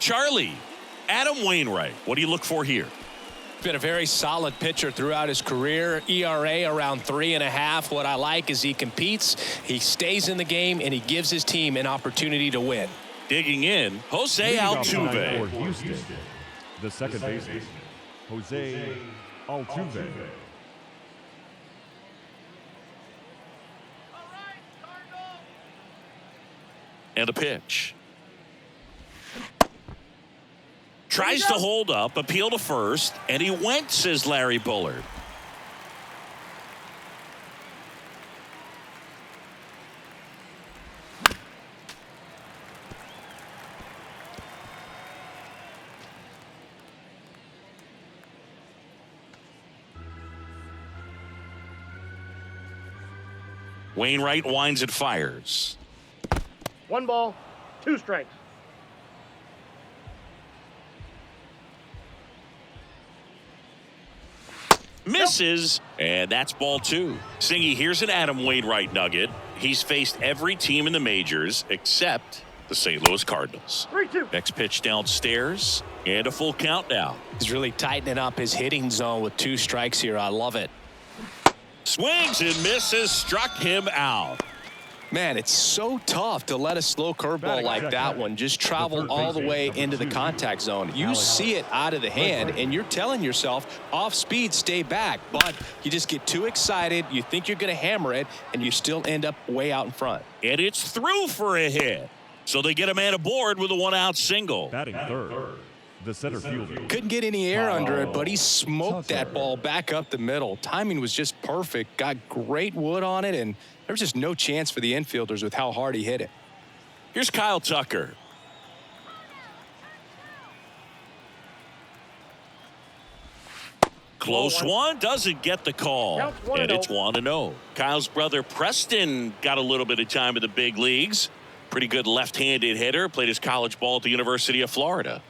Charlie, Adam Wainwright, what do you look for here? Been a very solid pitcher throughout his career. ERA around 3.5. What I like is he competes, he stays in the game, and he gives his team an opportunity to win. Digging in, Jose Altuve. For Houston, the second baseman, Jose Altuve. And a pitch. Tries to hold up, appeal to first, and he went, says Larry Bullard. Wainwright winds and fires. 1 ball, 2 strikes. Misses, and that's ball 2. Singy, here's an Adam Wainwright nugget. He's faced every team in the majors except the St. Louis Cardinals. 3-2. Next pitch downstairs, and a full count now. He's really tightening up his hitting zone with 2 strikes here. I love it. Swings and misses, struck him out. Man, it's so tough to let a slow curveball like that one just travel all the way into the contact zone. You see it out of the hand, and you're telling yourself, off speed, stay back. But you just get too excited, you think you're going to hammer it, and you still end up way out in front. And it's through for a hit. So they get a man aboard with a 1-out single. Batting third, the center fielder. Couldn't get any air under it, but he smoked that ball back up the middle. Timing was just perfect. Got great wood on it, and there was just no chance for the infielders with how hard he hit it. Here's Kyle Tucker. Close one, doesn't get the call. And it's 1-0. Kyle's brother Preston got a little bit of time in the big leagues. Pretty good left-handed hitter. Played his college ball at the University of Florida.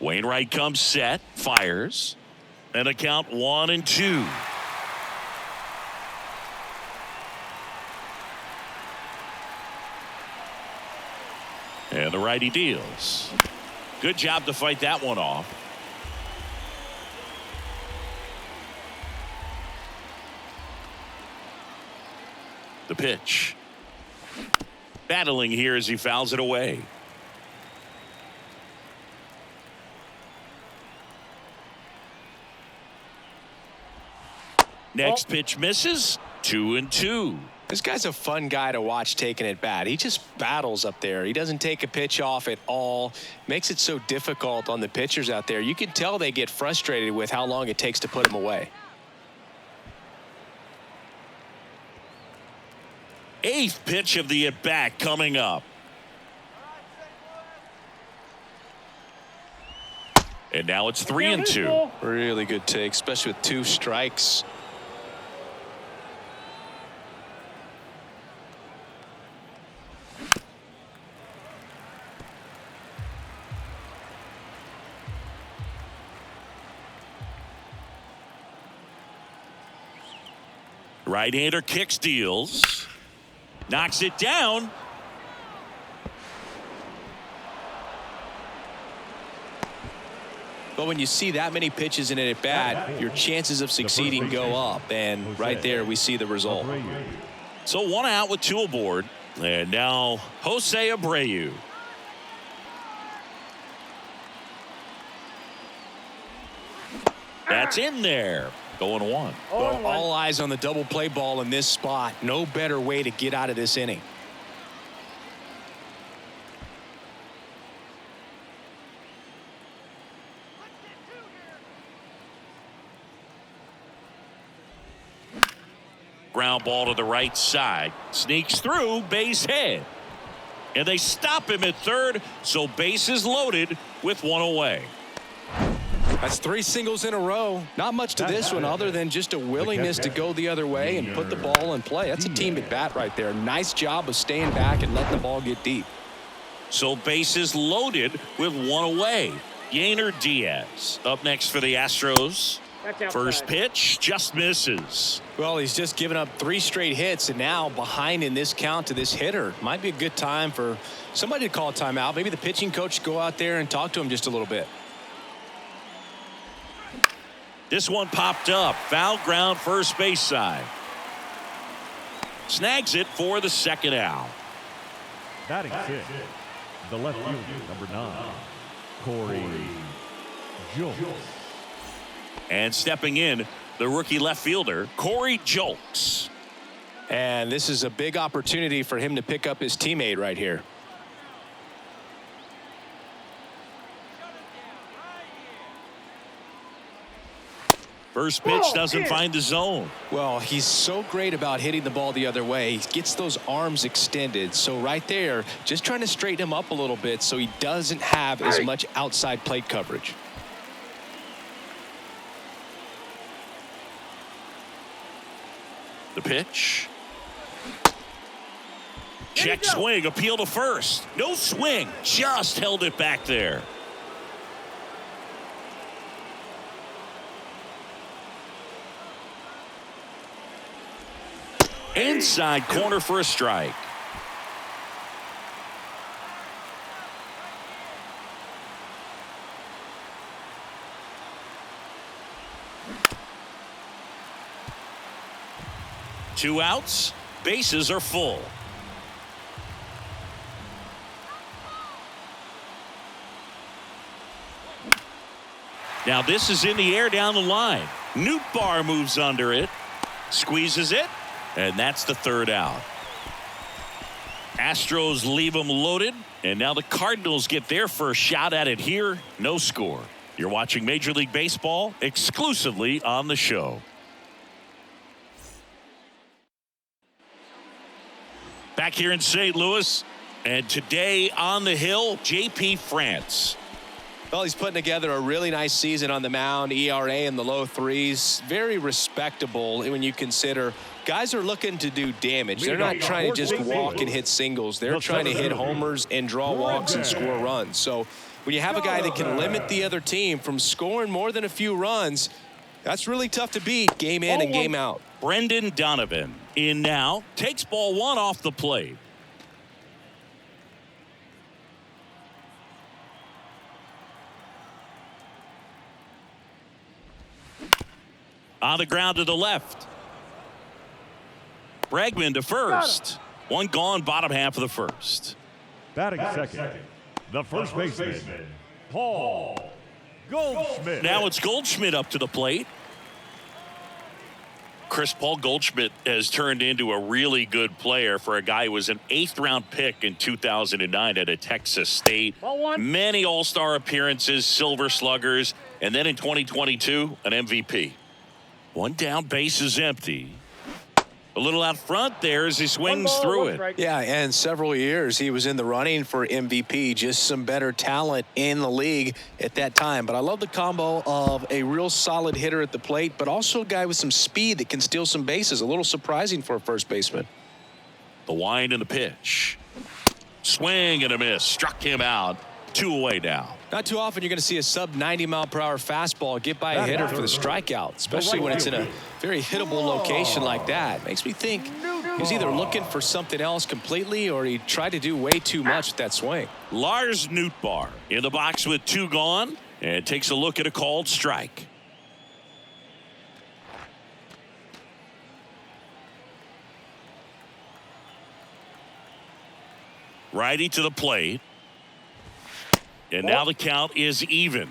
Wainwright comes set, fires, and a count 1-2. And the righty deals. Good job to fight that one off. The pitch. Battling here as he fouls it away. Next pitch misses. 2-2. This guy's a fun guy to watch taking at bat. He just battles up there. He doesn't take a pitch off at all. Makes it so difficult on the pitchers out there. You can tell they get frustrated with how long it takes to put him away. 8th pitch of the at-bat coming up. And now it's 3-2. Really good take, especially with 2 strikes. Right-hander kicks, deals, knocks it down. But when you see that many pitches in an at-bat, your chances of succeeding go up. And right there, we see the result. So 1 out with 2 aboard. And now Jose Abreu. That's in there. Going 1. Well, all eyes on the double play ball in this spot. No better way to get out of this inning. Ground ball to the right side. Sneaks through, base hit. And they stop him at third, so base is loaded with 1 away. That's 3 singles in a row. Not much to this one other than just a willingness to go the other way and put the ball in play. That's a team at bat right there. Nice job of staying back and letting the ball get deep. So bases loaded with 1 away. Yainer Diaz up next for the Astros. That's outside. First pitch just misses. Well, he's just given up 3 straight hits, and now behind in this count to this hitter. Might be a good time for somebody to call a timeout. Maybe the pitching coach go out there and talk to him just a little bit. This one popped up. Foul ground first base side. Snags it for the second out. Batting 6, the left fielder, number 9, Corey Julks. And stepping in, the rookie left fielder, Corey Julks. And this is a big opportunity for him to pick up his teammate right here. First pitch doesn't find the zone. Well, he's so great about hitting the ball the other way. He gets those arms extended. So right there, just trying to straighten him up a little bit so he doesn't have as much outside plate coverage. The pitch. Check swing, appeal to first. No swing, just held it back there. Inside corner for a strike. Two outs, bases are full. Now this is in the air down the line. Nootbaar moves under it, squeezes it, and that's the third out. Astros leave them loaded, and now the Cardinals get their first shot at it here. No score. You're watching Major League Baseball exclusively on the show. Back here in St. Louis, and today on the hill, J.P. France. Well, he's putting together a really nice season on the mound. ERA in the low 3s. Very respectable when you consider guys are looking to do damage. They're not trying to just walk and hit singles. They're trying to hit homers and draw walks and score runs. So when you have a guy that can limit the other team from scoring more than a few runs, that's really tough to beat game in and game out. Brendan Donovan in now, takes ball 1 off the plate. On the ground to the left. Bregman to first. One gone, bottom half of the first. Batting second, the first baseman, Paul Goldschmidt. Now it's Goldschmidt up to the plate. Paul Goldschmidt has turned into a really good player for a guy who was an 8th-round pick in 2009 at a Texas State. Many All-Star appearances, Silver Sluggers, and then in 2022, an MVP. One down, base is empty. A little out front there as he swings through it. Yeah, and several years he was in the running for MVP. Just some better talent in the league at that time. But I love the combo of a real solid hitter at the plate, but also a guy with some speed that can steal some bases. A little surprising for a first baseman. The wind and the pitch. Swing and a miss. Struck him out. 2 away now. Not too often you're going to see a sub-90-mile-per-hour fastball get by a hitter for the strikeout, especially when it's in a very hittable location like that. Makes me think he's either looking for something else completely or he tried to do way too much with that swing. Lars Nootbaar in the box with 2 gone and takes a look at a called strike. Righty to the plate. And now the count is even.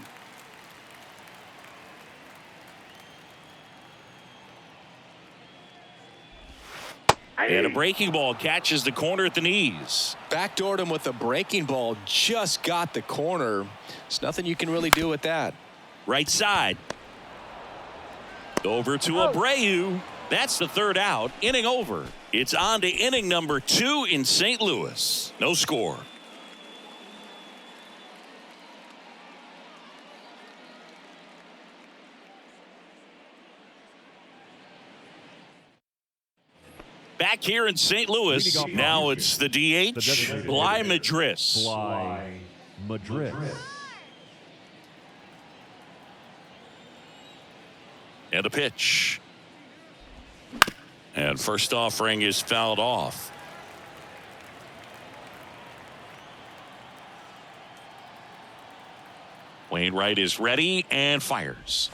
And a breaking ball catches the corner at the knees. Backdoored him with a breaking ball. Just got the corner. There's nothing you can really do with that. Right side. Over to Abreu. That's the 3rd out. Inning over. It's on to inning number 2 in St. Louis. No score. Back here in St. Louis, now it's the DH, Bly Madris. Bly Madris. And a pitch. And first offering is fouled off. Wainwright is ready and fires.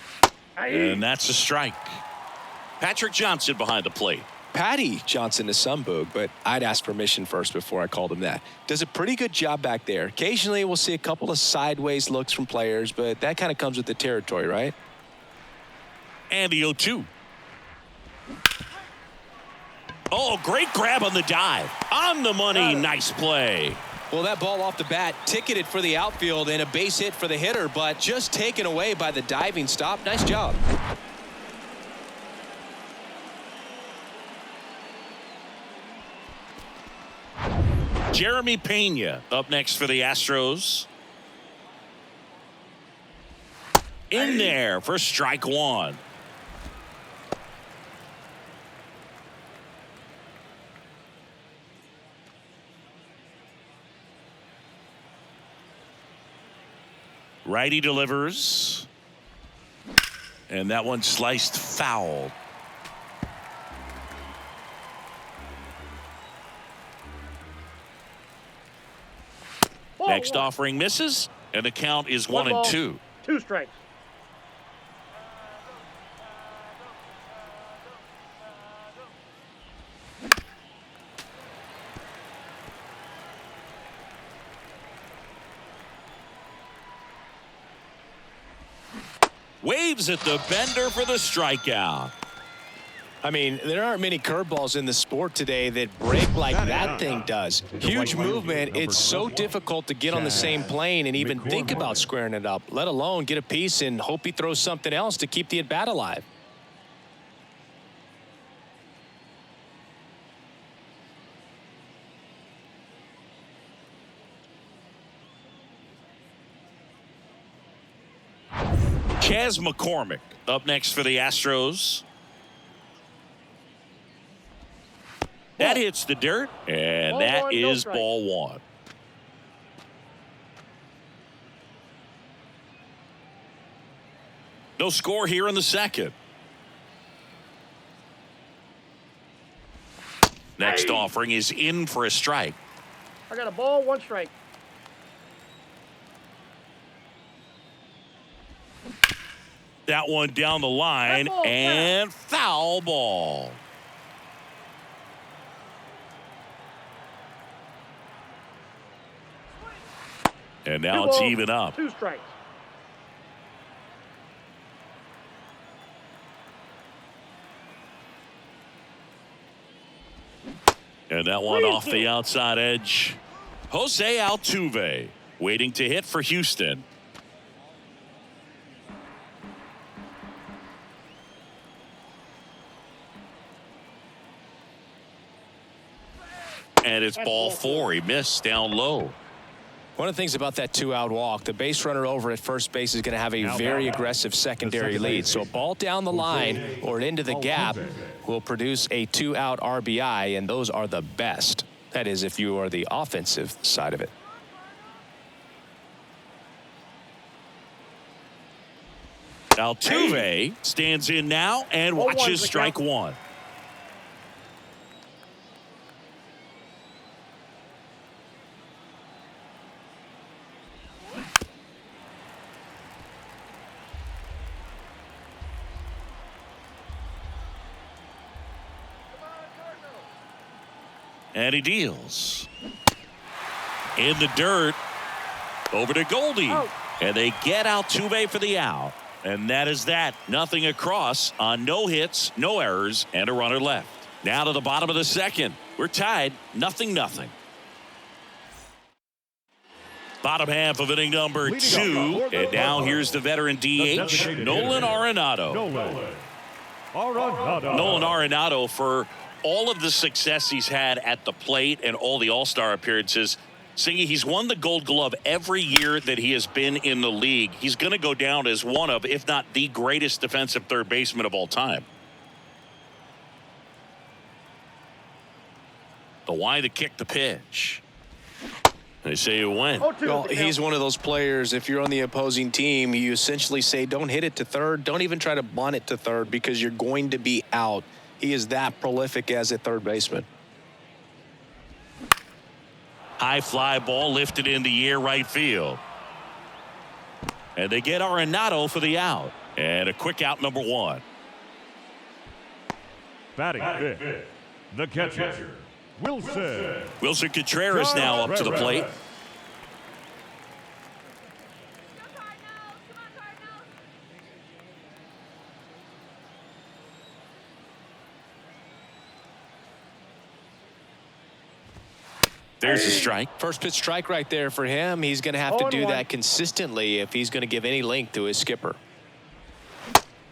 And that's a strike. Patrick Johnson behind the plate. Patty Johnson is some boog, but I'd ask permission first before I called him that. Does a pretty good job back there. Occasionally we'll see a couple of sideways looks from players, but that kind of comes with the territory, right? And the 0-2. Oh, great grab on the dive. On the money. Nice play. Well, that ball off the bat ticketed for the outfield and a base hit for the hitter, but just taken away by the diving stop. Nice job. Jeremy Pena up next for the Astros. In there for strike one. Righty delivers. And that one sliced foul. Next offering misses, and the count is 1-2. 2 strikes. Waves at the bender for the strikeout. I mean, there aren't many curveballs in the sport today that break like that thing does. Huge movement. It's so difficult to get on the same plane and even think about squaring it up, let alone get a piece and hope he throws something else to keep the at-bat alive. Chas McCormick up next for the Astros. That hits the dirt, and that is ball one. No score here in the second. Next offering is in for a strike. I got a ball, 1 strike. That one down the line, and foul ball. And now it's even up. 2 strikes. And that one off the outside edge. Jose Altuve waiting to hit for Houston. And it's ball 4. He missed down low. One of the things about that 2-out walk, the base runner over at first base is going to have a very aggressive secondary lead. So a ball down the line or into the gap will produce a 2-out RBI, and those are the best. That is, if you are the offensive side of it. Altuve stands in now and watches strike one. And he deals. In the dirt. Over to Goldie. And they get Altuve for the out. And that is that. Nothing across on no hits, no errors, and a runner left. Now to the bottom of the second. We're tied 0-0. Bottom half of inning number 2. And now here's the veteran DH, Nolan Arenado. Nolan Arenado, for all of the success he's had at the plate and all the All-Star appearances, Singy, he's won the Gold Glove every year that he has been in the league. He's going to go down as one of, if not the greatest defensive third baseman of all time. The why the kick, the pitch. They say it went. Well, he's one of those players, if you're on the opposing team, you essentially say, don't hit it to third. Don't even try to bunt it to third because you're going to be out. He is that prolific as a third baseman. High fly ball lifted in the air right field. And they get Arenado for the out. And a quick out, number 1. Batting fifth, the catcher, Wilson. Wilson Contreras now up to the plate. There's a strike. First pitch strike right there for him. He's going to have to do that consistently if he's going to give any length to his skipper.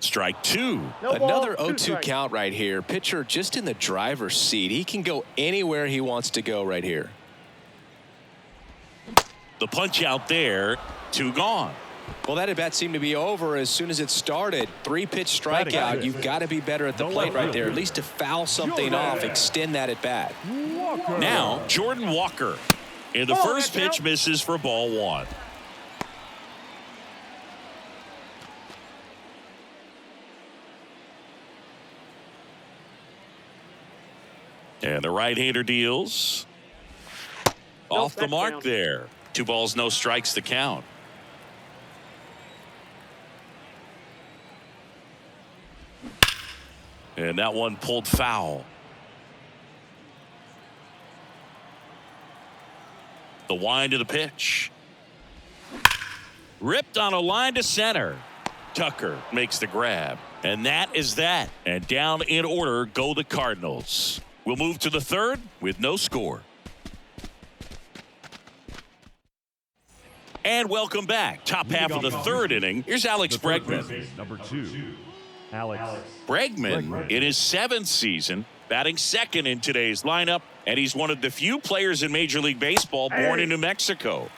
Strike 2. Another 0-2 count right here. Pitcher just in the driver's seat. He can go anywhere he wants to go right here. The punch out there. 2 gone. Well, that at bat seemed to be over as soon as it started. 3-pitch strikeout. You've got to be better at the plate right there, at least to foul something off, extend that at bat. Now Jordan Walker. And the first pitch misses for ball 1. And the right-hander deals. Off the mark there. 2 balls, no strikes to count. And that one pulled foul. The wind of the pitch. Ripped on a line to center. Tucker makes the grab. And that is that. And down in order go the Cardinals. We'll move to the third with no score. And welcome back. Top half of the third inning. Here's Alex Bregman. Number 2, Alex Bregman in his 7th season, batting second in today's lineup, and he's one of the few players in Major League Baseball born in New Mexico.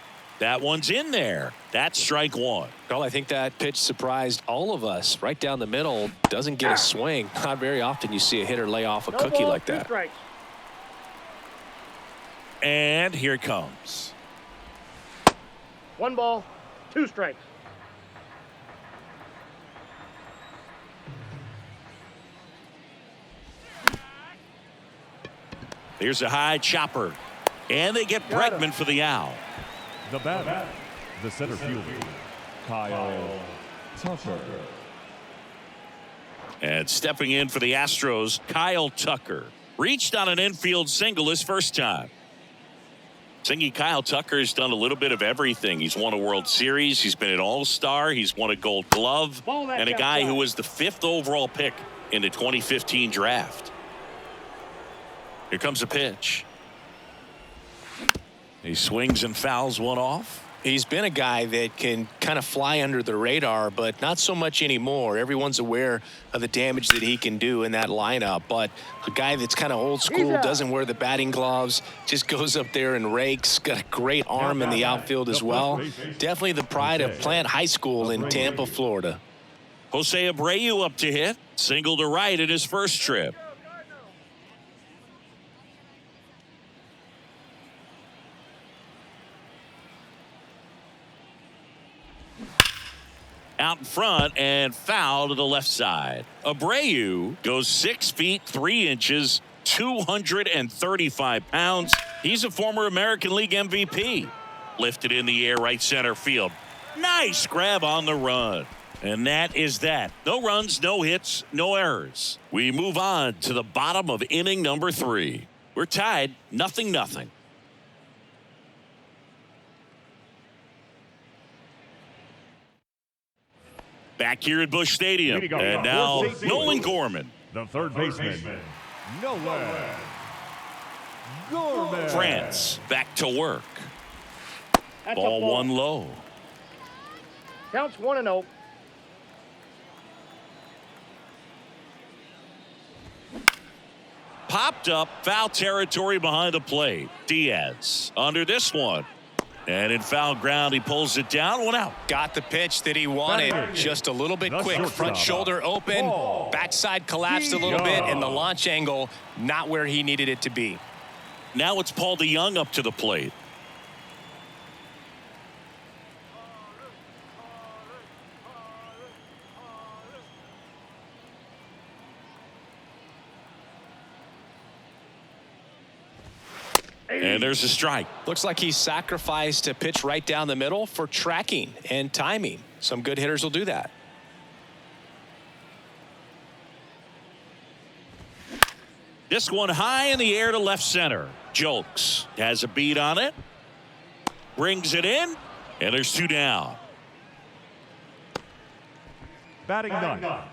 That one's in there. That's strike 1. Well, I think that pitch surprised all of us. Right down the middle, doesn't get a swing. Not very often you see a hitter lay off a cookie like that. And here it comes. 1 ball, 2 strikes. Here's a high chopper. And they get Bregman for the out. The batter, the center fielder, Kyle Tucker. And stepping in for the Astros, Kyle Tucker. Reached on an infield single his first time. Thinking Kyle Tucker's done a little bit of everything. He's won a World Series. He's been an All-Star. He's won a Gold Glove. And a guy who was the 5th overall pick in the 2015 draft. Here comes a pitch. He swings and fouls one off. He's been a guy that can kind of fly under the radar, but not so much anymore. Everyone's aware of the damage that he can do in that lineup. But a guy that's kind of old school, doesn't wear the batting gloves, just goes up there and rakes. Got a great arm in the outfield as well. Definitely the pride of Plant High School in Tampa, Florida. Jose Abreu up to hit. Single to right in his first trip. Out in front and foul to the left side. Abreu goes 6 feet 3 inches, 235 pounds. He's a former American League MVP. Lifted in the air right center field. Nice grab on the run. And that is that. No runs, no hits, no errors. We move on to the bottom of inning number 3. We're tied 0-0. Back here at Busch Stadium. And now Nolan Gorman. The third baseman, Nolan Gorman. France back to work. Ball 1 low. Counts 1-0. Popped up, foul territory behind the plate. Diaz under this one. And in foul ground, he pulls it down. 1 out. Got the pitch that he wanted. Just a little bit quick. Front shoulder open. Backside collapsed a little bit. And the launch angle not where he needed it to be. Now it's Paul DeYoung up to the plate. And there's a strike. Looks like he sacrificed a pitch right down the middle for tracking and timing. Some good hitters will do that. This one high in the air to left center. Jolks has a beat on it. Brings it in. And there's 2 down. Batting ninth,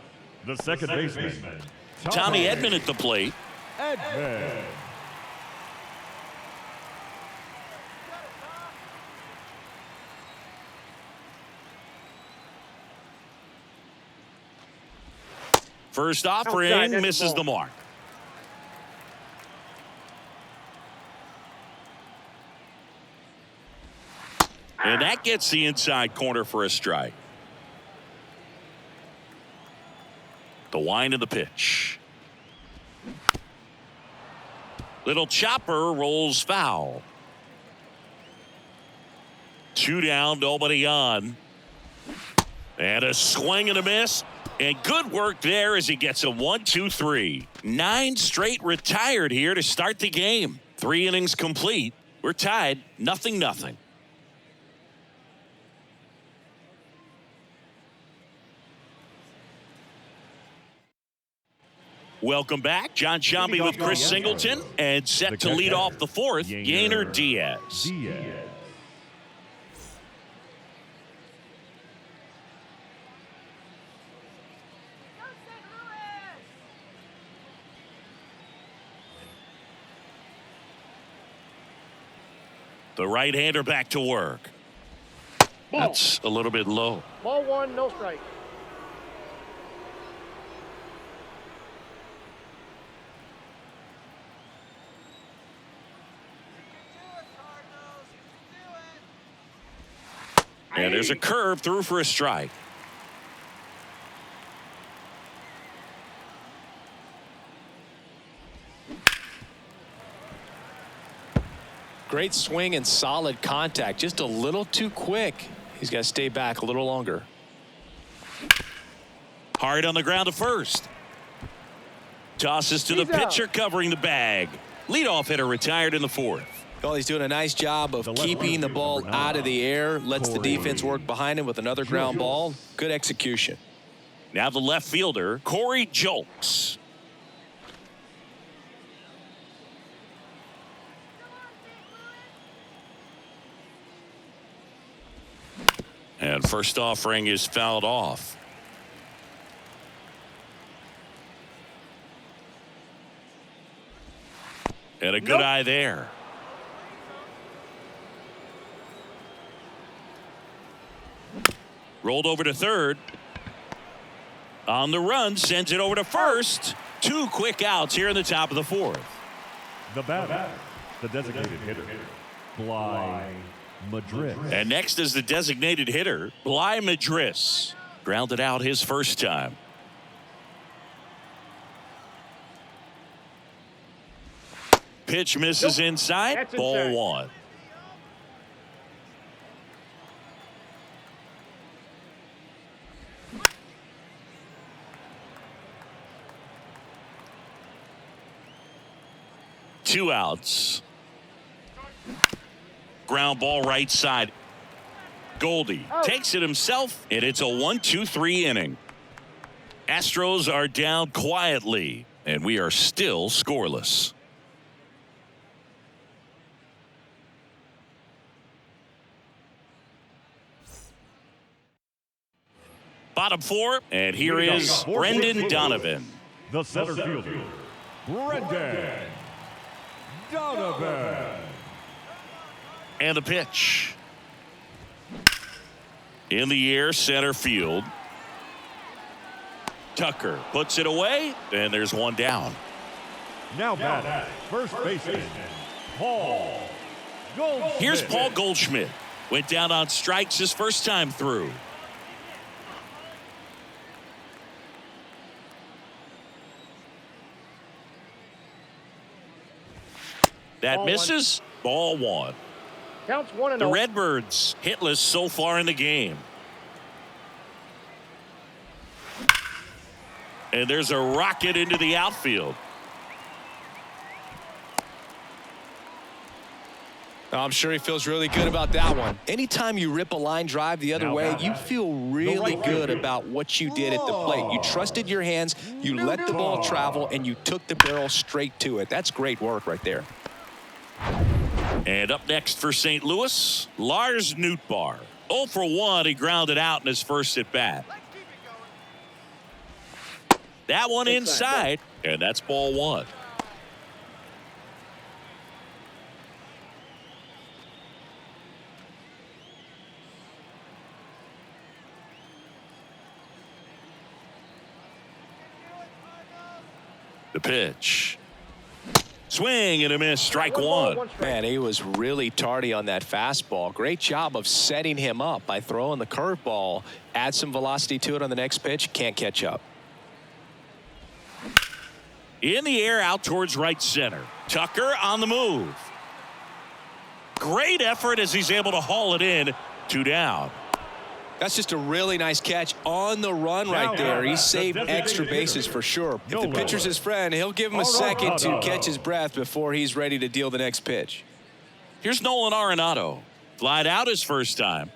the second baseman, Tommy Edman at the plate. Edman. First offering misses the mark. And that gets the inside corner for a strike. The wind of the pitch. Little chopper rolls foul. 2 down, nobody on. And a swing and a miss. And good work there as he gets a 1-2-3. 9 straight retired here to start the game. 3 innings complete. We're tied 0-0. Welcome back. John Shambi with Chris Singleton and set to lead off the 4th, Yainer Diaz. The right-hander back to work. That's a little bit low. Ball 1, no strike. And there's a curve through for a strike. Great swing and solid contact. Just a little too quick. He's got to stay back a little longer. Hard on the ground to first. Tosses to the pitcher covering the bag. Leadoff hitter retired in the 4th. Well, he's doing a nice job of keeping the ball out of the air. Lets the defense work behind him with another ground ball. Good execution. Now the left fielder, Corey Jolks. And first offering is fouled off. And a good eye there. Rolled over to third. On the run, sends it over to first. 2 quick outs here in the top of the 4th. The batter, the designated hitter, Bly Madrid. And next is the designated hitter, Bly Madris. Grounded out his first time. Pitch misses inside. Ball 1. Two outs. Ground ball right side. Goldie takes it himself, and it's a 1-2-3 inning. Astros are down quietly, and we are still scoreless. Bottom 4, and here is Brendan Donovan. The center fielder, Brendan Donovan. And the pitch. In the air, center field. Tucker puts it away, and there's 1 down. Now batting, first baseman, Paul Goldschmidt. Here's Paul Goldschmidt. Went down on strikes his first time through. That misses. Ball 1. Counts 1-0. The Redbirds hitless so far in the game. And there's a rocket into the outfield. I'm sure he feels really good about that one. Anytime you rip a line drive the other way, you feel really good about what you did at the plate. You trusted your hands, you let the ball travel, and you took the barrel straight to it. That's great work right there. And up next for St. Louis, Lars Nootbaar. 0 for 1, he grounded out in his first at bat. That one inside, and that's ball 1. The pitch. Swing and a miss, strike 1. Man, he was really tardy on that fastball. Great job of setting him up by throwing the curveball. Add some velocity to it on the next pitch. Can't catch up. In the air, out towards right center. Tucker on the move. Great effort as he's able to haul it in. 2 down. That's just a really nice catch on the run right there. He saved extra bases for sure. If the pitcher's his friend, he'll give him a second to catch his breath before he's ready to deal the next pitch. Here's Nolan Arenado. Flied out his first time.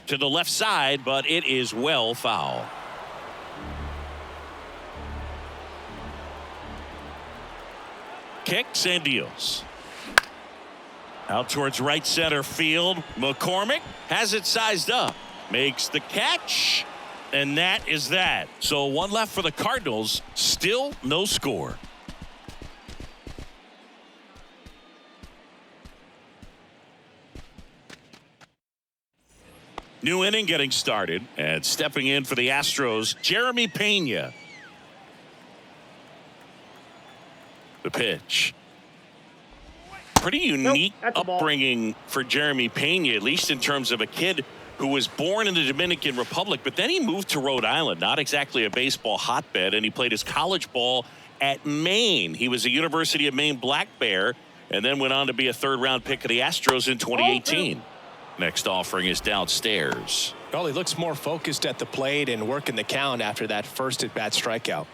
To the left side, but it is well foul. Kicks and deals. Out towards right center field. McCormick has it sized up. Makes the catch. And that is that. So 1 left for the Cardinals. Still no score. New inning getting started. And stepping in for the Astros, Jeremy Pena. The pitch. Pretty unique upbringing for Jeremy Pena, at least in terms of a kid who was born in the Dominican Republic, but then he moved to Rhode Island, not exactly a baseball hotbed, and he played his college ball at Maine. He was a University of Maine Black Bear and then went on to be a 3rd-round pick of the Astros in 2018. Next offering is downstairs. Well, he looks more focused at the plate and working the count after that first at-bat strikeout.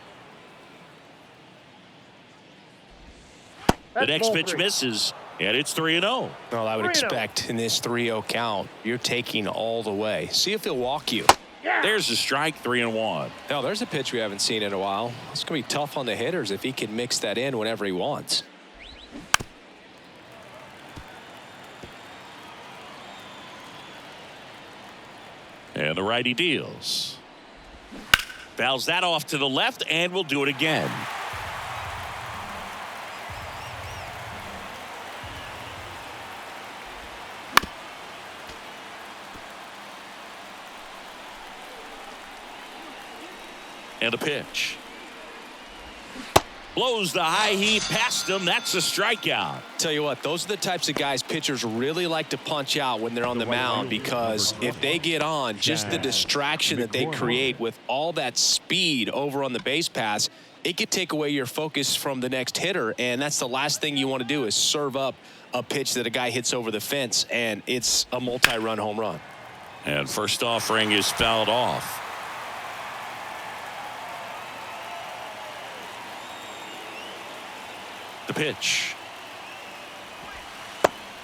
The next pitch misses, and it's 3-0. Well, I would expect in this 3-0 count, you're taking all the way. See if he'll walk you. There's a strike, 3-1. Now, there's a pitch we haven't seen in a while. It's going to be tough on the hitters if he can mix that in whenever he wants. And the righty deals. Fouls that off to the left, and will do it again. And a pitch. Blows the high heat past him. That's a strikeout. Tell you what, those are the types of guys pitchers really like to punch out when they're on the mound, because if they get on, just the distraction that they create with all that speed over on the base pass, it could take away your focus from the next hitter, and that's the last thing you want to do is serve up a pitch that a guy hits over the fence, and it's a multi-run home run. And first offering is fouled off. The pitch.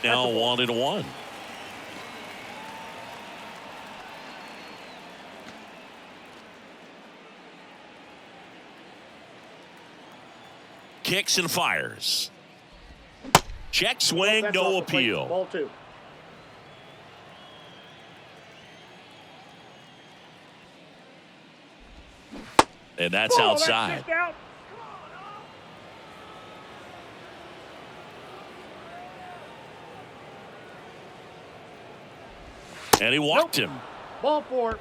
Now 1-1. Kicks and fires. Check swing, no appeal. Ball 2. And that's outside. And he walked him. Ball 4.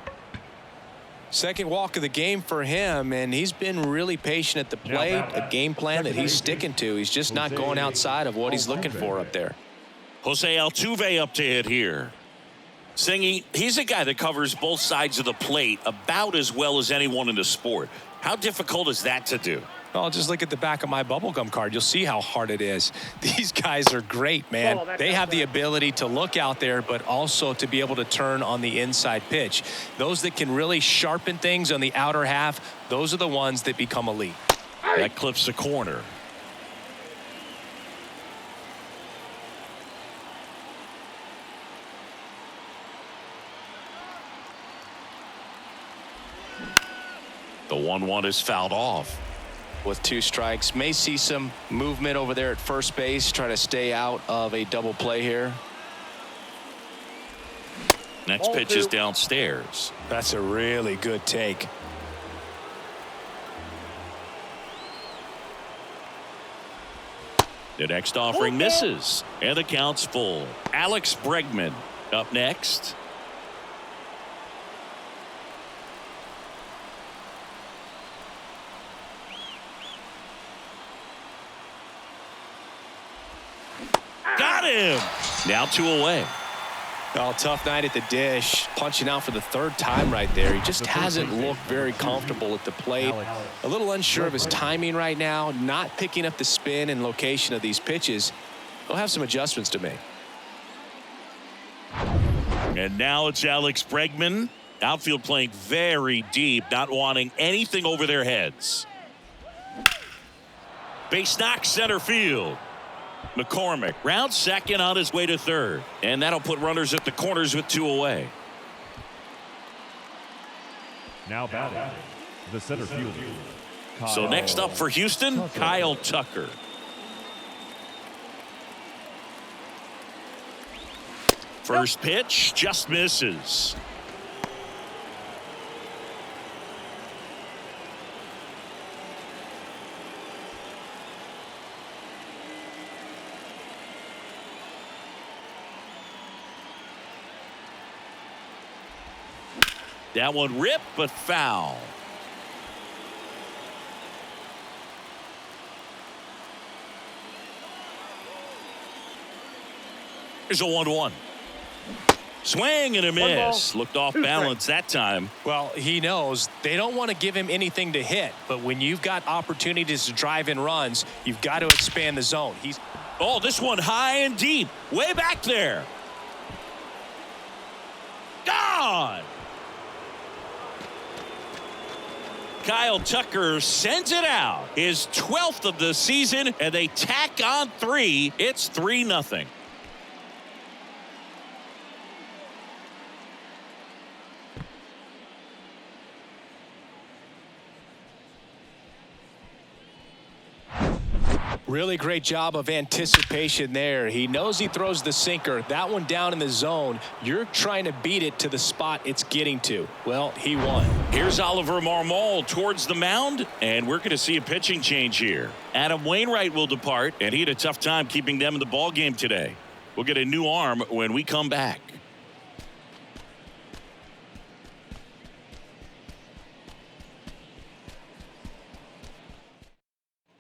Second walk of the game for him, and he's been really patient at the plate. A game plan that he's sticking to. He's just not going outside of what he's looking for up there. Jose Altuve up to hit here. Singy, he's a guy that covers both sides of the plate about as well as anyone in the sport. How difficult is that to do? Well, just look at the back of my bubblegum card. You'll see how hard it is. These guys are great, man. They have the ability to look out there, but also to be able to turn on the inside pitch. Those that can really sharpen things on the outer half, those are the ones that become elite. That clips the corner. The 1-1 is fouled off. With 2 strikes, may see some movement over there at first base, trying to stay out of a double play here. Next pitch is downstairs. That's a really good take. The next offering misses, and the count's full. Alex Bregman up next. Got him. Now 2 away. Oh, tough night at the dish. Punching out for the 3rd time right there. He just hasn't looked very comfortable at the plate. A little unsure of his timing right now. Not picking up the spin and location of these pitches. He'll have some adjustments to make. And now it's Alex Bregman. Outfield playing very deep, not wanting anything over their heads. Base knock center field. McCormick round second on his way to 3rd. And that'll put runners at the corners with 2 away. Now batting, the center fielder. So next up for Houston, Kyle Tucker. First pitch just misses. That one ripped, but foul. Here's a 1-1. Swing and a miss. Looked off balance that time. Well, he knows they don't want to give him anything to hit, but when you've got opportunities to drive in runs, you've got to expand the zone. Oh, this one high and deep, way back there. Gone. Kyle Tucker sends it out. His 12th of the season, and they tack on 3. It's 3-0. Really great job of anticipation there. He knows he throws the sinker. That one down in the zone. You're trying to beat it to the spot it's getting to. Well, he won. Here's Oliver Marmol towards the mound, and we're going to see a pitching change here. Adam Wainwright will depart, and he had a tough time keeping them in the ball game today. We'll get a new arm when we come back.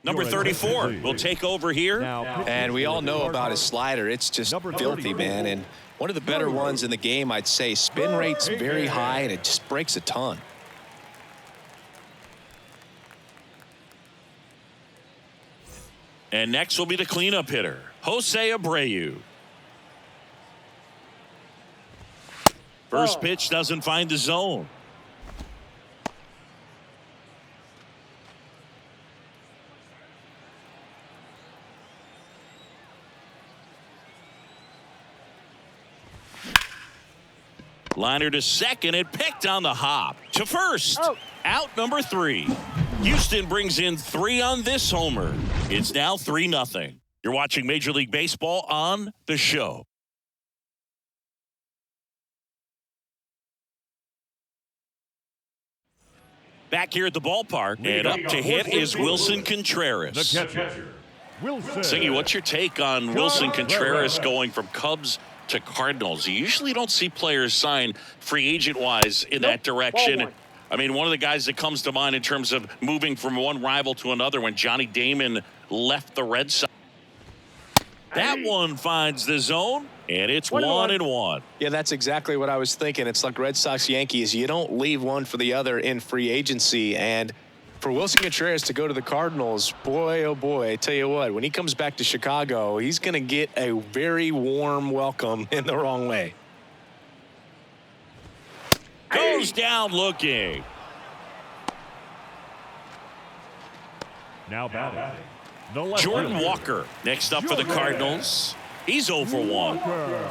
Number 34 will take over here. And we all know about his slider. It's just filthy, man. And one of the better ones in the game, I'd say. Spin rate's very high, and it just breaks a ton. And next will be the cleanup hitter, Jose Abreu. First pitch doesn't find the zone. Liner to second, and picked on the hop. To first, out number 3. Houston brings in 3 on this homer. It's now 3-0. You're watching Major League Baseball on The Show. Back here at the ballpark, and up to hit is Wilson Contreras. The catcher, Wilson. Siggy, what's your take on Wilson Contreras going from Cubs to Cardinals? You usually don't see players sign free agent-wise in that direction. I mean, one of the guys that comes to mind in terms of moving from one rival to another when Johnny Damon left the Red Sox. That one finds the zone, and it's 1-1. Yeah, that's exactly what I was thinking. It's like Red Sox Yankees. You don't leave one for the other in free agency, and For Wilson Contreras to go to the Cardinals, boy, oh boy, I tell you what, when he comes back to Chicago, he's going to get a very warm welcome in the wrong way. Goes down looking. Now batting. The left Jordan fielder, Walker next up for the Cardinals. He's 0 for 1. Walker.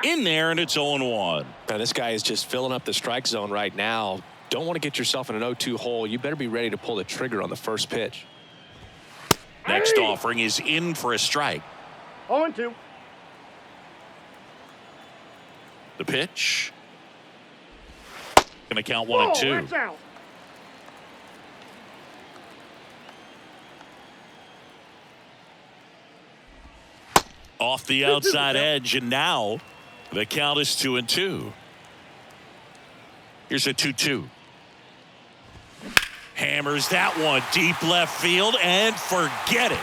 In there, and it's 0-1. Now, this guy is just filling up the strike zone right now. Don't want to get yourself in an 0-2 hole. You better be ready to pull the trigger on the first pitch. Next offering is in for a strike. 0-2. The pitch. Going to count 1 and 2. That's out. Off the outside edge, and now the count is 2 and 2. Here's a 2-2. Hammers that one deep left field, and forget it.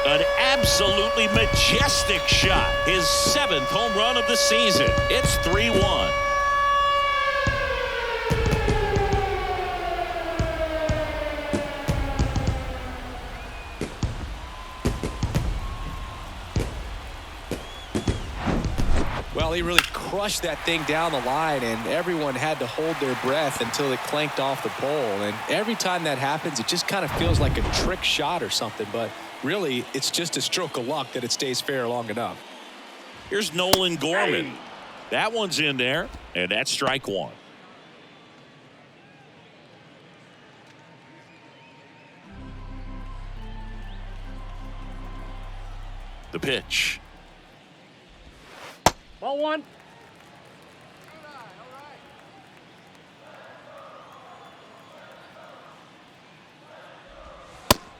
An absolutely majestic shot. His 7th home run of the season. It's 3-1. Well, he really crushed that thing down the line, and everyone had to hold their breath until it clanked off the pole. And every time that happens, it just kind of feels like a trick shot or something. But really, it's just a stroke of luck that it stays fair long enough. Here's Nolan Gorman. That one's in there, and that's strike 1. The pitch. Ball 1.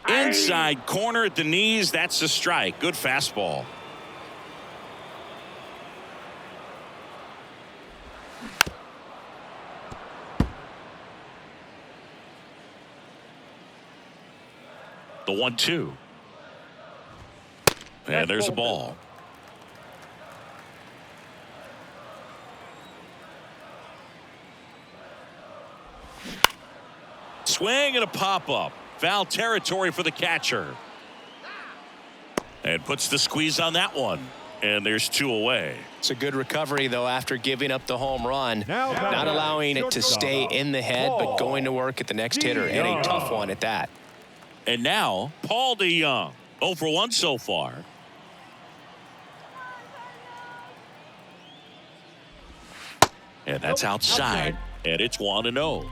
Inside corner at the knees. That's a strike. Good fastball. The 1-2. And there's a ball. Swing and a pop-up. Foul territory for the catcher. And puts the squeeze on that one. And there's 2 away. It's a good recovery, though, after giving up the home run. Now Not allowing it to stay in the head, but going to work at the next hitter, and a tough one at that. And now, Paul DeYoung. 0 for 1 so far. And that's outside. And it's 1-0.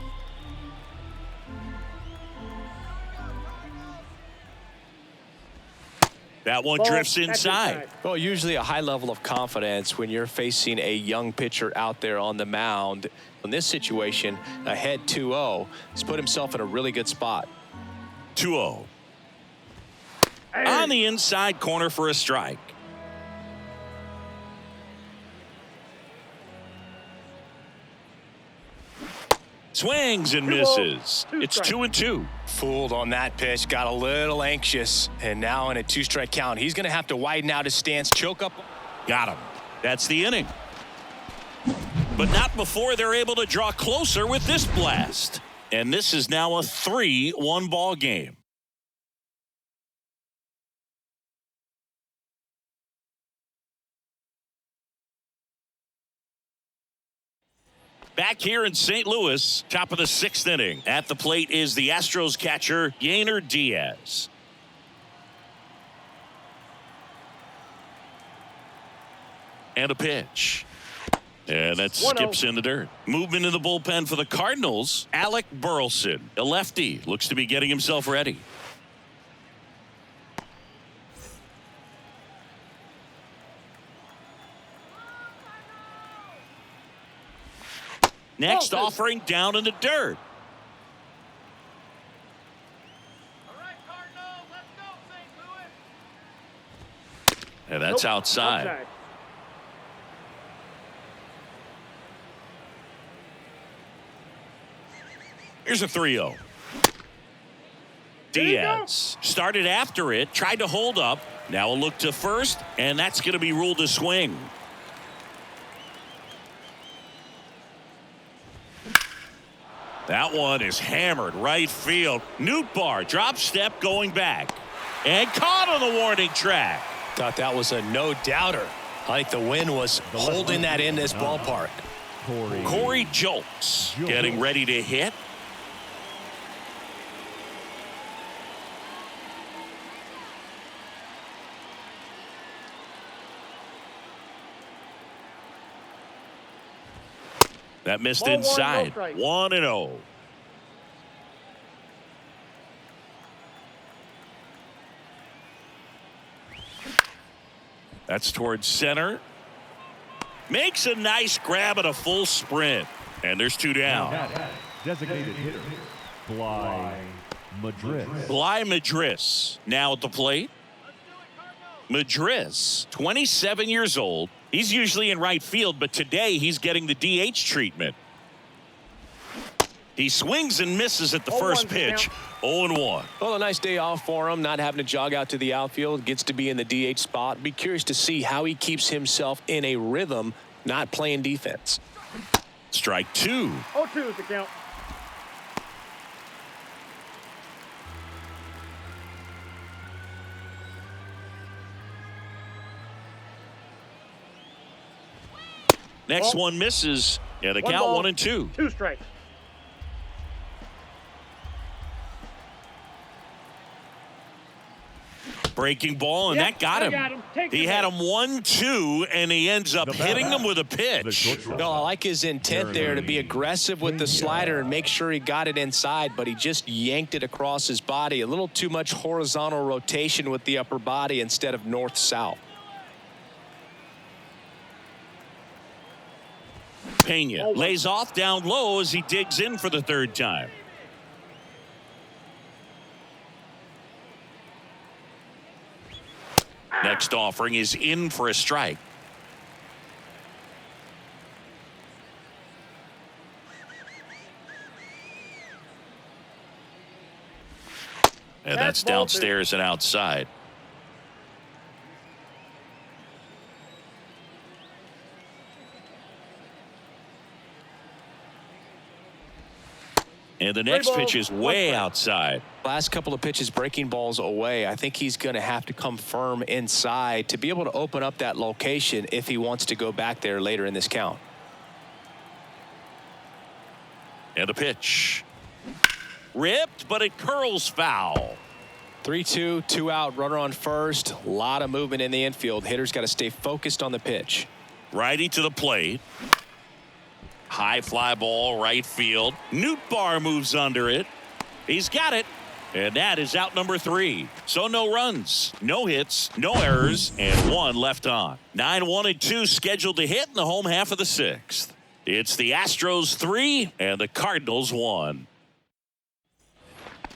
That one drifts inside. Well, usually a high level of confidence when you're facing a young pitcher out there on the mound. In this situation, ahead 2-0, he's put himself in a really good spot. 2-0. On the inside corner for a strike. Swings and misses. It's 2-2. Fooled on that pitch, got a little anxious, and now in a 2-strike count, he's going to have to widen out his stance, choke up. Got him. That's the inning. But not before they're able to draw closer with this blast. And this is now a 3-1 ball game. Back here in St. Louis, top of the 6th inning. At the plate is the Astros catcher, Yainer Diaz. And a pitch. And that skips in the dirt. Movement in the bullpen for the Cardinals, Alec Burleson, a lefty, looks to be getting himself ready. Next offering down in the dirt. All right, Cardinals, let's go, St. Louis. And that's outside. Here's a 3-0. Diaz started after it, tried to hold up. Now a look to first, and that's going to be ruled a swing. That one is hammered right field. Nootbaar drop step going back and caught on the warning track. Thought that was a no-doubter. Like the wind was holding that in this ballpark. Corey Julks getting ready to hit. That missed inside. 1-0. That's towards center. Makes a nice grab at a full sprint. And there's 2 down. Designated hitter, Bly Madris. Bly Madris now at the plate. Madris, 27 years old. He's usually in right field, but today he's getting the DH treatment. He swings and misses at the first pitch. 0-1. Well, a nice day off for him, not having to jog out to the outfield. Gets to be in the DH spot. Be curious to see how he keeps himself in a rhythm, not playing defense. Strike 2. 0-2 is the count. Next one misses. Yeah, the count 1-2. 2 strikes. Breaking ball, and that got him. He had him 1-2, and he ends up hitting him with a pitch. No, I like his intent there to be aggressive with the slider and make sure he got it inside, but he just yanked it across his body. A little too much horizontal rotation with the upper body instead of north-south. Pena lays off down low as he digs in for the 3rd time. Next offering is in for a strike. And that's downstairs and outside. And the next pitch is way outside. Last couple of pitches breaking balls away. I think he's going to have to come firm inside to be able to open up that location if he wants to go back there later in this count. And a pitch. Ripped, but it curls foul. 3-2, 2 out, runner on first. A lot of movement in the infield. Hitter's got to stay focused on the pitch. Righty to the plate. High fly ball, right field. Nootbaar moves under it. He's got it. And that is out number 3. So no runs, no hits, no errors, and 1 left on. 9-1-2 scheduled to hit in the home half of the 6th. It's the Astros 3 and the Cardinals 1.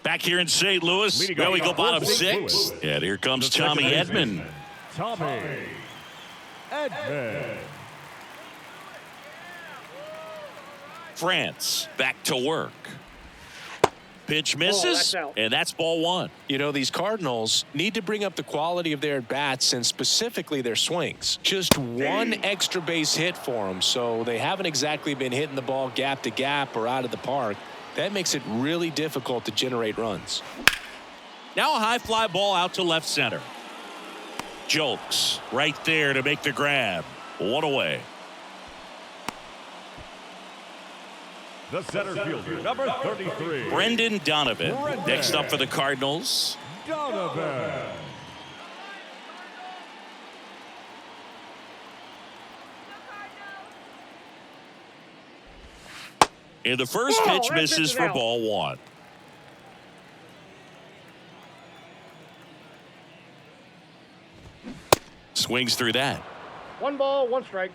Back here in St. Louis, where we go bottom 6. And here comes Tommy Edman. Tommy Edman. France back to work. Pitch misses, and that's ball 1. You know, these Cardinals need to bring up the quality of their at-bats and specifically their swings. Just 1 extra base hit for them, so they haven't exactly been hitting the ball gap to gap or out of the park. That makes it really difficult to generate runs. Now a high fly ball out to left center. Julks right there to make the grab. 1 away. The center fielder, number 33. Brendan Donovan. Next up for the Cardinals. Donovan. And the first pitch misses for ball 1. Swings through that. 1 ball, 1 strike.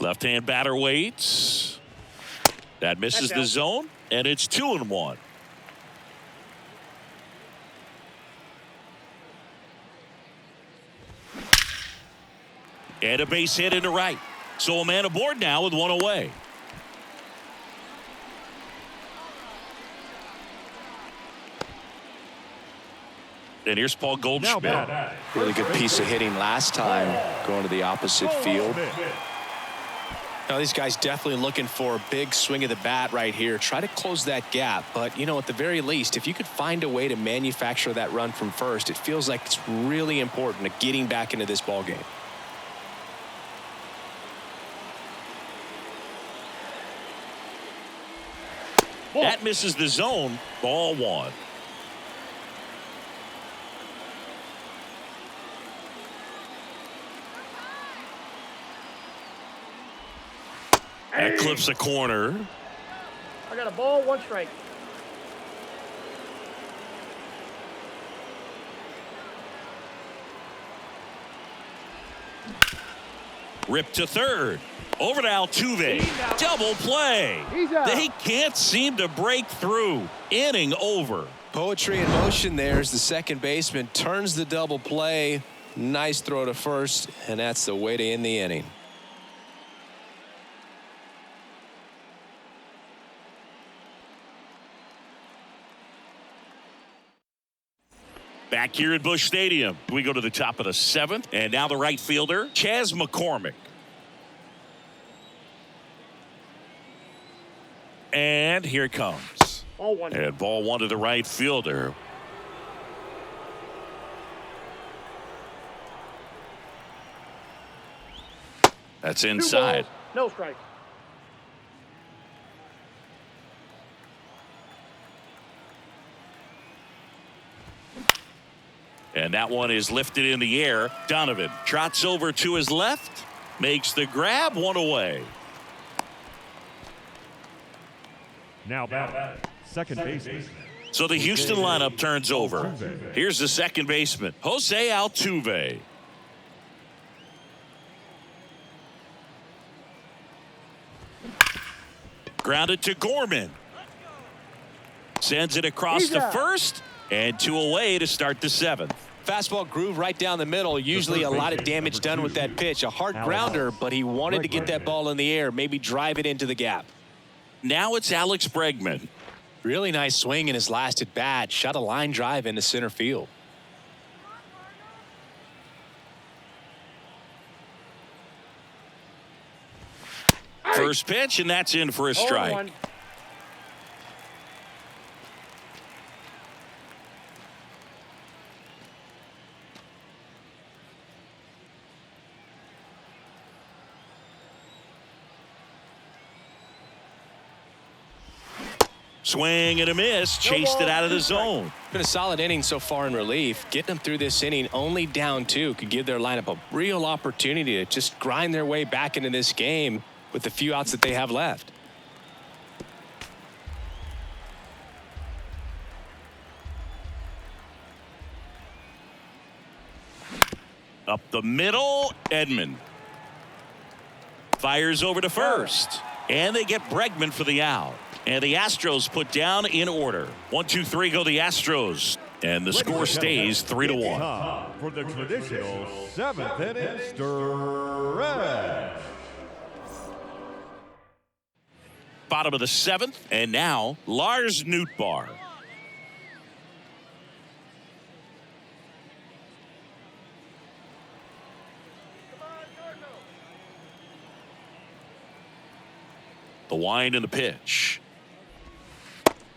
Left-hand batter waits. That misses the zone, and it's 2-1. And a base hit into right. So a man aboard now with 1 away. and here's Paul Now Goldschmidt. batting. Really good piece of hitting last time, going to the opposite field. Now, these guys definitely looking for a big swing of the bat right here. Try to close that gap. But, you know, at the very least, if you could find a way to manufacture that run from first, it feels like it's really important to getting back into this ball game. That misses the zone. Ball 1. That clips the corner. I got a ball, 1 strike. Ripped to third. Over to Altuve. Double play. He's out. They can't seem to break through. Inning over. Poetry in motion there as the second baseman turns the double play. Nice throw to first, and that's the way to end the inning. Back here at Busch Stadium, we go to the top of the 7th, and now the right fielder, Chas McCormick. And here it comes. Ball 1. And ball 1 to the right fielder. That's 2 inside. balls, no strikes. And that one is lifted in the air. Donovan trots over to his left, makes the grab, 1 away. Now batting. Second baseman. So the Houston lineup turns over. Here's the second baseman, Jose Altuve. Grounded to Gorman. Sends it across He's to out. first, and 2 away to start the 7th. Fastball groove right down the middle. Usually a lot of damage done with that pitch. A hard grounder, but he wanted to get that ball in the air, maybe drive it into the gap. Now it's Alex Bregman. Really nice swing in his last at bat. Shot a line drive into center field. First pitch, and that's in for a Ball strike. 1. Swing and a miss, chased it out of the zone. Been a solid inning so far in relief. Getting them through this inning only down 2 could give their lineup a real opportunity to just grind their way back into this game with the few outs that they have left. Up the middle, Edman. Fires over to first. And they get Bregman for the out. And the Astros put down in order. 1, 2, 3 go the Astros. And the score stays 3-1. Time for the traditional 7th inning stretch. Bottom of the 7th. And now Lars Nootbaar. The wind and the pitch.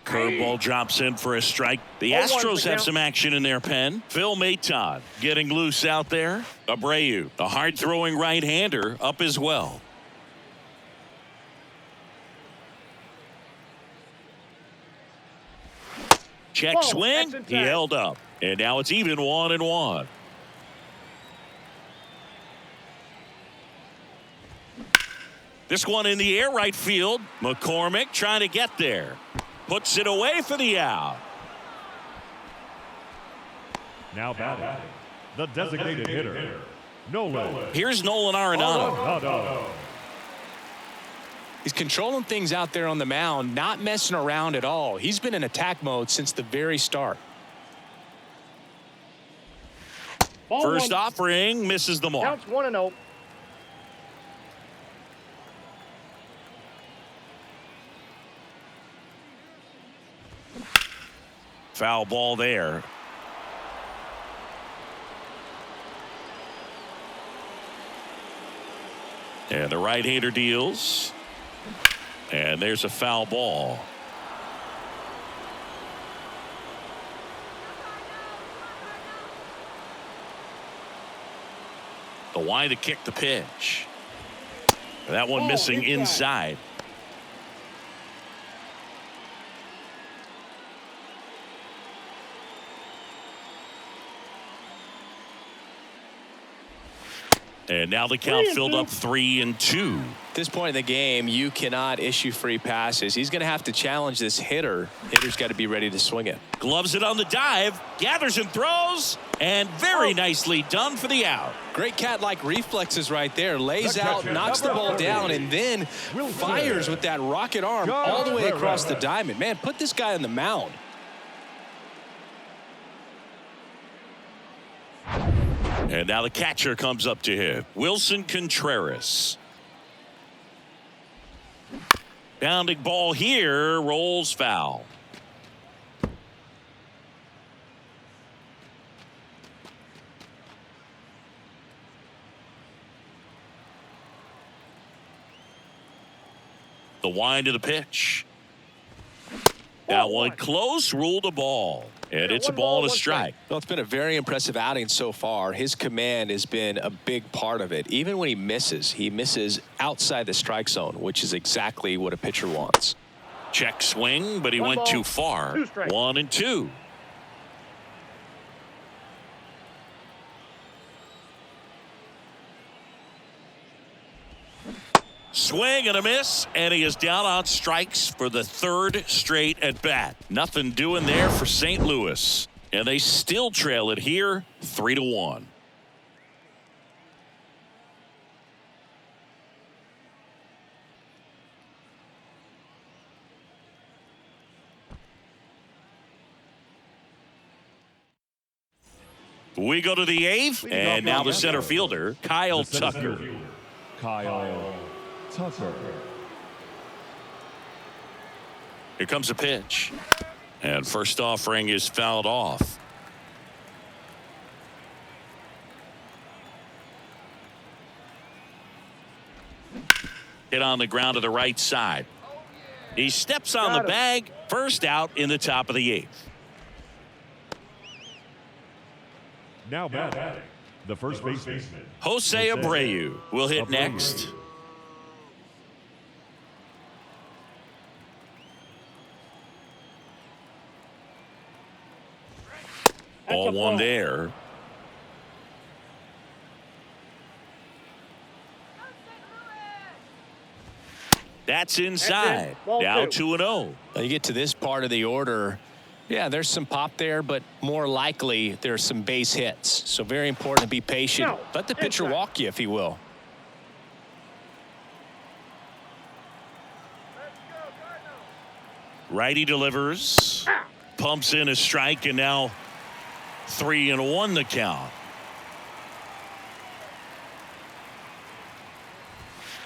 Curveball drops in for a strike. The Astros have some action in their pen. Phil Maton getting loose out there. Abreu, a hard-throwing right-hander, up as well. Check swing. He held up. And now it's even 1-1. This one in the air right field. McCormick trying to get there. Puts it away for the out. Now batting. The designated hitter, Nolan. Here's Nolan Arenado. He's controlling things out there on the mound, not messing around at all. He's been in attack mode since the very start. First offering misses the mark. Counts 1-0. Foul ball there. And the right-hander deals. And there's a foul ball. The wide to kick the pitch. That one missing inside. And now the count filled up 3-2. At this point in the game, you cannot issue free passes. He's going to have to challenge this hitter. Hitter's got to be ready to swing it. Gloves it on the dive, gathers and throws, and very nicely done for the out. Great cat-like reflexes right there. Lays out, knocks the ball down, and then fires with that rocket arm all the way across the diamond. Man, put this guy on the mound. And now the catcher comes up to him. Wilson Contreras. Bounding ball here, rolls foul. The wind of the pitch. That one close, ruled a ball. And it's a ball and a strike. Well, it's been a very impressive outing so far. His command has been a big part of it. Even when he misses outside the strike zone, which is exactly what a pitcher wants. Check swing, but he went too far. 1-2. Swing and a miss, and he is down on strikes for the third straight at bat. Nothing doing there for St. Louis, and they still trail it here 3-1. We go to the eighth, and now the center fielder, Kyle Tucker. Kyle Tucker. Here comes a pitch. And first offering is fouled off. Hit on the ground to the right side. He steps on the bag. First out in the top of the eighth. Now batting, the first baseman, Jose Abreu will hit next. Ball one there. That's inside. Now 2-0. You get to this part of the order. Yeah, there's some pop there, but more likely there's some base hits. So very important to be patient. Let the pitcher walk you if he will. Righty delivers. Pumps in a strike, and now 3-1 the count.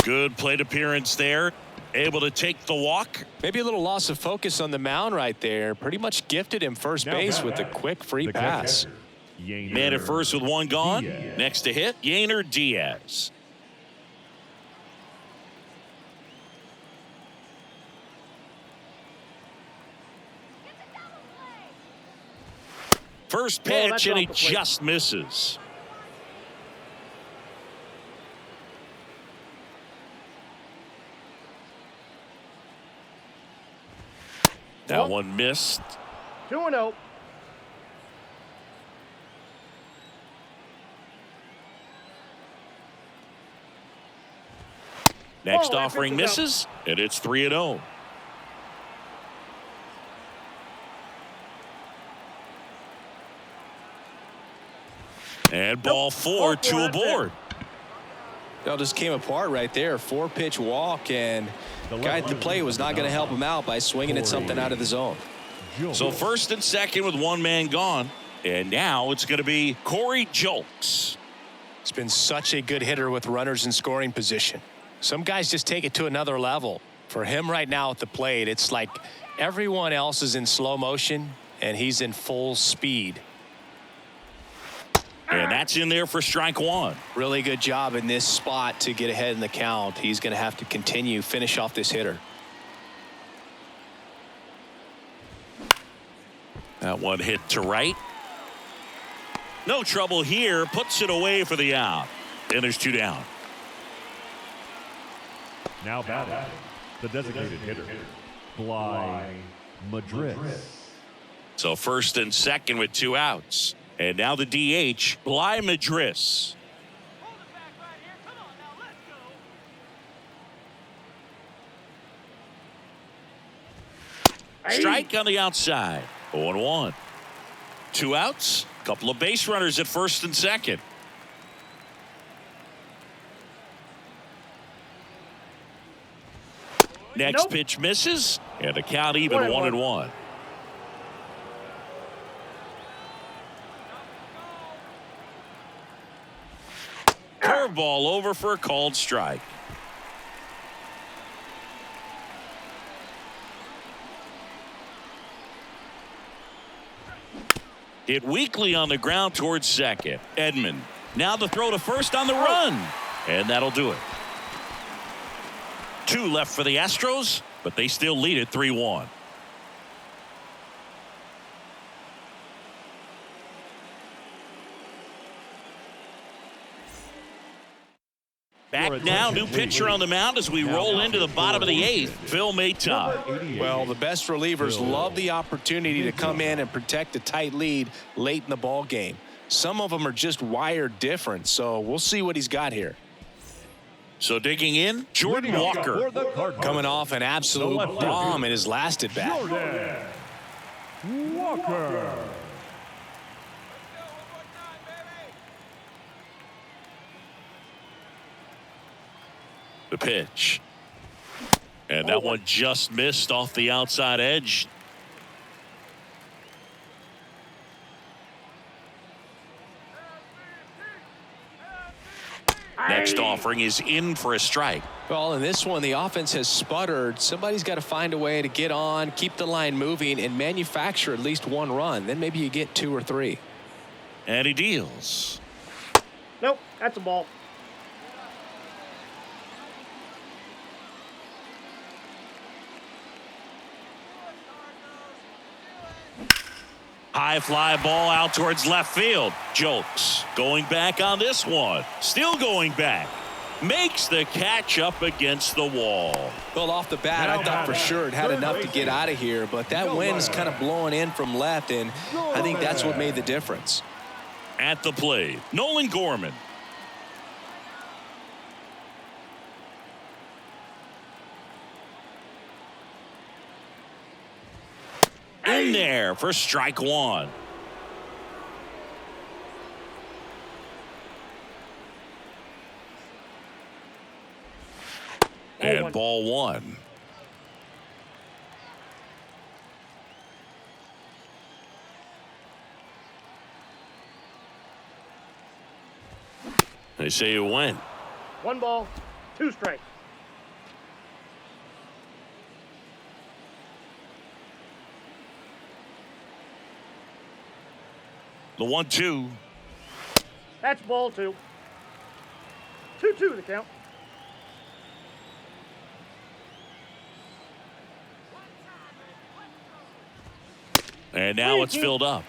Good plate appearance there. Able to take the walk. Maybe a little loss of focus on the mound right there. Pretty much gifted him first base with a quick free pass. Man at first with one gone. Next to hit, Yainer Diaz. First pitch, and he just misses. That one missed. 2-0. Next offering misses, and it's 3-0. And ball four, two aboard. It all just came apart right there. 4-pitch walk, and the guy at the plate was not going to help him out by swinging at something out of the zone. So first and second with one man gone. And now it's going to be Corey Julks. He's been such a good hitter with runners in scoring position. Some guys just take it to another level. For him right now at the plate, it's like everyone else is in slow motion, and he's in full speed. And that's in there for strike one. Really good job in this spot to get ahead in the count. He's going to have to finish off this hitter. That one hit to right. No trouble here. Puts it away for the out. And there's two down. Now batting, the designated hitter, Mlb Madris. So first and second with two outs. And now the DH, Mlb Madris. Strike on the outside. 0-1. Two outs. Couple of base runners at first and second. Next pitch misses. And the count even 1-1. Curveball over for a called strike. Hit weakly on the ground towards second. Edman. Now the throw to first on the run. And that'll do it. Two left for the Astros, but they still lead it 3-1. Back now, new pitcher on the mound as we roll into the bottom of the eighth. Phil Maton. Well, the best relievers love the opportunity to come in and protect a tight lead late in the ball game. Some of them are just wired different, so we'll see what he's got here. So digging in, Jordan Walker. Coming off an absolute bomb in his last at bat. Jordan Walker. The pitch. And that one just missed off the outside edge. Next offering is in for a strike. Well, in this one, the offense has sputtered. Somebody's got to find a way to get on, keep the line moving, and manufacture at least one run. Then maybe you get two or three. And he deals. Nope, that's a ball. High fly ball out towards left field. Jokes going back on this one. Still going back. Makes the catch up against the wall. Well, off the bat, I thought for sure it had enough to get out of here, but that wind's kind of blowing in from left, and I think that's what made the difference. At the plate, Nolan Gorman. In there for strike one. And ball one. They say you win. 1 ball, 2 strikes. The 1-2. That's ball 2. 2-2 the count. And now it's filled up.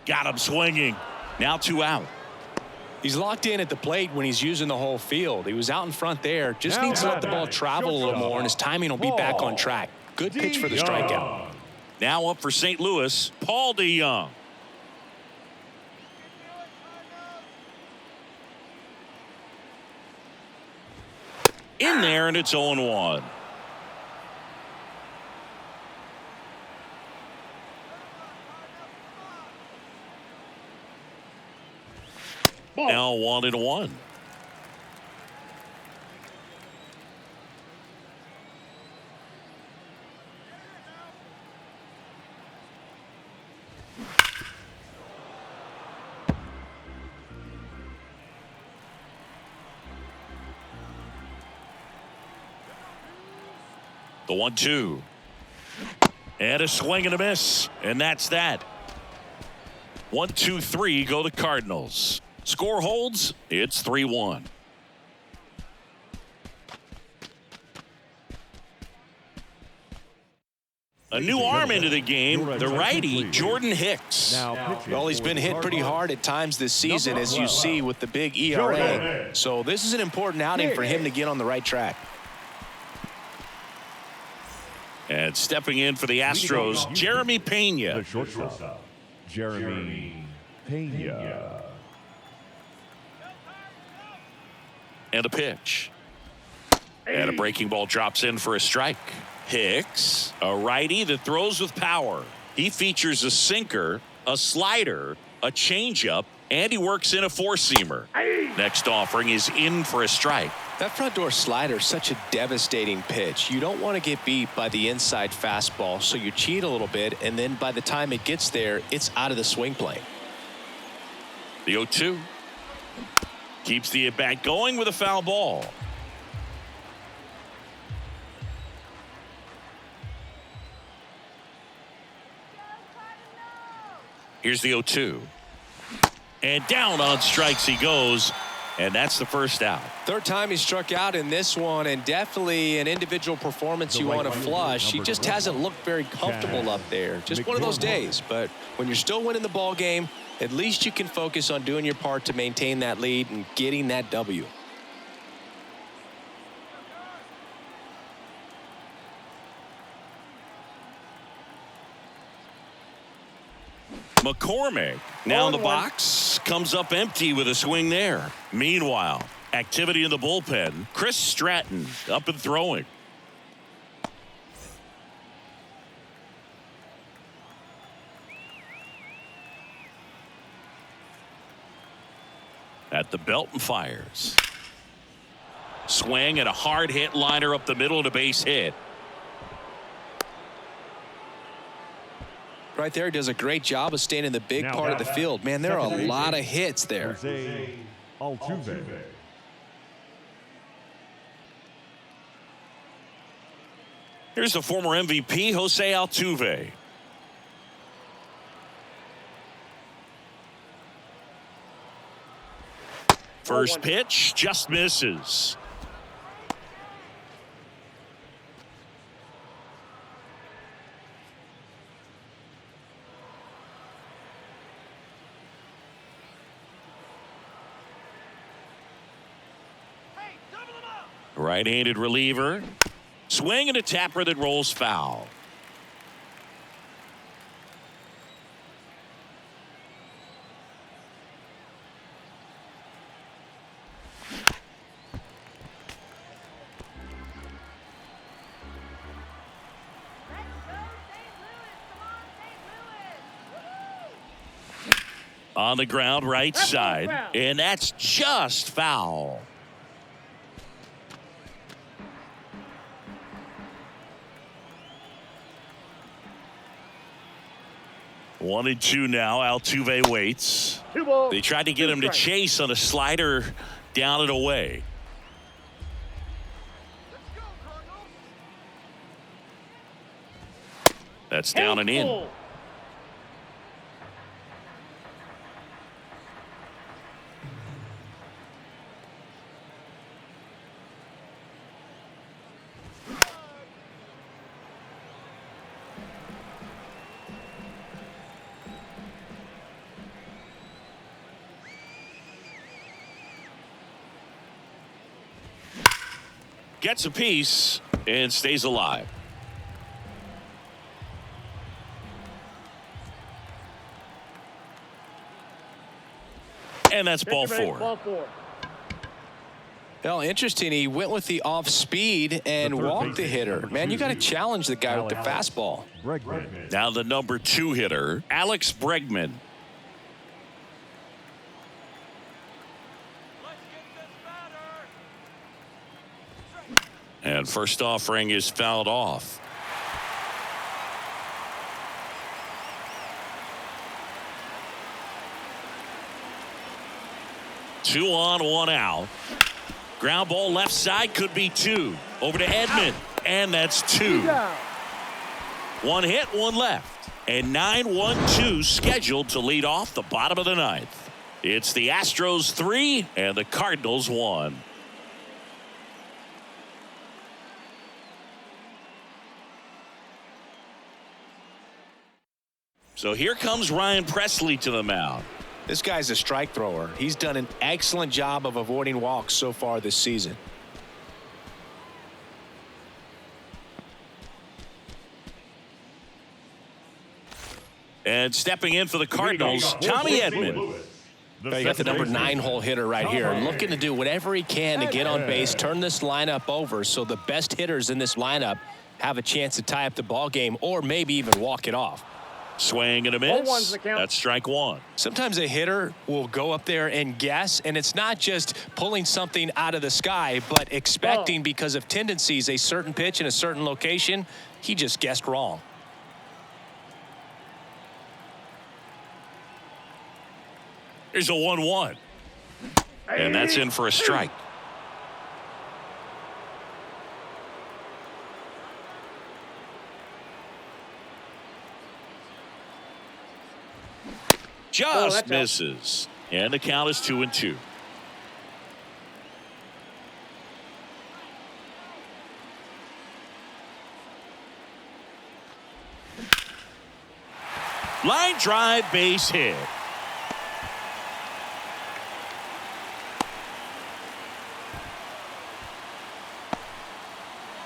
Got him swinging. Now 2 out. He's locked in at the plate when he's using the whole field. He was out in front there. Just needs to let the ball travel a little more, and his timing will be back on track. Good pitch for the strikeout. Now up for St. Louis, Paul DeYoung. In there, and it's 0-1. Now 1-1. The 1-2. And a swing and a miss. And that's that. 1-2-3 go the Cardinals. Score holds. It's 3-1. A new arm into the game, the righty, Jordan Hicks. Well, he's been hit pretty hard at times this season, as you see with the big ERA. So this is an important outing for him to get on the right track. And stepping in for the Astros, Jeremy Pena. The shortstop, Jeremy Pena. And a pitch. And a breaking ball drops in for a strike. Hicks, a righty that throws with power. He features a sinker, a slider, a changeup, and he works in a four-seamer. Next offering is in for a strike. That front door slider is such a devastating pitch. You don't want to get beat by the inside fastball, so you cheat a little bit, and then by the time it gets there, it's out of the swing plane. The 0-2 keeps the at-bat going with a foul ball. Here's the 0-2. And down on strikes he goes. And that's the first out. Third time he struck out in this one, and definitely an individual performance you want to flush. He just hasn't looked very comfortable up there. Just one of those days. But when you're still winning the ball game, at least you can focus on doing your part to maintain that lead and getting that W. McCormick now in the box, comes up empty with a swing there. Meanwhile, activity in the bullpen. Chris Stratton up and throwing. At the belt and fires. Swing and a hard hit liner up the middle and a base hit. Right there, does a great job of staying in the big part of the field. Man, there are a lot of hits there. Here's the former MVP, Jose Altuve. First pitch just misses. Right-handed reliever. Swing and a tapper that rolls foul. On the ground, right side, and that's just foul. One and two now. Altuve waits. They tried to get him to chase on a slider down and away. That's down and in. Gets a piece and stays alive. And that's ball four. Well, interesting. He went with the off speed and walked the hitter. Man, you got to challenge the guy with the fastball. Now the number 2 hitter, Alex Bregman. And first offering is fouled off. Two on, one out. Ground ball left side, could be two. Over to Edman. And that's 2. One hit, one left. And 9-1-2 scheduled to lead off the bottom of the ninth. It's the Astros 3 and the Cardinals 1. So here comes Ryan Presley to the mound. This guy's a strike thrower. He's done an excellent job of avoiding walks so far this season. And stepping in for the Cardinals, Tommy Edman. You got the number 9-hole hitter right here, looking to do whatever he can to get on base, turn this lineup over so the best hitters in this lineup have a chance to tie up the ball game or maybe even walk it off. Swing and a miss. That's strike 1. Sometimes a hitter will go up there and guess, and it's not just pulling something out of the sky, but expecting because of tendencies a certain pitch in a certain location. He just guessed wrong. Here's a 1-1. And that's in for a strike. Just misses. And the count is 2-2. Line drive, base hit.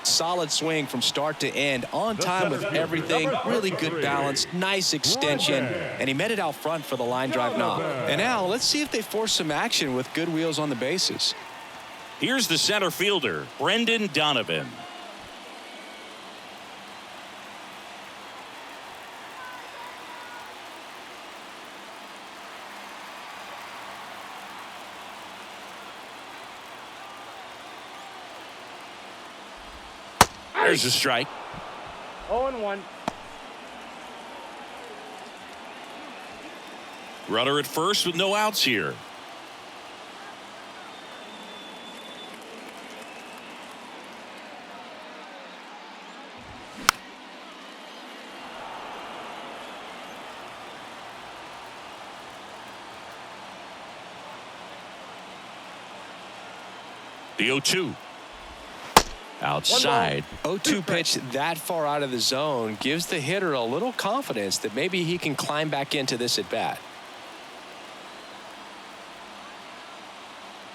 Solid swing from start to end, on time with everything, really good balance, nice extension, and he met it out front for the line drive knock. And now let's see if they force some action with good wheels on the bases. Here's the center fielder, Brendan Donovan. There's a strike. 0-1. Runner at first with no outs here. The 0-2. Outside. 0-2 pitch that far out of the zone gives the hitter a little confidence that maybe he can climb back into this at bat.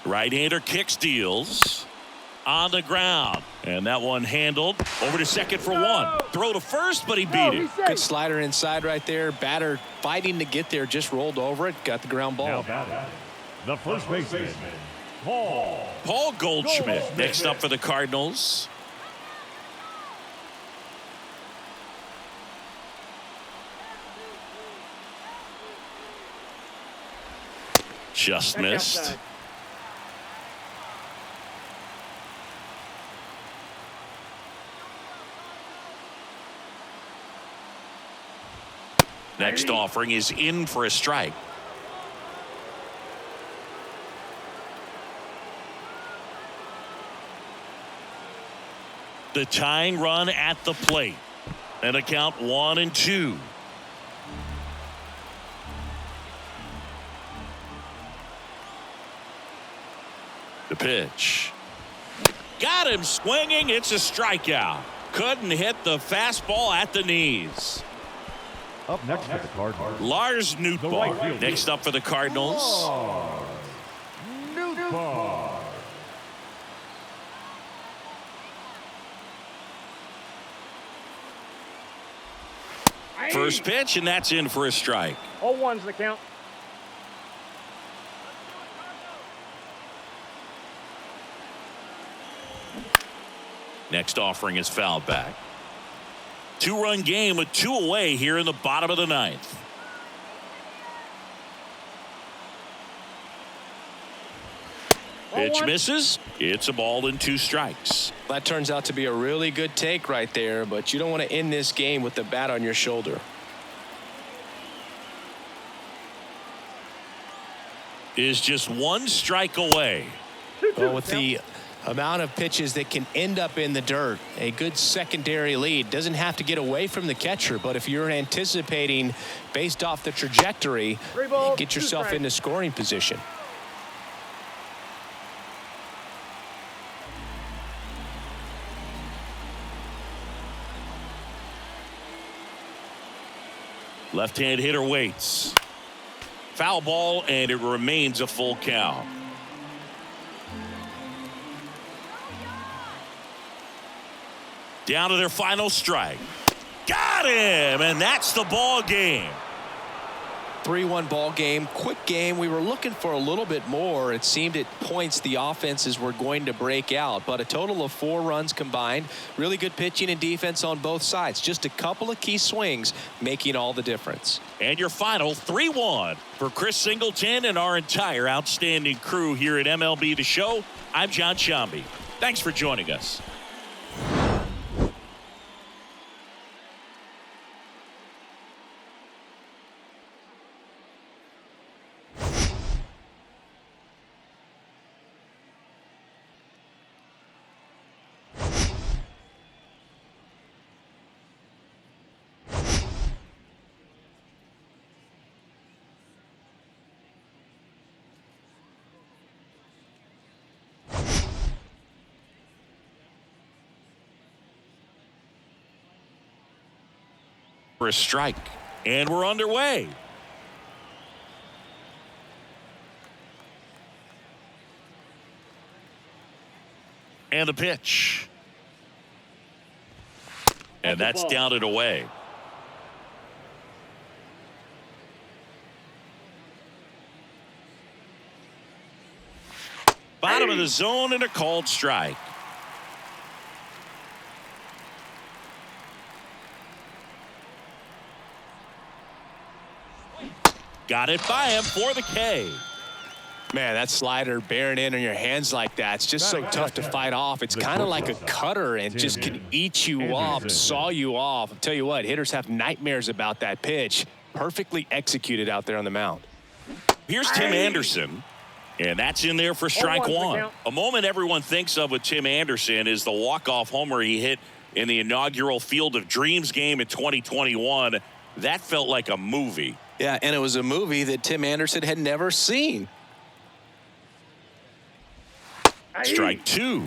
Right-hander kicks, deals on the ground, and that one handled over to second for 1. Throw to first, but he beat it. Good slider inside right there. Batter fighting to get there, just rolled over it, got the ground ball. The first baseman, Paul Goldschmidt next up for the Cardinals. Just missed. Next offering is in for a strike. The tying run at the plate. And a count 1-2. The pitch. Got him swinging. It's a strikeout. Couldn't hit the fastball at the knees. Up next for the Cardinals, Lars Nootbaar next up for the Cardinals. Nootbaar. First pitch, and that's in for a strike. 0-1's the count. Next offering is fouled back. 2-run game with 2 away here in the bottom of the ninth. Pitch misses. It's a ball and 2 strikes. That turns out to be a really good take right there, but you don't want to end this game with the bat on your shoulder. Is just 1 strike away. Well, with the Amount of pitches that can end up in the dirt. A good secondary lead. Doesn't have to get away from the catcher, but if you're anticipating based off the trajectory, get yourself into scoring position. Left-hand hitter waits. Foul ball, and it remains a full count. Down to their final strike. Got him, and that's the ball game. 3-1 ball game. Quick game. We were looking for a little bit more. It seemed at points the offenses were going to break out, but a total of 4 runs combined. Really good pitching and defense on both sides. Just a couple of key swings making all the difference. And your final 3-1 for Chris Singleton and our entire outstanding crew here at MLB The Show. I'm John Shambi. Thanks for joining us. For a strike, and we're underway. And the pitch, and that's down and away. Bottom of the zone and a called strike. Got it by him for the K. Man, that slider bearing in on your hands like that, it's just so tough to fight off. It's kind of like a cutter and just can eat you up, saw you off. I'll tell you what, hitters have nightmares about that pitch. Perfectly executed out there on the mound. Here's Tim Anderson, and that's in there for strike one. A moment everyone thinks of with Tim Anderson is the walk-off homer he hit in the inaugural Field of Dreams game in 2021. That felt like a movie. Yeah, and it was a movie that Tim Anderson had never seen. Strike two.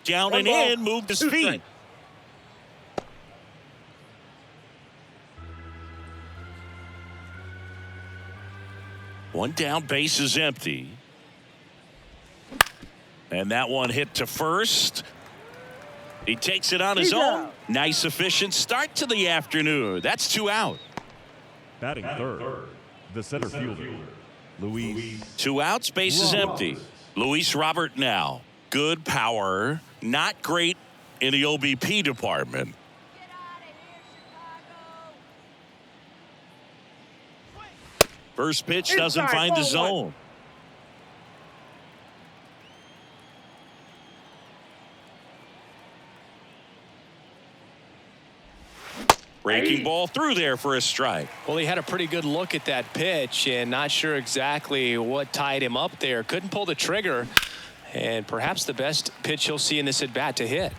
Down and in, moved his feet. One down, base is empty. And that one hit to first. He takes it on his own. Nice, efficient start to the afternoon. That's 2 out. Batting third, the center fielder, Luis. 2 outs, base is empty. Luis Robert now. Good power. Not great in the OBP department. First pitch doesn't find the zone. Breaking ball through there for a strike. Well, he had a pretty good look at that pitch and not sure exactly what tied him up there. Couldn't pull the trigger, and perhaps the best pitch he'll see in this at bat to hit.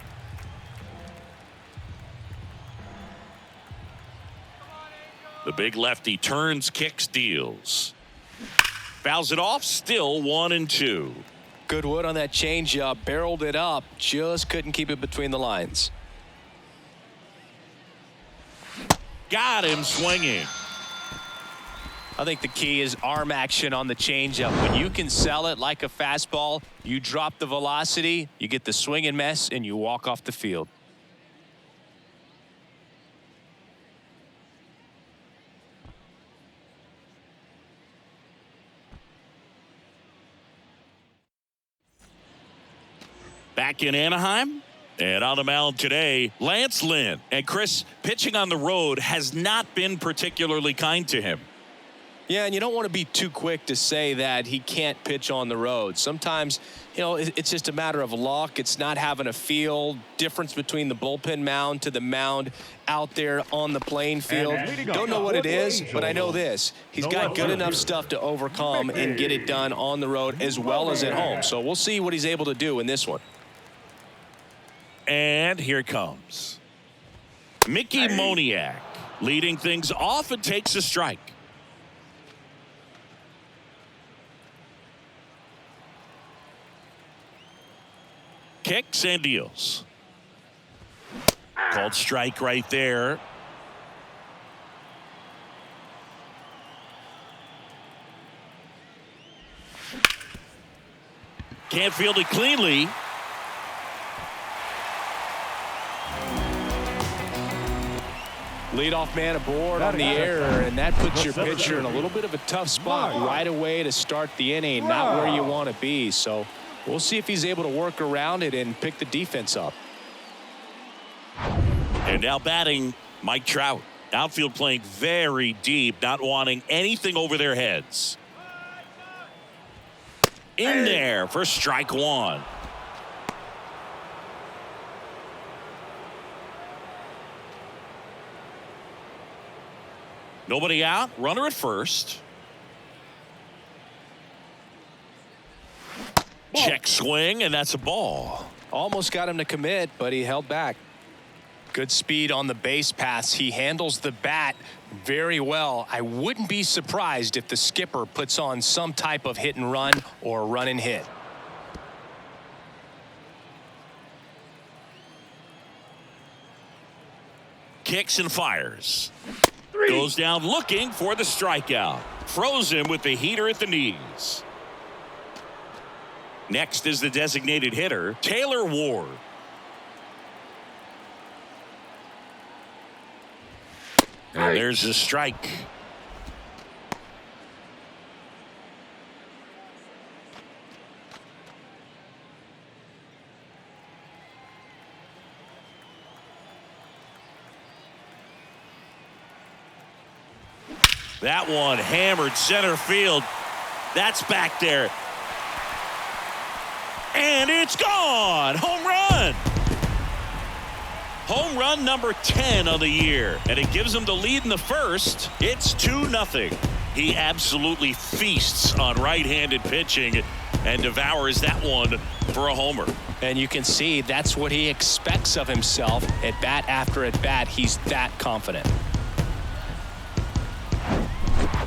The big lefty turns, kicks, deals. Fouls it off, still 1-2. Good wood on that changeup, barreled it up, just couldn't keep it between the lines. Got him swinging. I think the key is arm action on the changeup. When you can sell it like a fastball, you drop the velocity, you get the swing and miss, and you walk off the field. Back in Anaheim. And on the mound today, Lance Lynn. And Chris, pitching on the road has not been particularly kind to him. Yeah, and you don't want to be too quick to say that he can't pitch on the road. Sometimes, it's just a matter of luck. It's not having a feel. Difference between the bullpen mound to the mound out there on the playing field. Don't know what it is, but I know this. He's got good enough stuff to overcome and get it done on the road as well as at home. So we'll see what he's able to do in this one. And here it comes. Mickey Moniak leading things off and takes a strike. Kicks and deals. Called strike right there. Can't field it cleanly. Leadoff man aboard on the error, and that puts your pitcher in a little bit of a tough spot right away to start the inning. Not where you want to be. So we'll see if he's able to work around it and pick the defense up. And now batting Mike Trout. Outfield playing very deep, not wanting anything over their heads. In there for strike one. Nobody out. Runner at first. Check swing, and that's a ball. Almost got him to commit, but he held back. Good speed on the base pass. He handles the bat very well. I wouldn't be surprised if the skipper puts on some type of hit and run or run and hit. Kicks and fires. Goes down looking for the strikeout. Froze him with the heater at the knees. Next is the designated hitter, Taylor Ward. And there's a strike. That one hammered center field. That's back there. And it's gone. Home run. Home run number 10 on the year. And it gives him the lead in the first. It's 2-0. He absolutely feasts on right-handed pitching and devours that one for a homer. And you can see that's what he expects of himself at bat after at bat. He's that confident.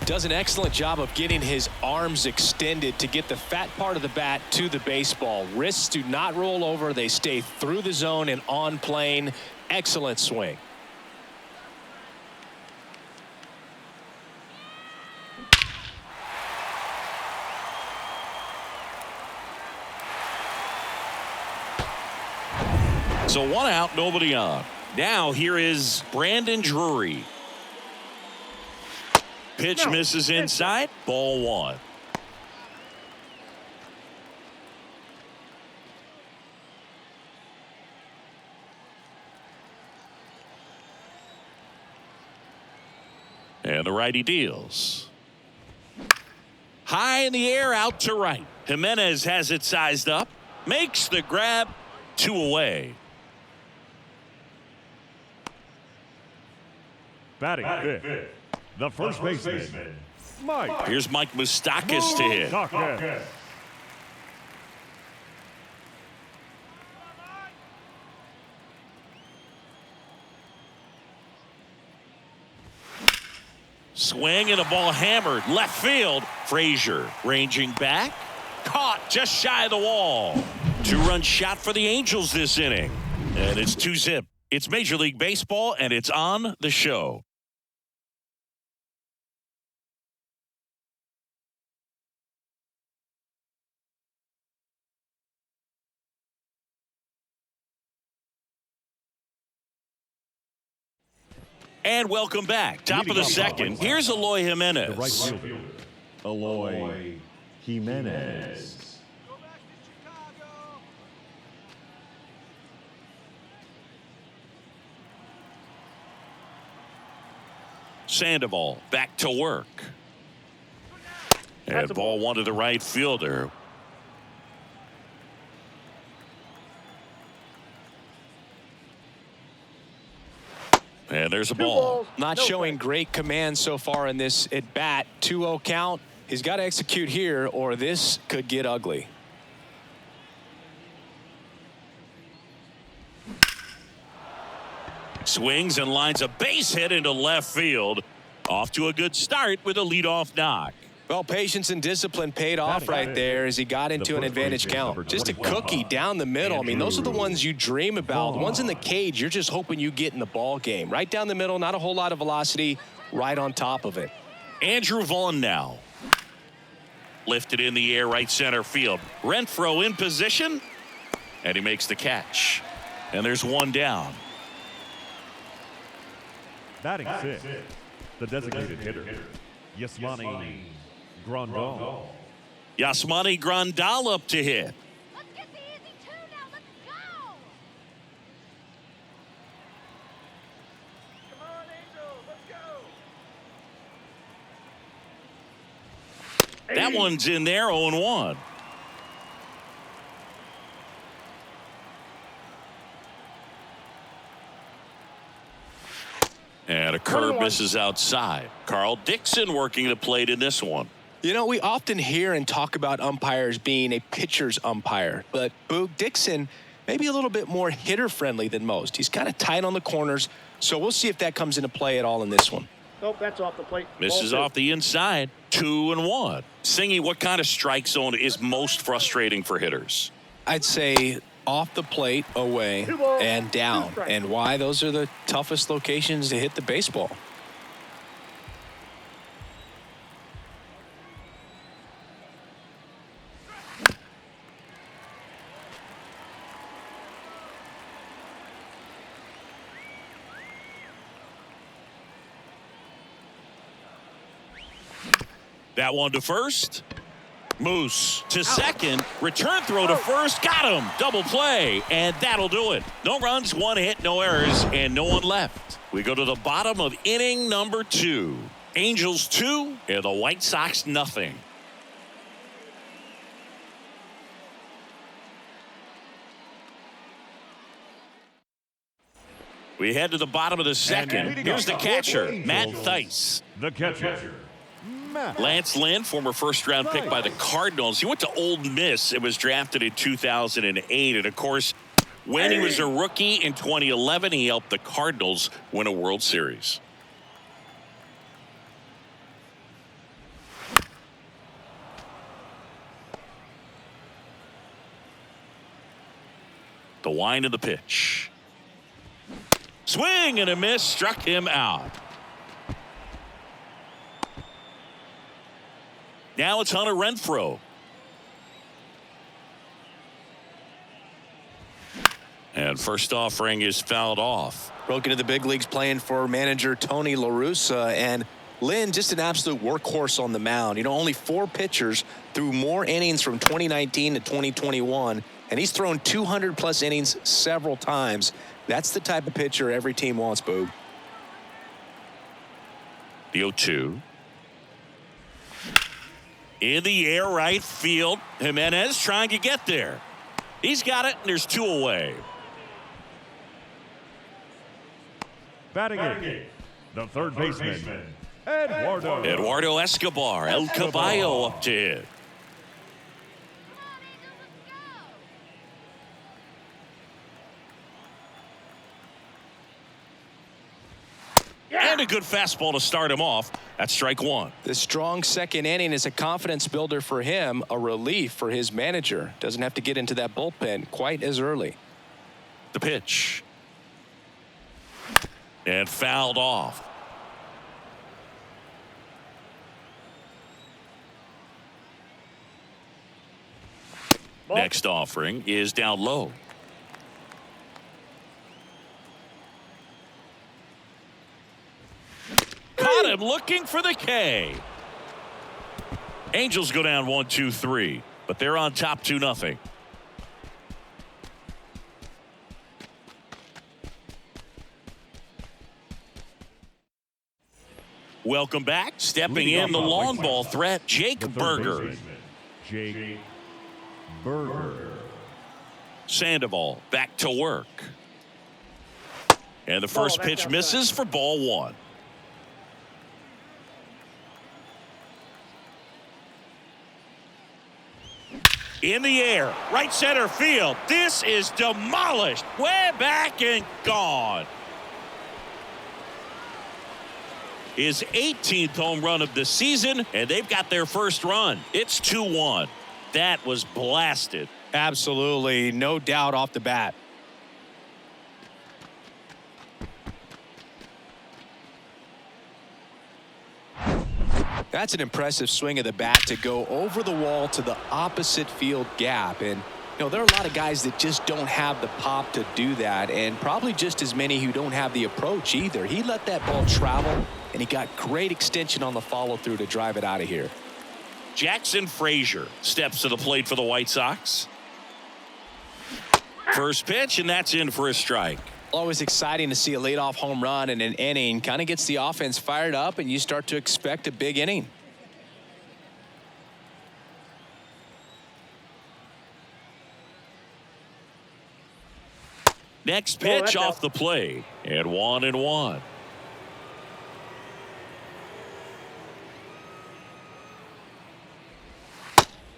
Does an excellent job of getting his arms extended to get the fat part of the bat to the baseball. Wrists do not roll over. They stay through the zone and on plane. Excellent swing. So one out, nobody on. Now here is Brandon Drury. Pitch misses inside. Ball one. And the righty deals. High in the air, out to right. Jimenez has it sized up. Makes the grab. 2 away. Batting fifth, the first baseman, Mike. Here's Mike Moustakas to hit. Moustakas. Swing and a ball hammered left field. Frazier ranging back. Caught just shy of the wall. 2-run shot for the Angels this inning. And it's 2-zip. It's Major League Baseball, and it's on the show. And welcome back. Top of the second. Here's Eloy Jimenez. The right fielder, Eloy Jimenez. Sandoval back to work. And ball one to the right fielder. And there's a ball. Not showing great command so far in this at bat. 2-0 count. He's got to execute here or this could get ugly. Swings and lines a base hit into left field. Off to a good start with a leadoff knock. Well, patience and discipline paid off right there as he got into an advantage count. Just a cookie down the middle. I mean, those are the ones you dream about. The ones in the cage, you're just hoping you get in the ball game. Right down the middle, not a whole lot of velocity, right on top of it. Andrew Vaughn now. Lifted in the air, right center field. Renfroe in position, and he makes the catch. And there's one down. Batting sixth, the designated hitter, Yasmani Grandal. Yasmani Grandal up to hit. Let's get the easy two now. Let's go. Come on, Angel. Let's go. That one's in there, 0-1. And a curve misses outside. Carl Dixon working the plate in this one. You know, we often hear and talk about umpires being a pitcher's umpire, but Boog Dixon maybe a little bit more hitter-friendly than most. He's kind of tight on the corners, so we'll see if that comes into play at all in this one. Nope, that's off the plate. Misses off the inside. 2-1. Singy, what kind of strike zone is most frustrating for hitters? I'd say off the plate, away, and down. And why? Those are the toughest locations to hit the baseball. That one to first. Moose to second. Return throw to first. Got him. Double play. And that'll do it. No runs, one hit, no errors, and no one left. We go to the bottom of inning number 2. Angels 2 and the White Sox nothing. We head to the bottom of the second. Here's the catcher, Matt Theis. The catcher, Lance Lynn, former first-round pick by the Cardinals. He went to Ole Miss and was drafted in 2008. And, of course, when he was a rookie in 2011, he helped the Cardinals win a World Series. The wind of the pitch. Swing and a miss, struck him out. Now it's Hunter Renfroe. And first offering is fouled off. Broke into the big leagues playing for manager Tony La Russa. And Lynn, just an absolute workhorse on the mound. You know, only 4 pitchers threw more innings from 2019 to 2021. And he's thrown 200-plus innings several times. That's the type of pitcher every team wants, Boog. The 0-2. In the air, right field. Jimenez trying to get there. He's got it, and there's 2 away. batting eighth, the third baseman, Eduardo Escobar, El Caballo up to hit. And a good fastball to start him off. That's strike one. The strong second inning is a confidence builder for him, a relief for his manager. Doesn't have to get into that bullpen quite as early. The pitch. And fouled off. Ball. Next offering is down low. Caught him looking for the K. Angels go down 1-2-3, but they're on top 2-0. Welcome back. Stepping in the long ball threat, Jake Berger. Jake Berger. Sandoval back to work. And the first pitch misses for ball one. In the air, right center field. This is demolished. Way back and gone. His 18th home run of the season, and they've got their first run. It's 2-1. That was blasted. Absolutely, no doubt off the bat. That's an impressive swing of the bat to go over the wall to the opposite field gap. And, you know, there are a lot of guys that just don't have the pop to do that, and probably just as many who don't have the approach either. He let that ball travel, and he got great extension on the follow-through to drive it out of here. Jackson Frazier steps to the plate for the White Sox. First pitch, and that's in for a strike. Always exciting to see a leadoff home run in an inning. Kind of gets the offense fired up, and you start to expect a big inning. Next pitch off the plate, and 1-1.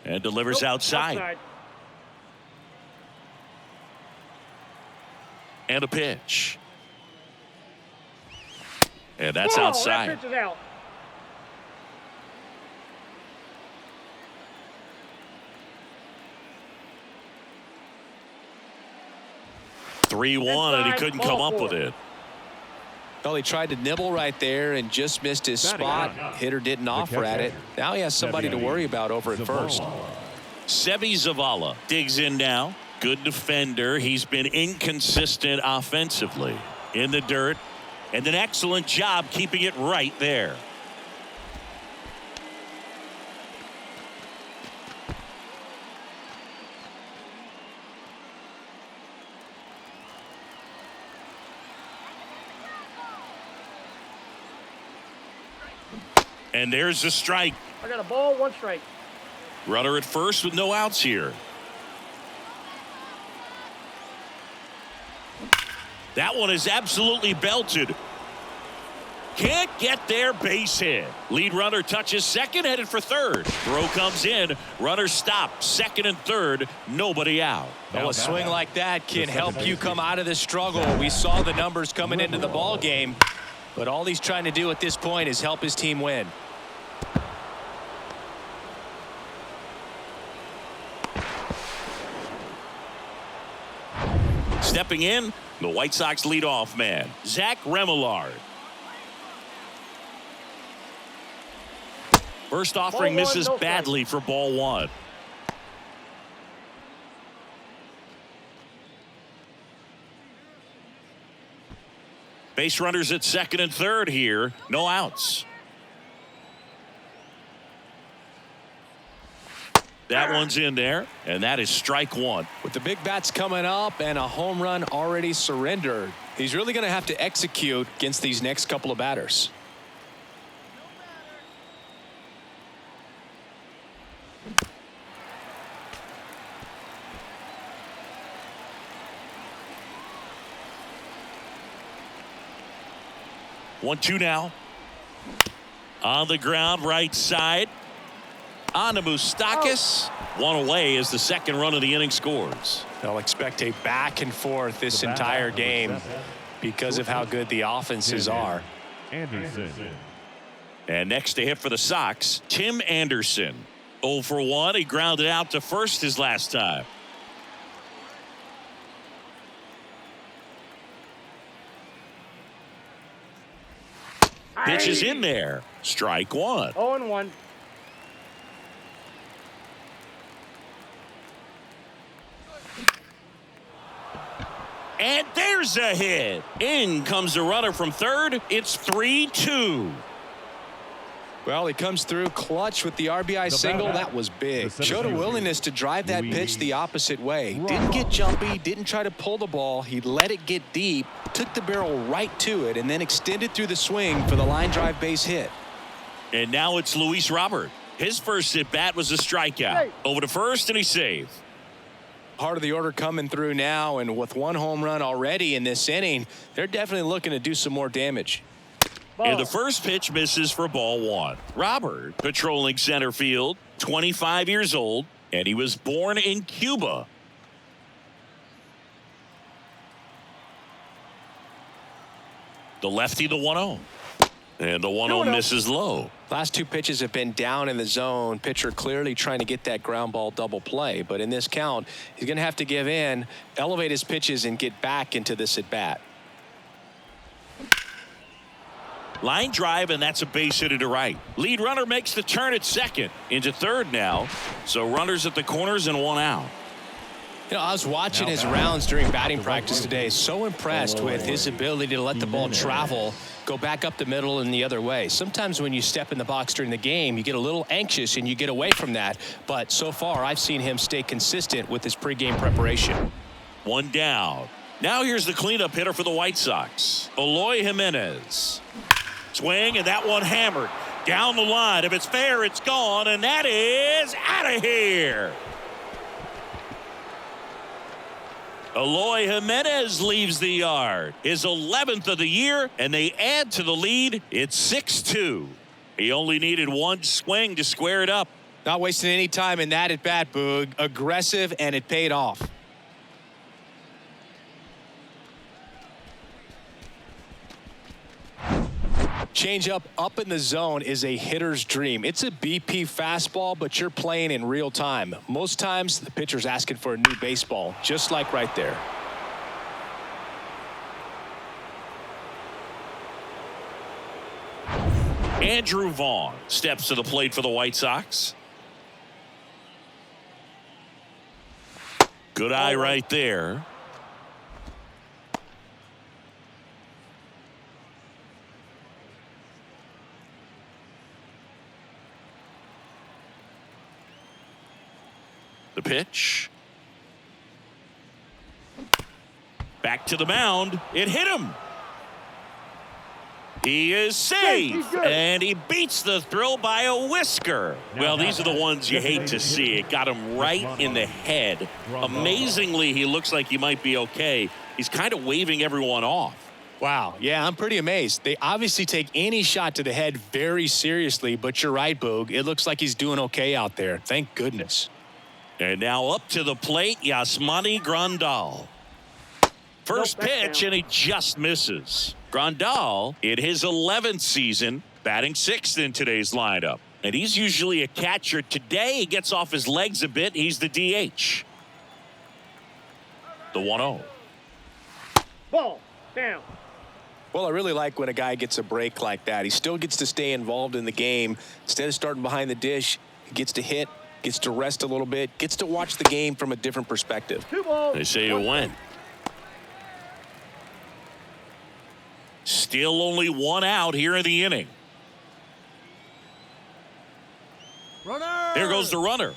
And delivers outside. And a pitch. And that's outside. That pitch is out. And he couldn't come up with it. Well, he tried to nibble right there and just missed his spot. Hitter didn't offer at it. Now he has somebody to worry about over at first. Seby Zavala digs in now. Good defender. He's been inconsistent offensively. In the dirt. And an excellent job keeping it right there. And there's the strike. I got a ball, 1 strike. Runner at first with no outs here. That one is absolutely belted. Can't get there, base hit. Lead runner touches second, headed for third. Throw comes in. Runner stops. Second and third. Nobody out. Well, a swing like that can help you come out of this struggle. We saw the numbers coming into the ball game, but all he's trying to do at this point is help his team win. Stepping in, the White Sox leadoff man, Zach Remillard. First offering misses badly for ball one. Base runners at second and third here. No outs. That one's in there, and that is strike one. With the big bats coming up and a home run already surrendered, he's really going to have to execute against these next couple of batters. One, two now. On the ground, right side. On to Moustakas. One away as the second run of the inning scores. They'll expect a back and forth this entire game because of how good the offenses are. Anderson. And next to hit for the Sox, Tim Anderson. 0 for 1. He grounded out to first his last time. Pitch is in there. Strike one. 0-1. And there's a hit. In comes the runner from third. It's 3-2. Well, he comes through clutch with the RBI single. That was big. Showed a willingness to drive that pitch the opposite way. Didn't get jumpy, didn't try to pull the ball. He let it get deep, took the barrel right to it, and then extended through the swing for the line drive base hit. And now it's Luis Robert. His first at-bat was a strikeout. Over to first, and he saved. Part of the order coming through now, and with one home run already in this inning, they're definitely looking to do some more damage. And the first pitch misses for ball one. Robert patrolling center field, 25 years old, and he was born in Cuba. The lefty, the 1-0. And the 1-0 misses low. Last two pitches have been down in the zone. Pitcher clearly trying to get that ground ball double play. But in this count, he's going to have to give in, elevate his pitches, and get back into this at bat. Line drive, and that's a base hit to right. Lead runner makes the turn at second. Into third now. So runners at the corners and one out. You know, I was watching his rounds during batting practice today. So impressed with his ability to let the ball travel, go back up the middle and the other way. Sometimes when you step in the box during the game, you get a little anxious and you get away from that. But so far, I've seen him stay consistent with his pregame preparation. One down. Now here's the cleanup hitter for the White Sox, Eloy Jimenez. Swing, and that one hammered down the line. If it's fair, it's gone, and that is out of here. Eloy Jimenez leaves the yard. His 11th of the year, and they add to the lead. It's 6-2. He only needed one swing to square it up. Not wasting any time in that at bat, Boog. Aggressive, and it paid off. Changeup up in the zone is a hitter's dream. It's a BP fastball, but you're playing in real time. Most times the pitcher's asking for a new baseball, just like right there. Andrew Vaughn steps to the plate for the White Sox. Good eye right there. The pitch. Back to the mound. It hit him. He is saved, and he beats the throw by a whisker. Well, these are the ones you hate to see. It got him right in the head. Amazingly, he looks like he might be okay. He's kind of waving everyone off. Wow. Yeah, I'm pretty amazed. They obviously take any shot to the head very seriously, but you're right, Boog. It looks like he's doing okay out there. Thank goodness. And now up to the plate, Yasmani Grandal. First pitch, and he just misses. Grandal, in his 11th season, batting 6th in today's lineup. And he's usually a catcher. Today, he gets off his legs a bit. He's the DH. The 1-0. Ball down. Well, I really like when a guy gets a break like that. He still gets to stay involved in the game. Instead of starting behind the dish, he gets to hit, gets to rest a little bit, gets to watch the game from a different perspective. They say you win. Still only one out here in the inning. Runner! There goes the runner.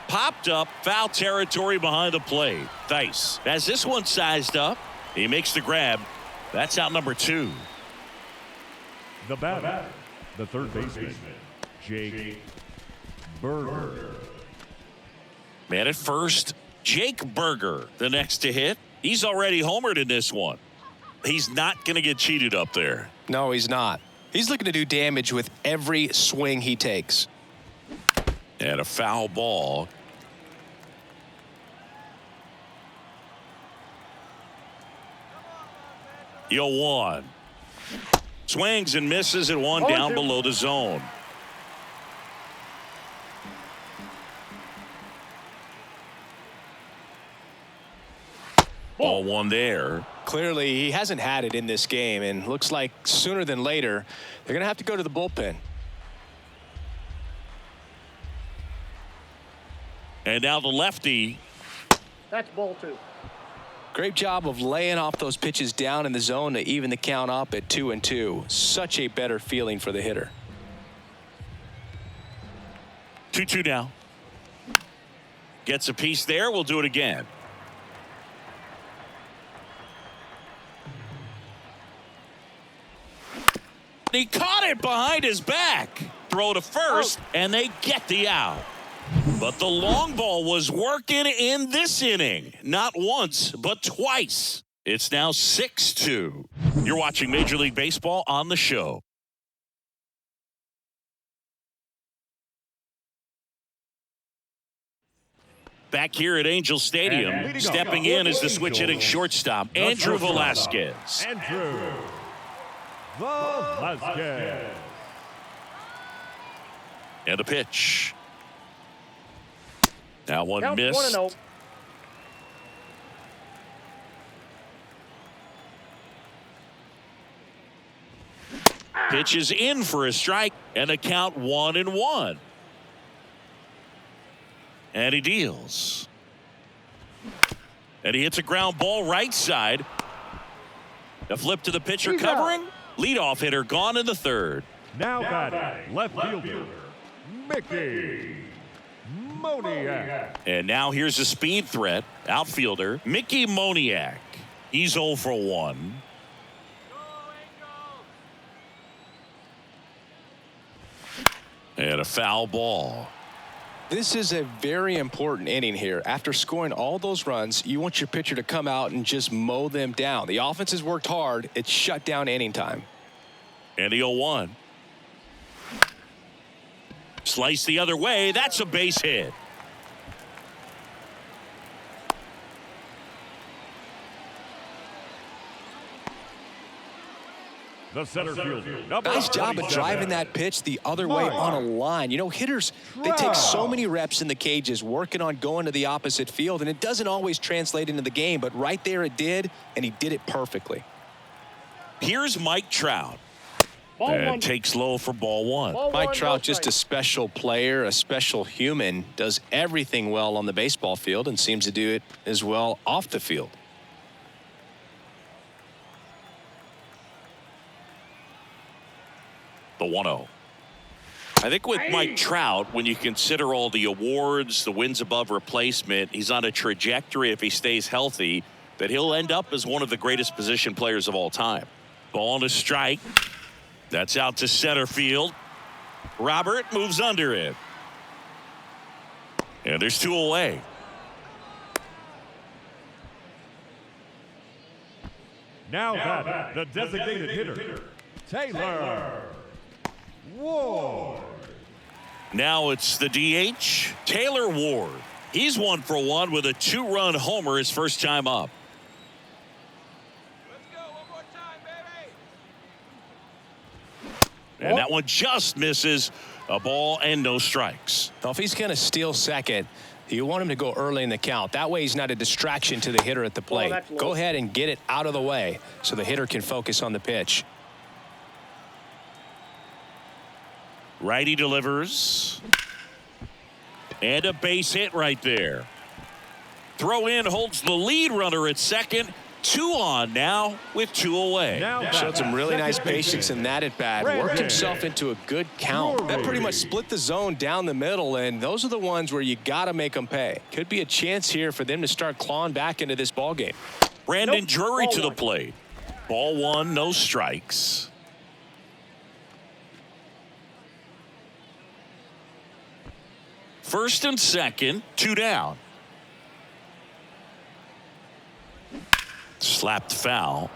Popped up, foul territory behind the plate. Thice has this one sized up. He makes the grab. That's out number 2. The batter, the third baseman, Jake Berger. Man at first, Jake Berger, the next to hit. He's already homered in this one. He's not going to get cheated up there. No, he's not. He's looking to do damage with every swing he takes. And a foul ball. Yo, 1. Swings and misses at 1 down below the zone. Ball 1 there. Clearly, he hasn't had it in this game, and looks like sooner than later, they're going to have to go to the bullpen. And now the lefty. That's ball 2. Great job of laying off those pitches down in the zone to even the count up at 2-2. Such a better feeling for the hitter. 2-2 now. Gets a piece there. We'll do it again. He caught it behind his back. Throw to first, and they get the out. But the long ball was working in this inning. Not once, but twice. It's now 6-2. You're watching Major League Baseball on the show. Back here at Angel Stadium, stepping in as the switch hitting shortstop, Andrew Velasquez. Andrew Velasquez. And a pitch. That one Count missed. 1-0. Pitch is in for a strike, and the count 1-1. And he deals. And he hits a ground ball right side. A flip to the pitcher covering. Leadoff hitter gone in the third. Now batting, left fielder, Mickey Moniak. And now here's a speed threat. Outfielder, Mickey Moniak. He's 0 for 1. And a foul ball. This is a very important inning here. After scoring all those runs, you want your pitcher to come out and just mow them down. The offense has worked hard. It's shut down inning time. And the 0-1. Slice the other way. That's a base hit. The center fielder. Nice job of driving that pitch the other way on a line. You know, hitters, they take so many reps in the cages working on going to the opposite field, and it doesn't always translate into the game, but right there it did, and he did it perfectly. Here's Mike Trout. Ball And one. takes low for ball one. Ball Mike one, Trout, no just a strike. special player, a special human, does everything well on the baseball field and seems to do it as well off the field. The 1-0. I think with Mike Trout, when you consider all the awards, the wins above replacement, he's on a trajectory, if he stays healthy, that he'll end up as one of the greatest position players of all time. Ball and a strike. That's out to center field. Robert moves under it. And there's 2 away. Now batting, the designated hitter, Taylor Ward. Now it's the DH, Taylor Ward. He's 1 for 1 with a 2-run homer his first time up. Let's go one more time, baby. And that one just misses. A ball and no strikes. Now, if he's going to steal second, you want him to go early in the count. That way he's not a distraction to the hitter at the plate. that's low. Go ahead and get it out of the way so the hitter can focus on the pitch. Righty delivers. And a base hit right there. Throw in holds the lead runner at second. 2 on now with 2 away. Now Showed some really nice second baseman, patience in that at bat. Brandon. Worked himself into a good count. That pretty much split the zone down the middle, and those are the ones where you got to make them pay. Could be a chance here for them to start clawing back into this ball game. Brandon Nope. Drury Ball to the one. plate. Ball 1, no strikes. First and second, 2 down. Slapped foul.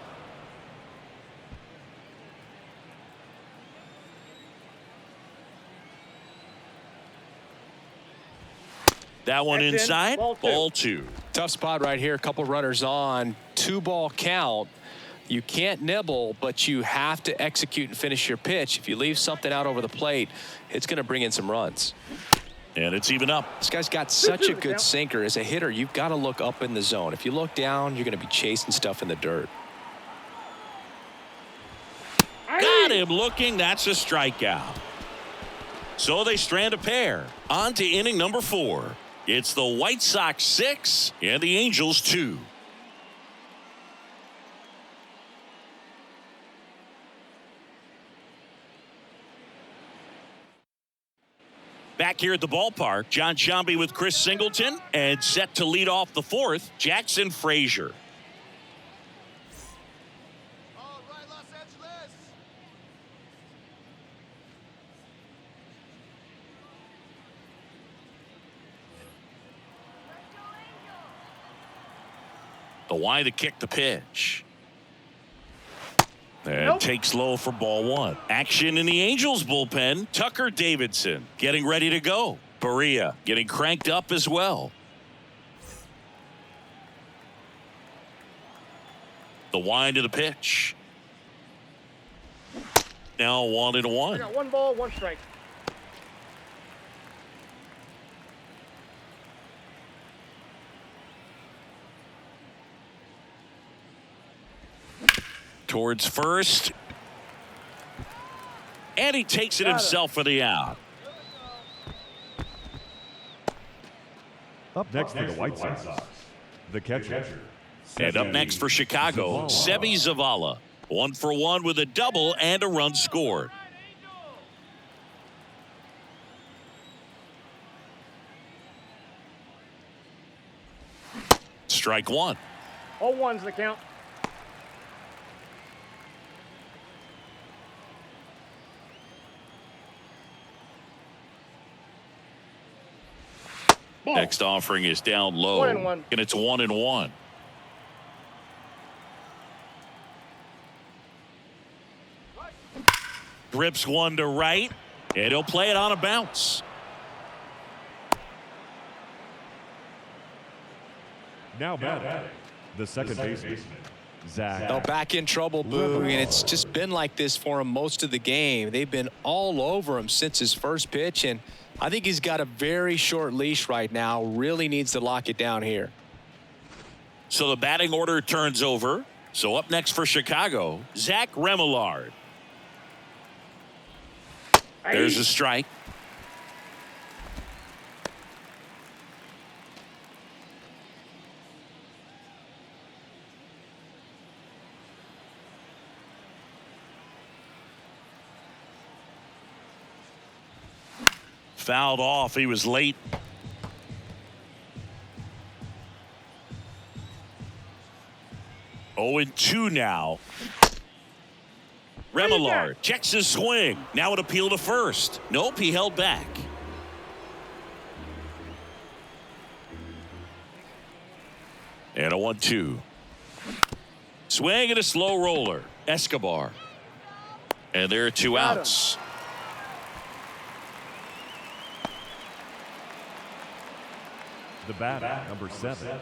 That one That's in. inside. Ball two. Ball 2. Tough spot right here. A couple runners on. 2-ball count. You can't nibble, but you have to execute and finish your pitch. If you leave something out over the plate, it's going to bring in some runs. And it's even up. This guy's got such a good Yeah. sinker. As a hitter, you've got to look up in the zone. If you look down, you're going to be chasing stuff in the dirt. Got him looking. That's a strikeout. So they strand a pair. On to inning number 4. It's the White Sox 6 and the Angels 2. Back here at the ballpark, John Sciambi with Chris Singleton, and set to lead off the fourth, Jackson Frazier. All right, Los Angeles. The wide to kick the pitch. And takes low for ball one. Action in the Angels bullpen. Tucker Davidson getting ready to go. Berea getting cranked up as well. The wind of the pitch. Now 1-1. I got 1 ball, 1 strike. Towards first. And he takes it himself for the out. Up next for the White Sox, the catcher. And up next for Chicago, Seby Zavala. 1 for 1 with a double and a run scored. Strike one. 0-1's the count. Ball. Next offering is down low. 1-1. And it's 1-1. Rips one to right. And he'll play it on a bounce. Now batting, the second baseman, Zach. They're back in trouble, Boo, and it's just been like this for him most of the game. They've been all over him since his first pitch, and I think he's got a very short leash right now. Really needs to lock it down here. So the batting order turns over. So up next for Chicago, Zach Remillard. There's a strike. Fouled off. He was late. Oh, and 2 now. Remillard checks his swing. Now an appeal to first. Nope, he held back. And a 1-2. Swing and a slow roller. Escobar. And there are 2 outs. The bat, number 7,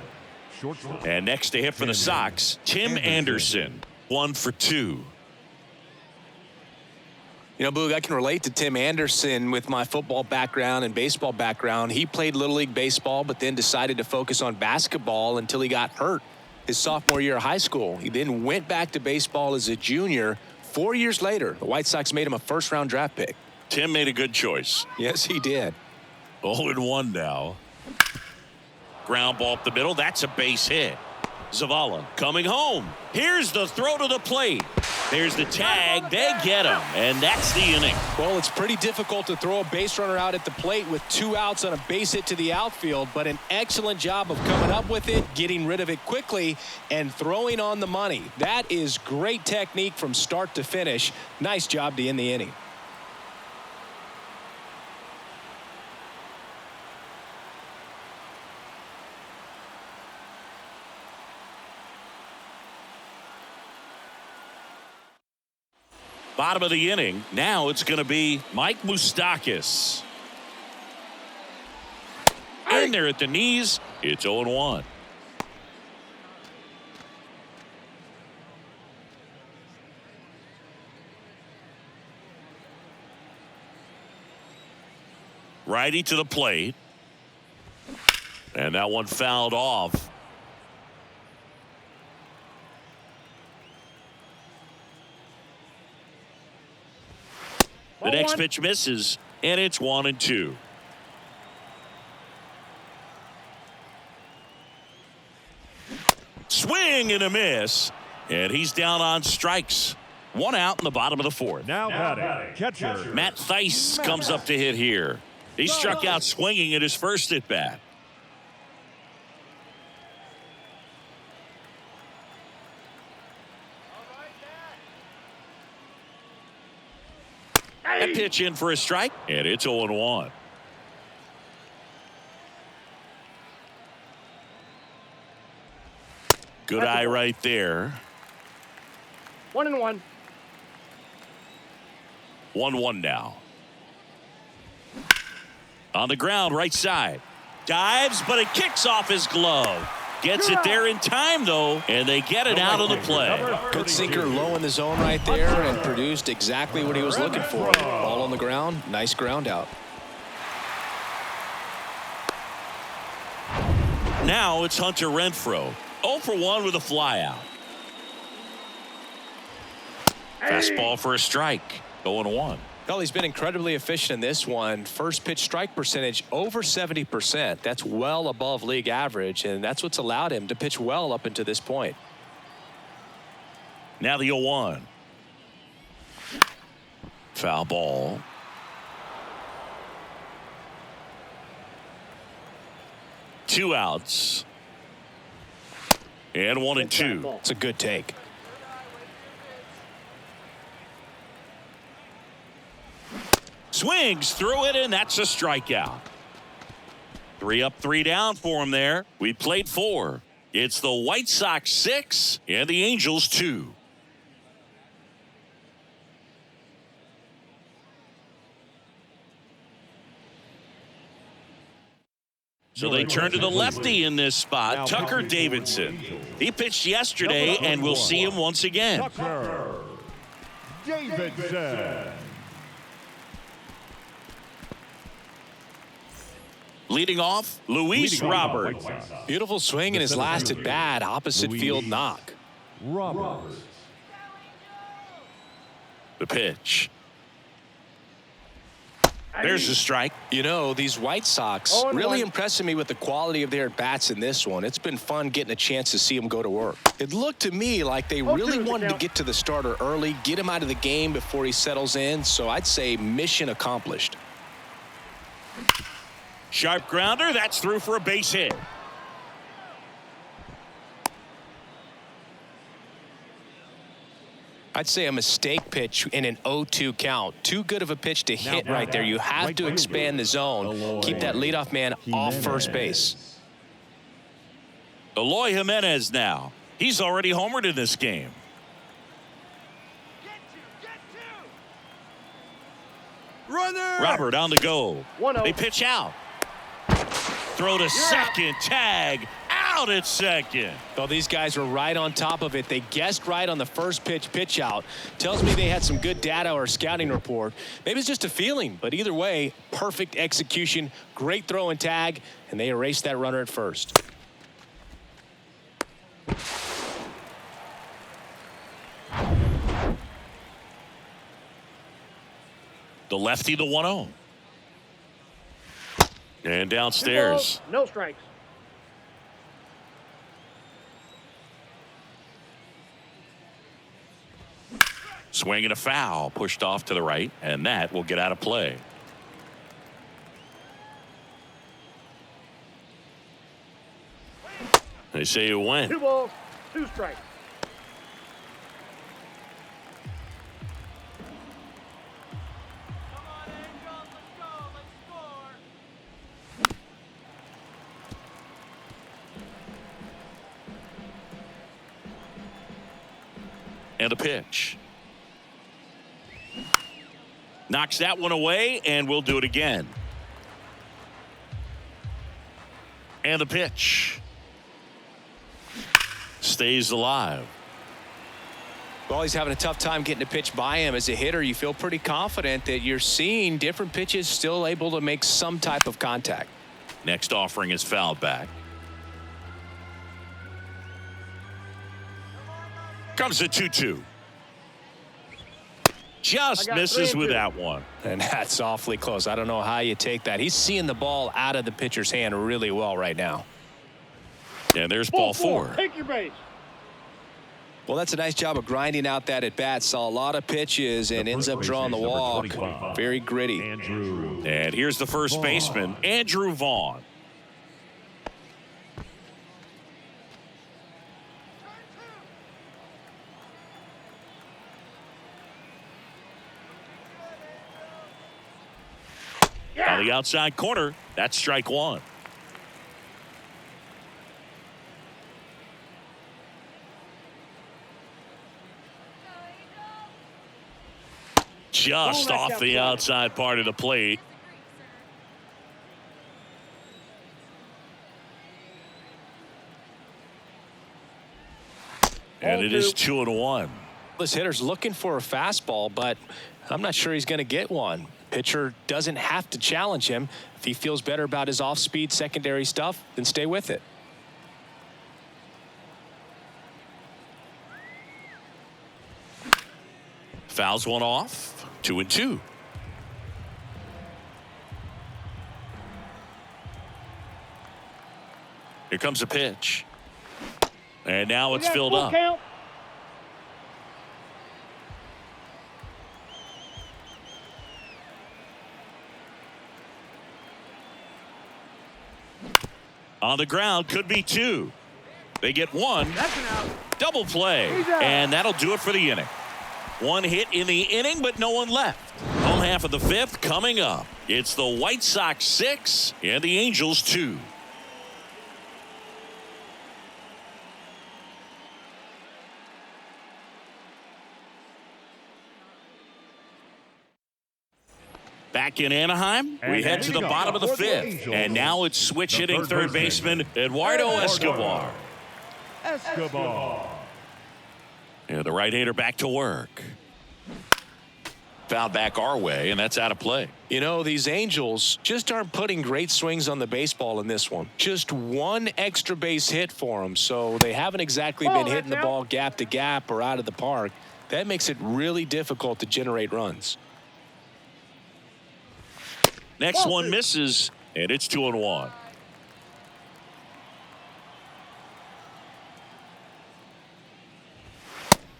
shortstop. And next to hit for the Sox, Tim Anderson. 1 for 2. You know, Boog, I can relate to Tim Anderson with my football background and baseball background. He played Little League Baseball, but then decided to focus on basketball until he got hurt his sophomore year of high school. He then went back to baseball as a junior. 4 years later, the White Sox made him a first-round draft pick. Tim made a good choice. Yes, he did. 0-1 now. Ground ball up the middle. That's a base hit. Zavala coming home. Here's the throw to the plate. There's the tag. They get him. And that's the inning. Well, it's pretty difficult to throw a base runner out at the plate with 2 outs on a base hit to the outfield, but an excellent job of coming up with it, getting rid of it quickly, and throwing on the money. That is great technique from start to finish. Nice job to end the inning. Bottom of the inning. Now it's going to be Mike Moustakas. In there at the knees. It's 0-1. Righty to the plate. And that one fouled off. The next pitch misses, and it's 1-2. Swing and a miss, and he's down on strikes. 1 out in the bottom of the 4th. Now batting, catcher Matt Theis comes up to hit here. He struck out swinging at his first at bat. That pitch in for a strike, and it's 0-1. Good eye right there. 1-1. 1-1 now. On the ground, right side. Dives, but it kicks off his glove. Gets it there in time, though, and they get it out of the play. Good sinker low in the zone right there and produced exactly what he was looking for. Ball on the ground, nice ground out. Now it's Hunter Renfroe. 0 for 1 with a flyout. Fastball for a strike. 0-1. Well, he's been incredibly efficient in this one. First pitch strike percentage over 70%. That's well above league average, and that's what's allowed him to pitch well up until this point. Now the 0-1. Foul ball. Two outs. And 1-2. It's a good take. Swings through it, and that's a strikeout. 3 up, 3 down for him there. We played 4. It's the White Sox 6 and the Angels 2. So they turn to the lefty in this spot, Tucker Davidson. He pitched yesterday, and we'll see him once again. Tucker Davidson. Leading off, Luis Robert. Beautiful swing in his last at bat, opposite field knock. Robert. The pitch. There's the strike. You know, these White Sox really impressing me with the quality of their at-bats in this one. It's been fun getting a chance to see them go to work. It looked to me like they really wanted to get to the starter early, get him out of the game before he settles in. So I'd say mission accomplished. Sharp grounder. That's through for a base hit. I'd say a mistake pitch in an 0-2 count. Too good of a pitch to hit right there. You have to expand the zone. Keep that leadoff man off first base. Eloy Jimenez now. He's already homered in this game. Runner! Robert on the go. 1-0. They pitch out. Throw to second. Tag. Out at second. Well, these guys were right on top of it. They guessed right on the first pitch out. Tells me they had some good data or scouting report. Maybe it's just a feeling, but either way, perfect execution, great throw and tag, and they erased that runner at first. The lefty, the 1-0. And downstairs. No strikes. Swing and a foul. Pushed off to the right, and that will get out of play. They say it went. 2 balls, 2 strikes. And the pitch. Knocks that one away, and we'll do it again. And the pitch. Stays alive. Well, he's having a tough time getting a pitch by him. As a hitter, you feel pretty confident that you're seeing different pitches still able to make some type of contact. Next offering is fouled back. Comes the 2-2. Just misses with that one. And that's awfully close. I don't know how you take that. He's seeing the ball out of the pitcher's hand really well right now. And there's ball 4. Take your base. Well, that's a nice job of grinding out that at bat. Saw a lot of pitches and ends up drawing the walk. Very gritty. And here's the first baseman, Andrew Vaughn. On the outside corner, that's strike one. Just off the outside part of the plate. And it is 2-1. This hitter's looking for a fastball, but I'm not sure he's going to get one. Pitcher doesn't have to challenge him. If he feels better about his off-speed secondary stuff, then stay with it. Fouls one off. 2-2. Here comes a pitch. And now it's filled up. Count. On the ground, could be two. They get one. That's an out. Double play. And that'll do it for the inning. One hit in the inning, but no one left. Home half of the fifth coming up. It's the White Sox 6 and the Angels 2. Back in Anaheim, we head to the bottom of the fifth. And now it's switch hitting third baseman Eduardo Escobar. And the right-hander back to work. Foul back our way, and that's out of play. You know, these Angels just aren't putting great swings on the baseball in this one. Just one extra base hit for them, so they haven't exactly been hitting the ball gap to gap or out of the park. That makes it really difficult to generate runs. Next one misses, and it's 2-1.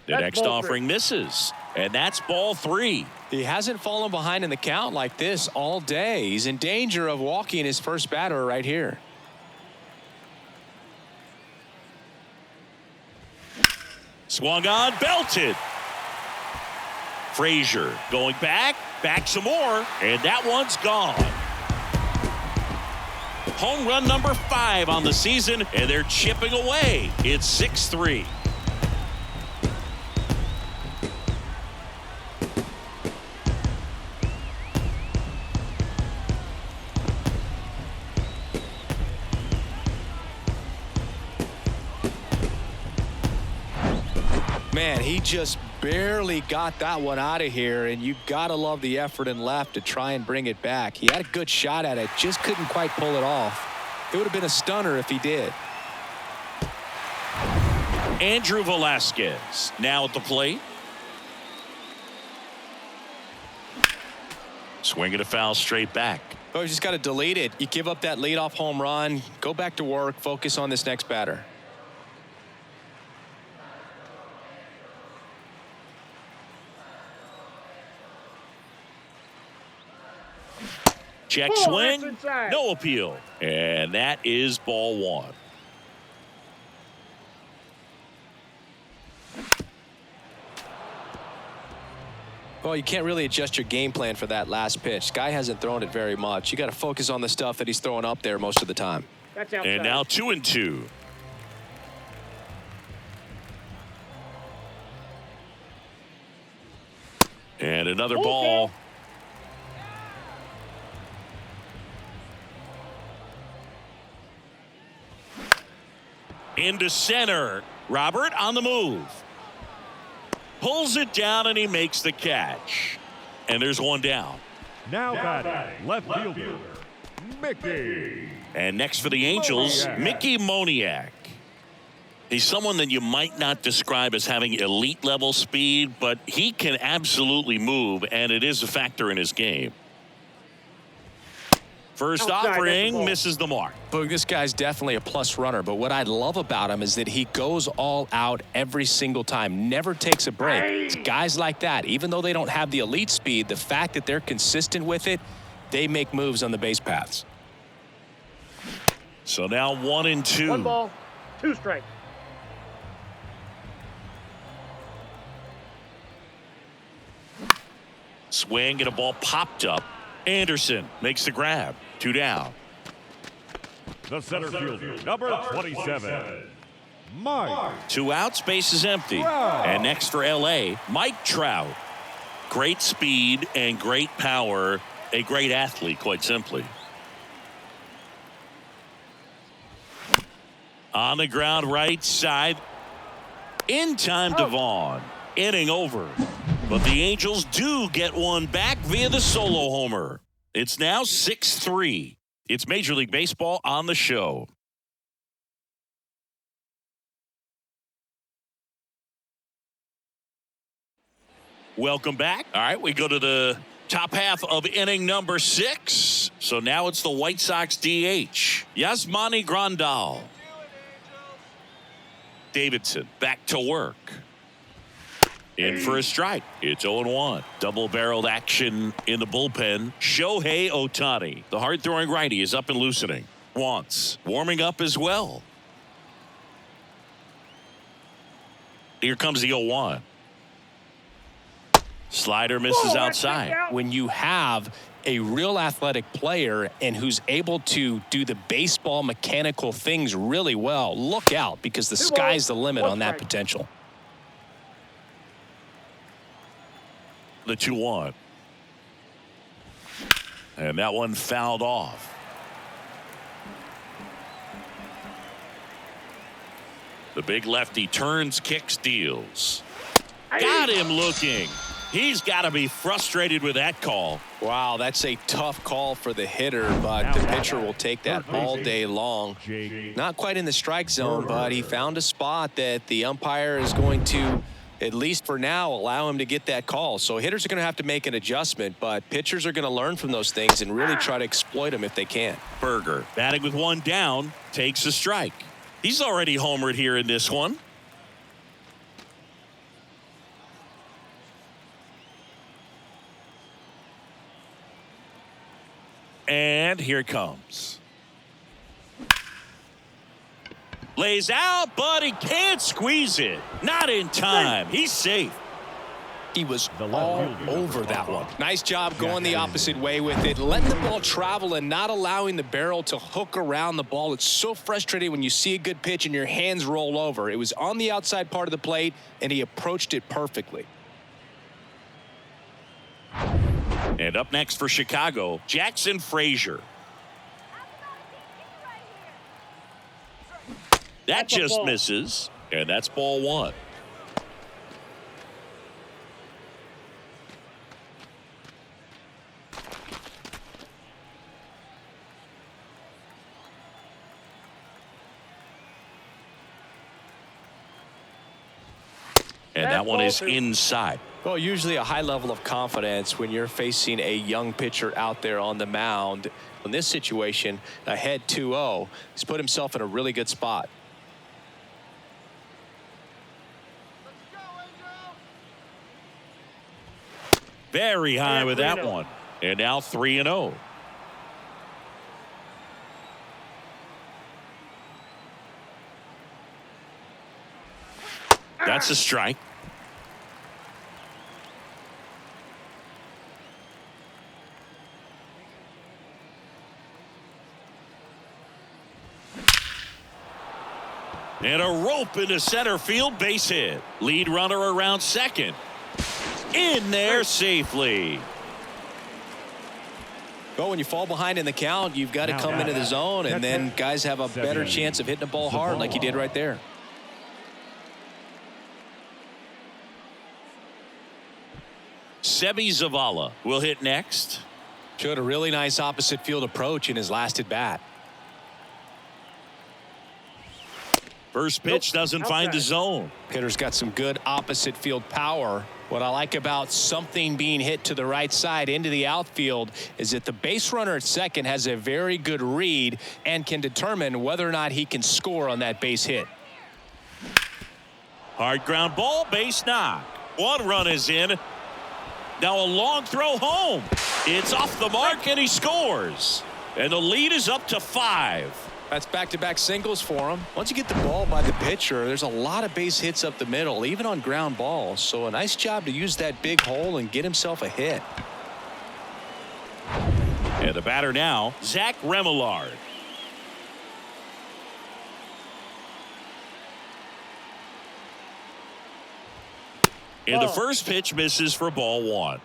The next offering misses, and that's ball 3. He hasn't fallen behind in the count like this all day. He's in danger of walking his first batter right here. Swung on, belted. Frazier going back some more, and that one's gone. Home run number 5 on the season, and they're chipping away. It's 6-3. Man, he just barely got that one out of here, and you gotta love the effort in left to try and bring it back. He had a good shot at it, just couldn't quite pull it off. It would have been a stunner if he did. Andrew Velasquez now at the plate. Swing and a foul straight back. Oh, you just got to delete it. You give up that leadoff home run, go back to work, focus on this next batter. Check swing, no appeal. And that is ball 1. Well, you can't really adjust your game plan for that last pitch. Guy hasn't thrown it very much. You got to focus on the stuff that he's throwing up there most of the time. That's outside. And now 2-2. And another ball. Into center. Robert on the move. Pulls it down and he makes the catch. And there's one down. Now batting, left fielder, Mickey. And next for the Angels, Mickey Moniak. He's someone that you might not describe as having elite level speed, but he can absolutely move, and it is a factor in his game. First offering misses the mark. Boog, this guy's definitely a plus runner, but what I love about him is that he goes all out every single time, never takes a break. It's guys like that, even though they don't have the elite speed, the fact that they're consistent with it, they make moves on the base paths. So now 1-2. 1 ball, 2 strikes. Swing and a ball popped up. Anderson makes the grab. 2 down. The center fielder, number 27, Mike. 2 outs, base is empty. And next for LA, Mike Trout. Great speed and great power. A great athlete, quite simply. On the ground, right side. In time to Vaughn. Inning over. But the Angels do get one back via the solo homer. It's now 6-3. It's Major League Baseball on the show. Welcome back. All right, we go to the top half of inning number 6. So now it's the White Sox DH, Yasmani Grandal. Davidson back to work. In for a strike. It's 0-1. Double-barreled action in the bullpen. Shohei Ohtani, the hard-throwing righty, is up and loosening. Wants warming up as well. Here comes the 0-1. Slider misses outside. When you have a real athletic player and who's able to do the baseball mechanical things really well, look out, because the sky's the limit on that potential. The 2-1. And that one fouled off. The big lefty turns, kicks, deals. Got him looking. He's got to be frustrated with that call. Wow, that's a tough call for the hitter, but the pitcher will take that all day long. Not quite in the strike zone, but he found a spot that the umpire is going to, at least for now, allow him to get that call. So hitters are going to have to make an adjustment, but pitchers are going to learn from those things and really try to exploit them if they can. Berger, batting with 1 down, takes a strike. He's already homered here in this one. And here it comes. Lays out, but he can't squeeze it. Not in time. He's safe. He was all over that one. Nice job going the opposite way with it, letting the ball travel and not allowing the barrel to hook around the ball. It's so frustrating when you see a good pitch and your hands roll over. It was on the outside part of the plate, and he approached it perfectly. And up next for Chicago, Jackson Frazier. That just misses, and that's ball 1. And that one is inside. Well, usually a high level of confidence when you're facing a young pitcher out there on the mound. In this situation, ahead 2-0, he's put himself in a really good spot. Very high with that one. And now 3-0. That's a strike. And a rope into center field, base hit. Lead runner around second. In there safely. Well, when you fall behind in the count, you've got to come into the zone, and then guys have a better chance of hitting the ball hard like you did right there. Seby Zavala will hit next. Showed a really nice opposite field approach in his last at bat. First pitch doesn't find the zone. Hitter's got some good opposite field power. What I like about something being hit to the right side into the outfield is that the base runner at second has a very good read and can determine whether or not he can score on that base hit. Hard ground ball, base knock. One run is in. Now a long throw home. It's off the mark and he scores. And the lead is up to 5. That's back-to-back singles for him. Once you get the ball by the pitcher, there's a lot of base hits up the middle, even on ground balls. So a nice job to use that big hole and get himself a hit. And the batter now, Zach Remillard. And the first pitch misses for ball 1.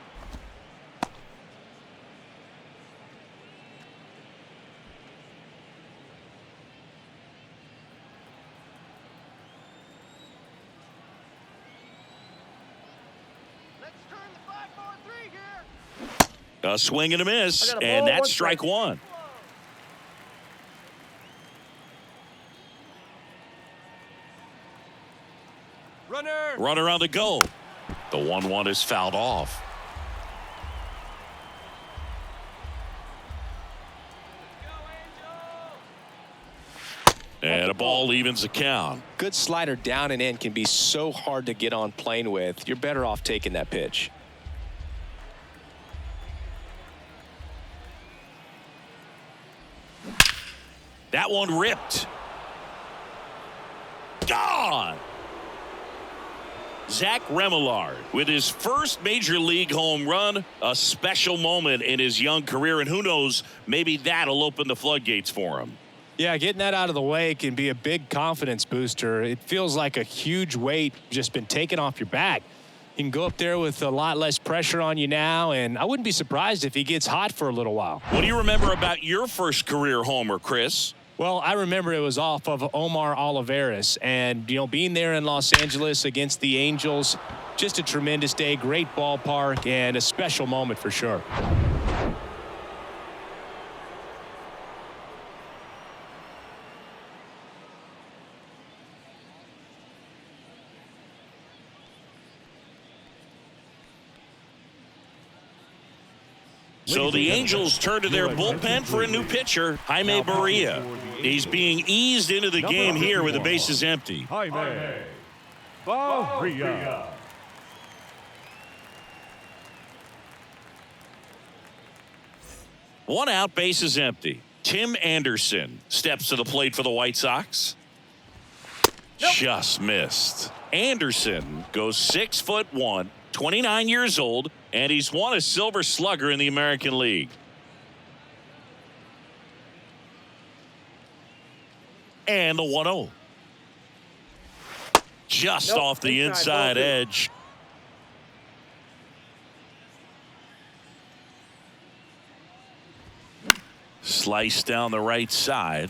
A swing and a miss, and that's strike 1. Runner on the go. The 1-1 is fouled off. And a ball evens the count. Good slider down and in can be so hard to get on plane with. You're better off taking that pitch. That one ripped. Gone. Zach Remillard with his first major league home run, a special moment in his young career, and who knows, maybe that'll open the floodgates for him. Yeah, getting that out of the way can be a big confidence booster. It feels like a huge weight just been taken off your back. You can go up there with a lot less pressure on you now, and I wouldn't be surprised if he gets hot for a little while. What do you remember about your first career homer, Chris? Well, I remember it was off of Omar Olivares, and, being there in Los Angeles against the Angels, just a tremendous day, great ballpark, and a special moment for sure. So the Angels turn to their bullpen for a new pitcher, Jaime Barria. He's being eased into the game here with the bases empty. Jaime Barria. One out, bases empty. Tim Anderson steps to the plate for the White Sox. Just missed. Anderson goes 6'1", 29 years old, and he's won a Silver Slugger in the American League. And the 1-0. Just off the inside edge. Slice down the right side.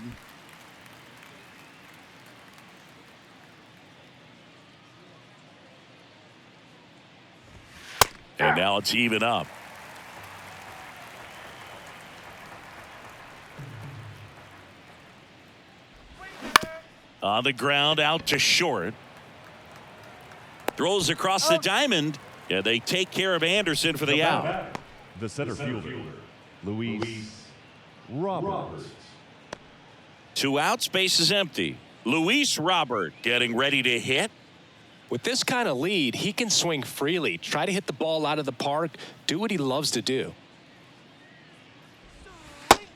And now it's even up. On the ground, out to short. Throws across the diamond. Yeah, they take care of Anderson for the out. The center fielder, Luis Roberts. 2 outs, base is empty. Luis Robert getting ready to hit. With this kind of lead, he can swing freely, try to hit the ball out of the park, do what he loves to do.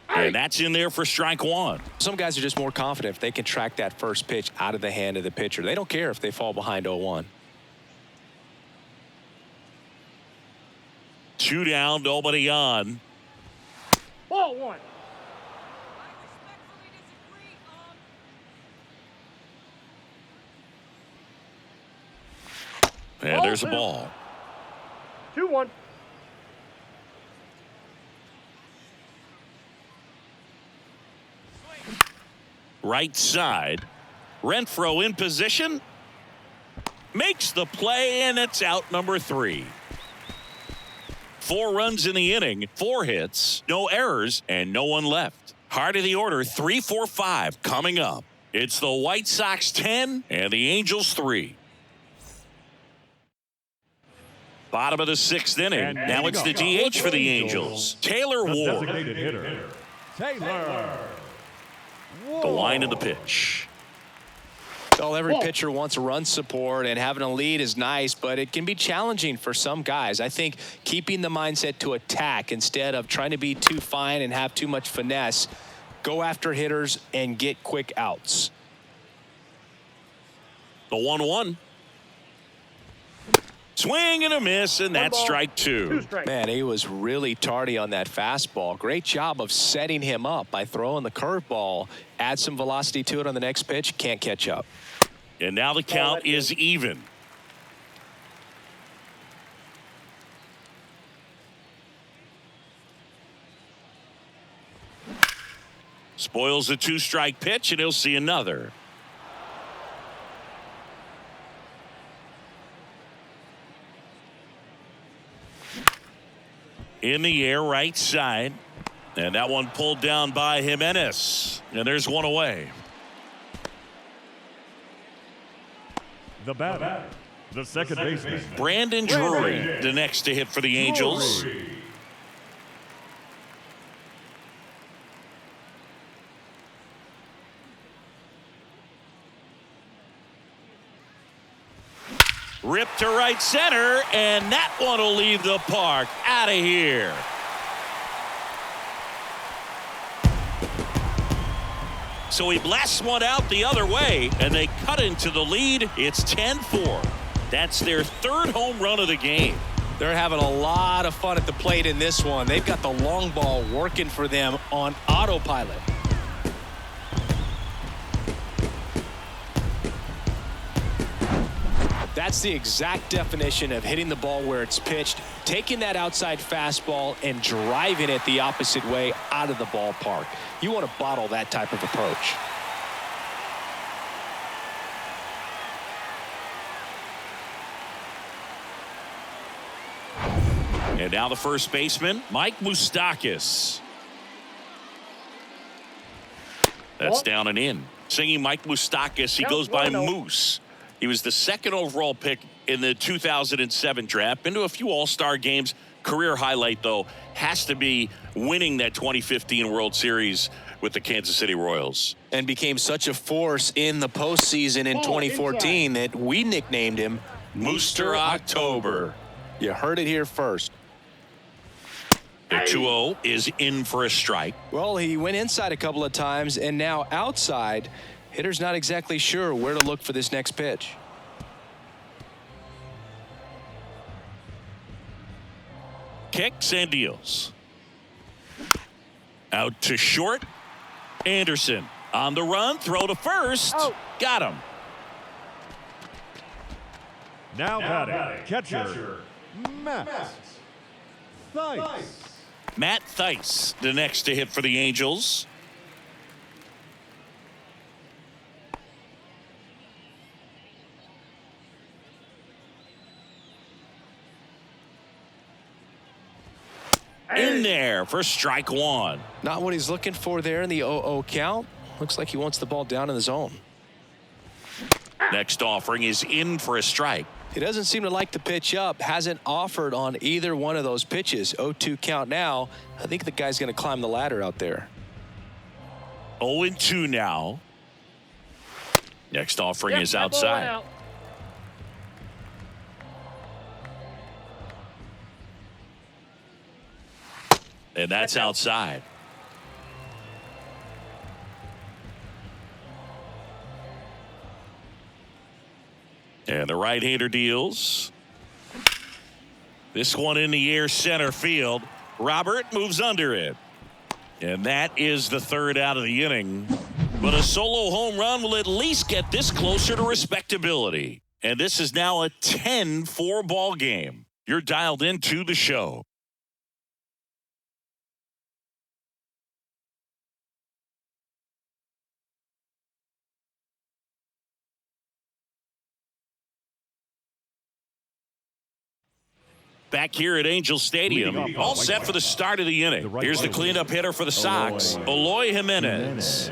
And that's in there for strike 1. Some guys are just more confident if they can track that first pitch out of the hand of the pitcher. They don't care if they fall behind 0-1. 2 down, nobody on. Ball 1. And there's a ball. 2-1. Right side. Renfroe in position. Makes the play, and it's out number 3. 4 runs in the inning, 4 hits, no errors, and no one left. Heart of the order, 3-4-5 coming up. It's the White Sox 10 and the Angels 3. Bottom of the 6th inning. And now it's the DH for the Angels. Taylor The Ward. designated hitter, Taylor Ward. The line of the pitch. Well, every pitcher wants run support, and having a lead is nice, but it can be challenging for some guys. I think keeping the mindset to attack instead of trying to be too fine and have too much finesse, go after hitters and get quick outs. The 1-1. Swing and a miss, and that's strike 2. Man, he was really tardy on that fastball. Great job of setting him up by throwing the curveball. Add some velocity to it on the next pitch. Can't catch up. And now the count is even. Spoils the 2-strike pitch, and he'll see another. In the air, right side. And that one pulled down by Jimenez. And there's one away. The batter, the second baseman, Brandon Drury, the next to hit for the Angels. Ripped to right center, and that one will leave the park. Out of here. So he blasts one out the other way, and they cut into the lead. It's 10-4. That's their 3rd home run of the game. They're having a lot of fun at the plate in this one. They've got the long ball working for them on autopilot. That's the exact definition of hitting the ball where it's pitched, taking that outside fastball and driving it the opposite way out of the ballpark. You want to bottle that type of approach. And now the first baseman, Mike Moustakas. That's down and in. Singing Mike Moustakas, he goes by Moose. He was the 2nd overall pick in the 2007 draft. Been to a few All-Star games. Career highlight, though, has to be winning that 2015 World Series with the Kansas City Royals. And became such a force in the postseason in 2014 that we nicknamed him Mooster October. You heard it here first. The 2-0 is in for a strike. Well, he went inside a couple of times, and now outside. Hitter's not exactly sure where to look for this next pitch. Kicks and deals. Out to short. Anderson on the run. Throw to first. Got him. now batting, catcher, Matt Thaiss. Matt Thaiss, the next to hit for the Angels. In there for strike 1. Not what he's looking for there in the 0-0 count. Looks like he wants the ball down in the zone. Next offering is in for a strike. He doesn't seem to like the pitch up. Hasn't offered on either one of those pitches. 0-2 count now. I think the guy's going to climb the ladder out there. 0-2 now. Next offering is outside. And that's outside. And the right-hander deals. This one in the air center field. Robert moves under it. And that is the 3rd out of the inning. But a solo home run will at least get this closer to respectability. And this is now a 10-4 ball game. You're dialed into the show. Back here at Angel Stadium, all set for the start of the inning. Here's the cleanup hitter for the Sox, Eloy Jimenez.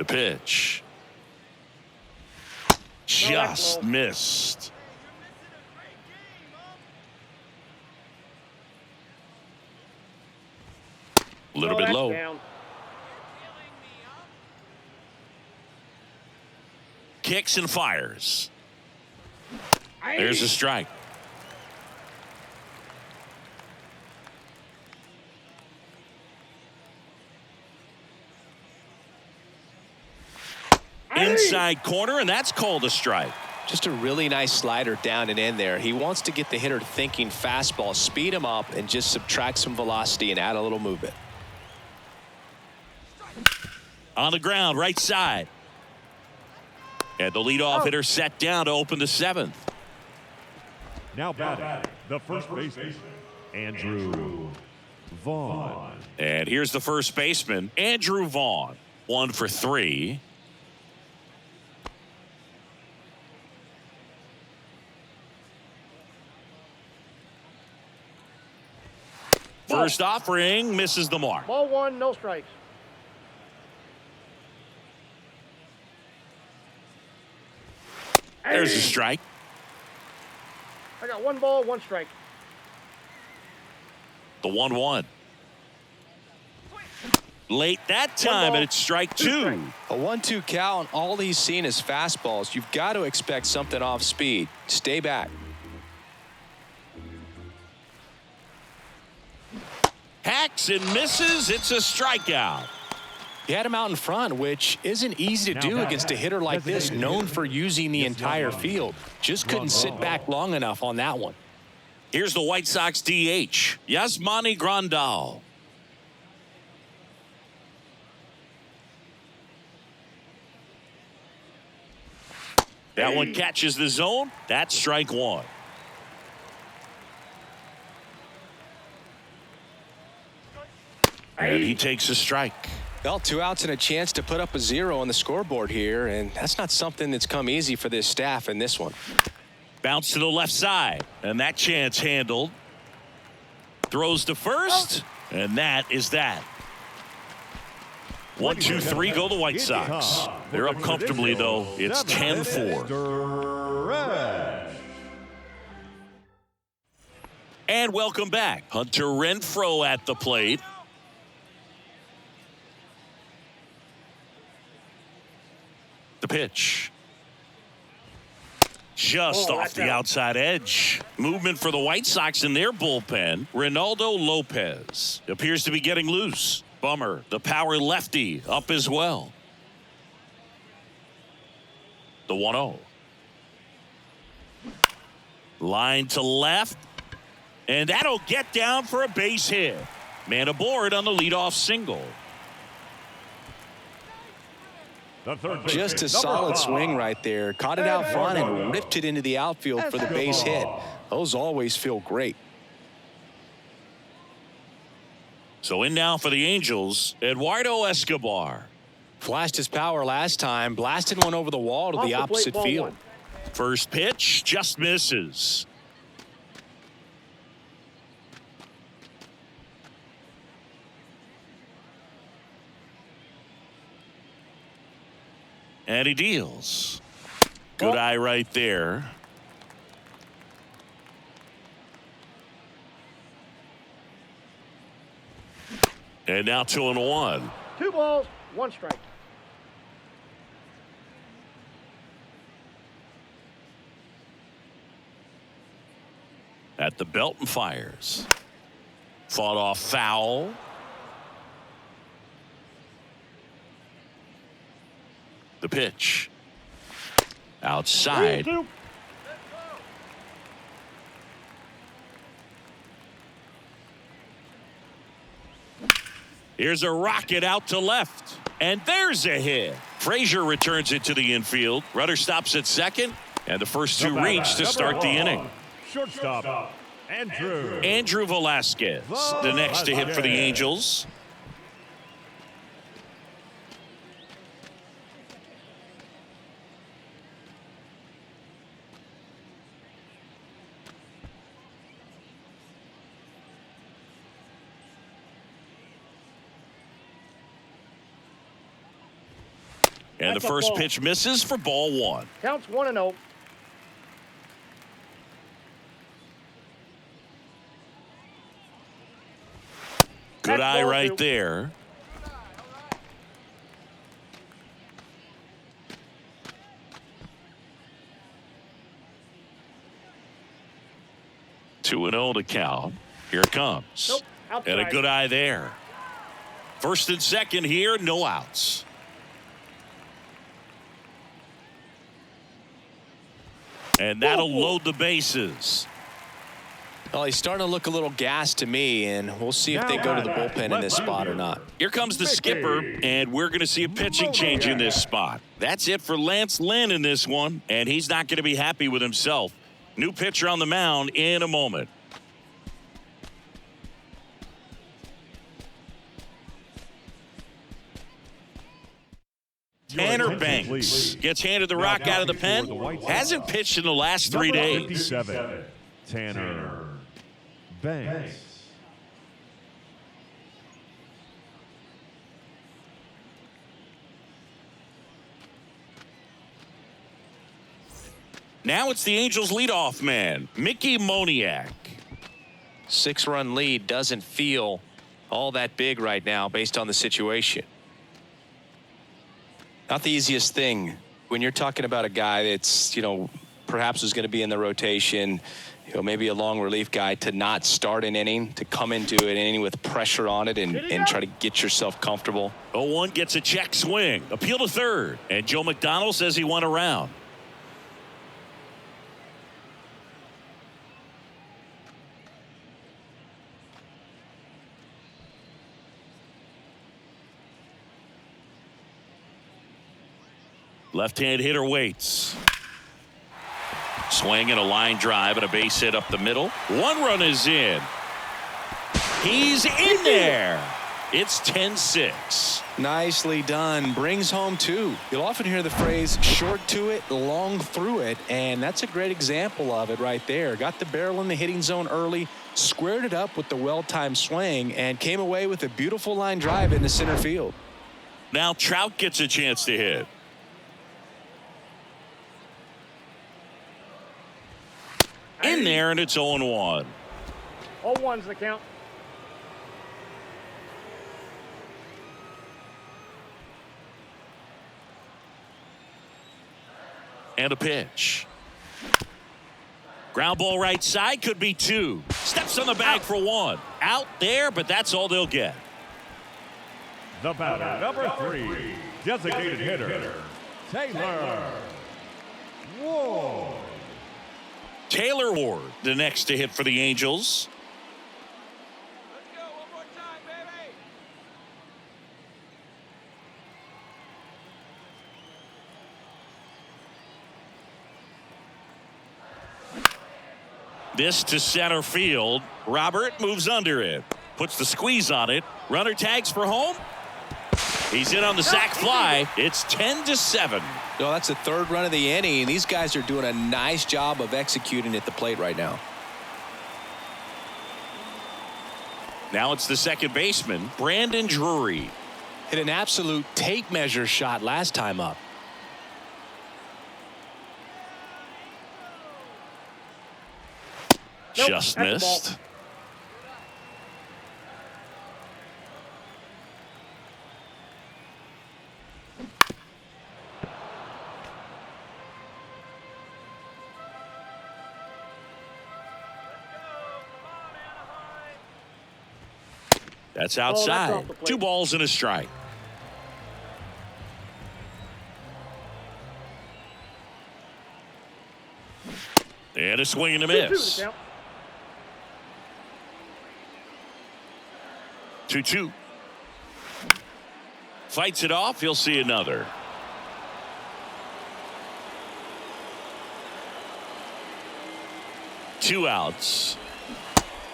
The pitch. Just missed. A little bit low. Down. Kicks and fires. There's a strike. Inside corner, and that's called a strike. Just a really nice slider down and in there. He wants to get the hitter thinking fastball, speed him up, and just subtract some velocity and add a little movement. On the ground, right side. And the leadoff hitter set down to open the seventh. Now batting, the first baseman, Andrew Vaughn. And here's the first baseman, Andrew Vaughn. 1 for 3. First offering misses the mark. Ball 1, no strikes. There's a strike. I got 1 ball, 1 strike. The 1-1. Late that time, and it's strike 2. A 1-2 count. All he's seen is fastballs. You've got to expect something off speed. Stay back. Hacks and misses. It's a strikeout. He had him out in front, which isn't easy to do against a hitter like this, known for using the entire field. Just couldn't sit back long enough on that one. Here's the White Sox DH, Yasmani Grandal. That one catches the zone. That's strike 1. And he takes a strike. Well, 2 outs and a chance to put up a 0 on the scoreboard here, and that's not something that's come easy for this staff in this one. Bounce to the left side, and that chance handled. Throws to first, and that is that. 1, 2, 3 go the White Sox. They're up comfortably, though. It's 10-4. And welcome back. Hunter Renfroe at the plate. The pitch. Just off the outside edge. Movement for the White Sox in their bullpen. Ronaldo Lopez appears to be getting loose. Bummer. The power lefty up as well. The 1-0. Line to left. And that'll get down for a base hit. Man aboard on the leadoff single. Just a solid swing right there. Caught it out front and ripped it into the outfield for the base hit. Those always feel great. So in now for the Angels, Eduardo Escobar. Flashed his power last time, blasted one over the wall to the opposite field. First pitch just misses. And he deals. Good eye right there. And now 2-1. 2 balls, 1 strike. At the belt and fires. Fought off foul. The pitch. Outside. Here's a rocket out to left. And there's a hit. Frazier returns it to the infield. Rudder stops at second. And the first 2 reach to start the inning. Shortstop, Andrew Velasquez, the next to hit for the Angels. And That's the a first ball. pitch misses for ball 1. Counts 1-0. Good That's eye ball right 2. there. Two and 0 to count. Here it comes. Nope. Outside. And a good eye there. First and second here, no outs. And that'll load the bases. Well, he's starting to look a little gassed to me, and we'll see if they go to the bullpen in this spot or not. Here comes the skipper, and we're going to see a pitching change in this spot. That's it for Lance Lynn in this one, and he's not going to be happy with himself. New pitcher on the mound in a moment. Tanner Banks gets handed the rock out of the pen. Hasn't pitched in the last 3 days. 57, Tanner Banks. Now it's the Angels leadoff man, Mickey Moniak. 6-run lead doesn't feel all that big right now based on the situation. Not the easiest thing when you're talking about a guy that's, perhaps is going to be in the rotation, maybe a long relief guy, to not start an inning, to come into an inning with pressure on it and try to get yourself comfortable. 0-1 gets a check swing. Appeal to third. And Joe McDonald says he went around. Left-hand hitter waits. Swing and a line drive and a base hit up the middle. 1 run is in. He's in there. It's 10-6. Nicely done. Brings home 2. You'll often hear the phrase short to it, long through it, and that's a great example of it right there. Got the barrel in the hitting zone early, squared it up with the well-timed swing, and came away with a beautiful line drive into center field. Now Trout gets a chance to hit. In there, and it's 0-1. 0-1's the count. And a pitch. Ground ball right side, could be 2. Steps on the bag for 1. Out there, but that's all they'll get. The batter, number 3, designated hitter, Taylor Ward. Taylor Ward, the next to hit for the Angels. Let's go one more time, baby. This to center field. Robert moves under it. Puts the squeeze on it. Runner tags for home. He's in on the sac fly. It's 10-7. Well, that's the 3rd run of the inning. These guys are doing a nice job of executing at the plate right now. Now it's the second baseman, Brandon Drury. Hit an absolute tape measure shot last time up. Nope, Just that's a missed. ball. That's that's outside. off the plate. 2 balls and a strike. And a swing and a 2-2 miss. the count. 2-2. Fights it off. He'll see another. Two outs.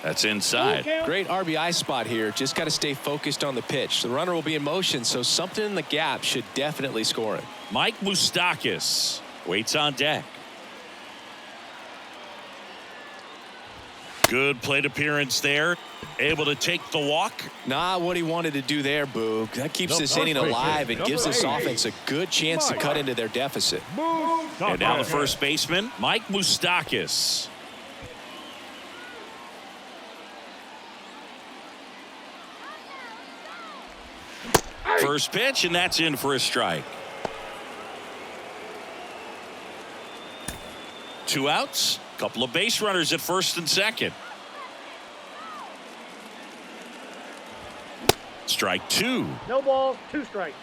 That's inside. Great RBI spot here. Just got to stay focused on the pitch. The runner will be in motion, so something in the gap should definitely score it. Mike Moustakas waits on deck. Good plate appearance there. Able to take the walk. Not what he wanted to do there, Boog. That keeps this inning alive and gives this offense a good chance to cut into their deficit. And now the first baseman, Mike Moustakas. First pitch, and that's in for a strike. 2 outs. Couple of base runners at first and second. Strike 2. No balls, 2 strikes.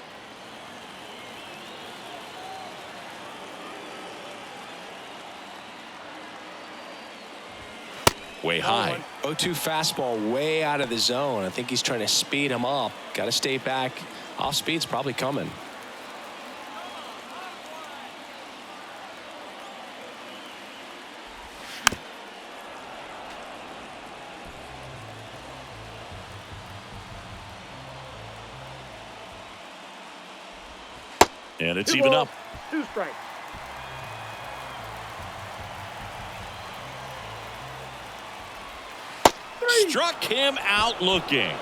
Way high. 0-2 fastball way out of the zone. I think he's trying to speed him up. Got to stay back. Off speed's probably coming. And it's 2 even balls, up. 2 strikes. Struck him out looking.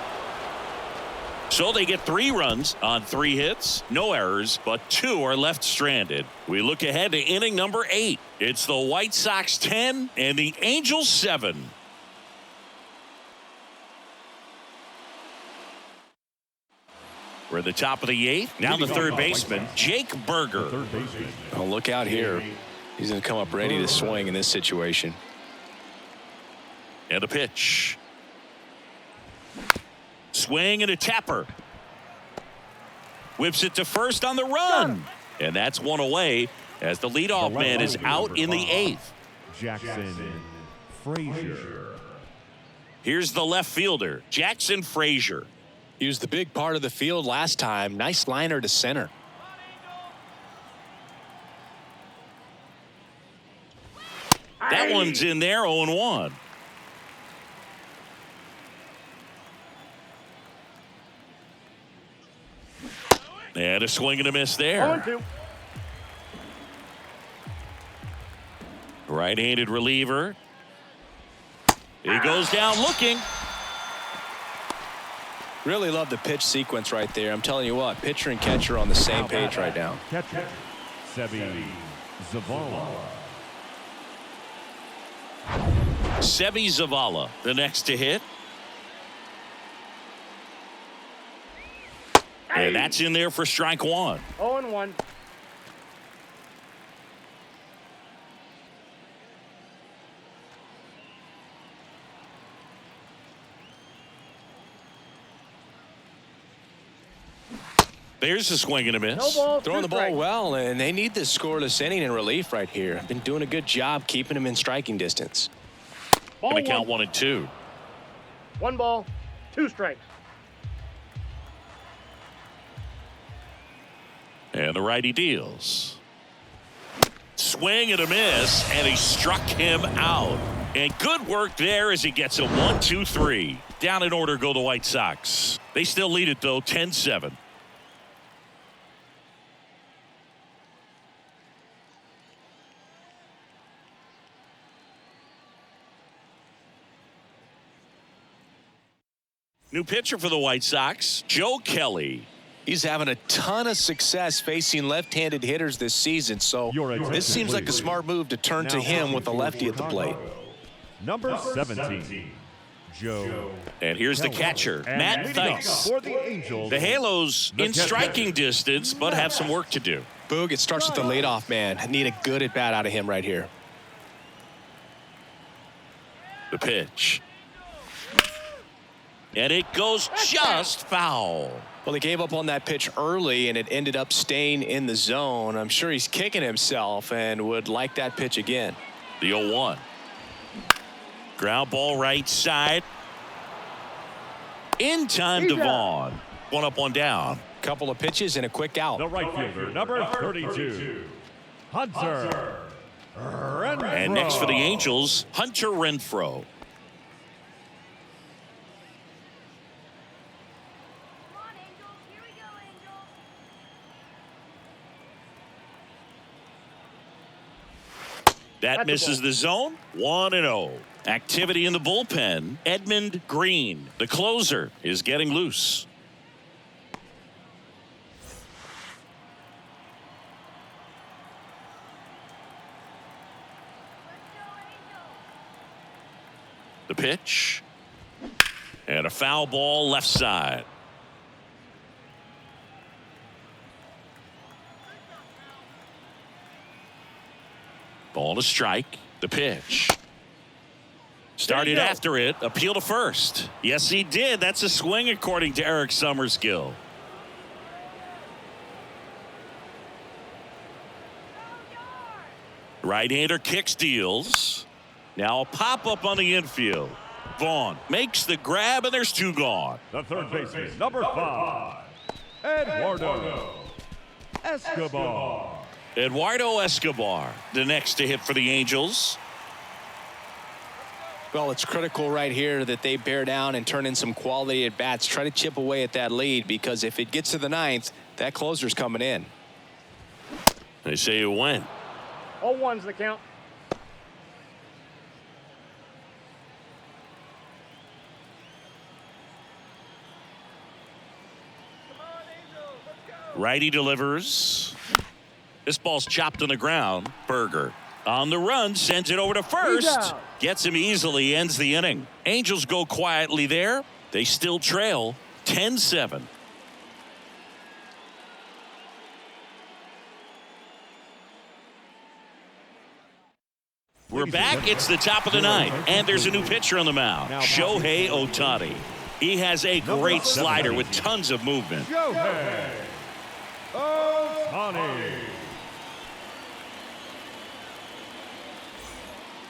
So they get 3 runs on 3 hits, no errors, but 2 are left stranded. We look ahead to inning number 8. It's the White Sox 10 and the Angels 7. We're at the top of the 8th. Now the third baseman, Jake Berger. Oh, look out here. He's going to come up ready to swing in this situation. And a pitch. Swing and a tapper. Whips it to first on the run. And that's 1 away as the leadoff man is out in the 8th. Jackson Frazier. Here's the left fielder, Jackson Frazier. He was the big part of the field last time. Nice liner to center. That one's in there, 0-1. And a swing and a miss there. 0-2. Right-handed reliever. He goes down looking. Really love the pitch sequence right there. I'm telling you what, pitcher and catcher on the same page right now. Catcher Sebi Zavala. Sebi Zavala, the next to hit. And that's in there for strike 1. 0-1. There's a swing and a miss. No balls, Throwing 2 the ball strikes. well, and they need this scoreless inning in relief right here. Been doing a good job keeping him in striking distance. Ball Going to 1. count 1 and 2. 1 ball, 2 strikes. And the righty deals. Swing and a miss, and he struck him out. And good work there as he gets a 1-2-3. Down in order go the White Sox. They still lead it, though, 10-7. New pitcher for the White Sox, Joe Kelly. He's having a ton of success facing left-handed hitters this season, so this seems like a smart move to turn to him with a lefty at the plate. Number 17, Joe. And here's the catcher, Matt Theis. For the Angels, The Halos in striking distance, but have some work to do. Boog, it starts with the leadoff man. Need a good at-bat out of him right here. The pitch. And it goes just foul. Well, he gave up on that pitch early, and it ended up staying in the zone. I'm sure he's kicking himself and would like that pitch again. The 0-1. Ground ball right side. In time to Vaughn. 1 up, 1 down. Couple of pitches and a quick out. the right fielder, number 32, Hunter Renfroe. And next for the Angels, Hunter Renfroe. That misses the zone. 1-0. Activity in the bullpen. Edmund Green, the closer, is getting loose. The pitch. And a foul ball left side. Ball to strike. The pitch. Started after it. Appeal to first. Yes, he did. That's a swing according to Eric Summerskill. Right-hander kicks, deals. Now a pop-up on the infield. Vaughn makes the grab, and there's two gone. The third baseman, number 5, Eduardo Escobar. Eduardo Escobar, the next to hit for the Angels. Well, it's critical right here that they bear down and turn in some quality at bats. Try to chip away at that lead, because if it gets to the ninth, that closer's coming in. They say it went. 0-1's the count. Righty delivers. This ball's chopped on the ground. Berger on the run, sends it over to first. Gets him easily, ends the inning. Angels go quietly there. They still trail 10-7. We're back. It's the top of the ninth, and there's a new pitcher on the mound, Shohei Ohtani. He has a great slider with tons of movement. Shohei Ohtani.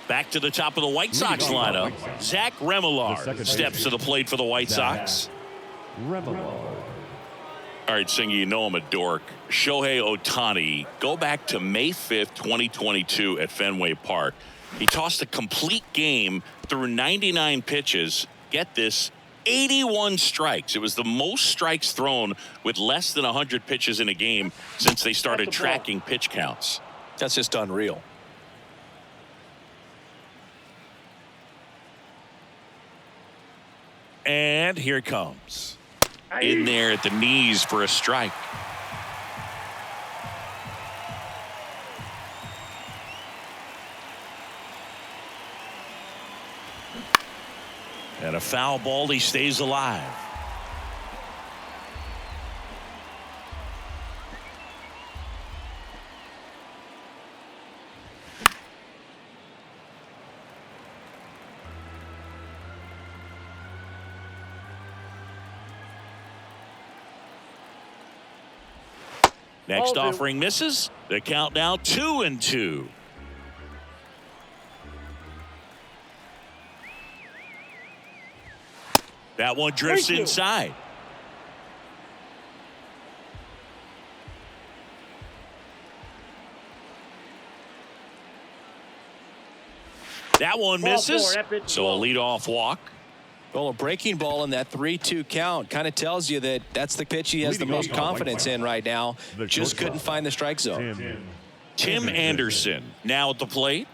Back to the top of the White Sox lineup. Zach Remillard steps to the plate for the White Sox. Remillard. All right, Singy, you know I'm a dork. Shohei Ohtani, go back to May 5th, 2022 at Fenway Park. He tossed a complete game through 99 pitches. Get this, 81 strikes. It was the most strikes thrown with less than 100 pitches in a game since they started tracking pitch counts. That's just unreal. And here it comes. In there at the knees for a strike. And a foul ball, he stays alive. Next offering misses. The count now 2-2. That one drifts inside. That one misses. So a leadoff walk. Well, a breaking ball in that 3-2 count kind of tells you that that's the pitch he has the most confidence in right now. Just couldn't find the strike zone. Tim Anderson now at the plate.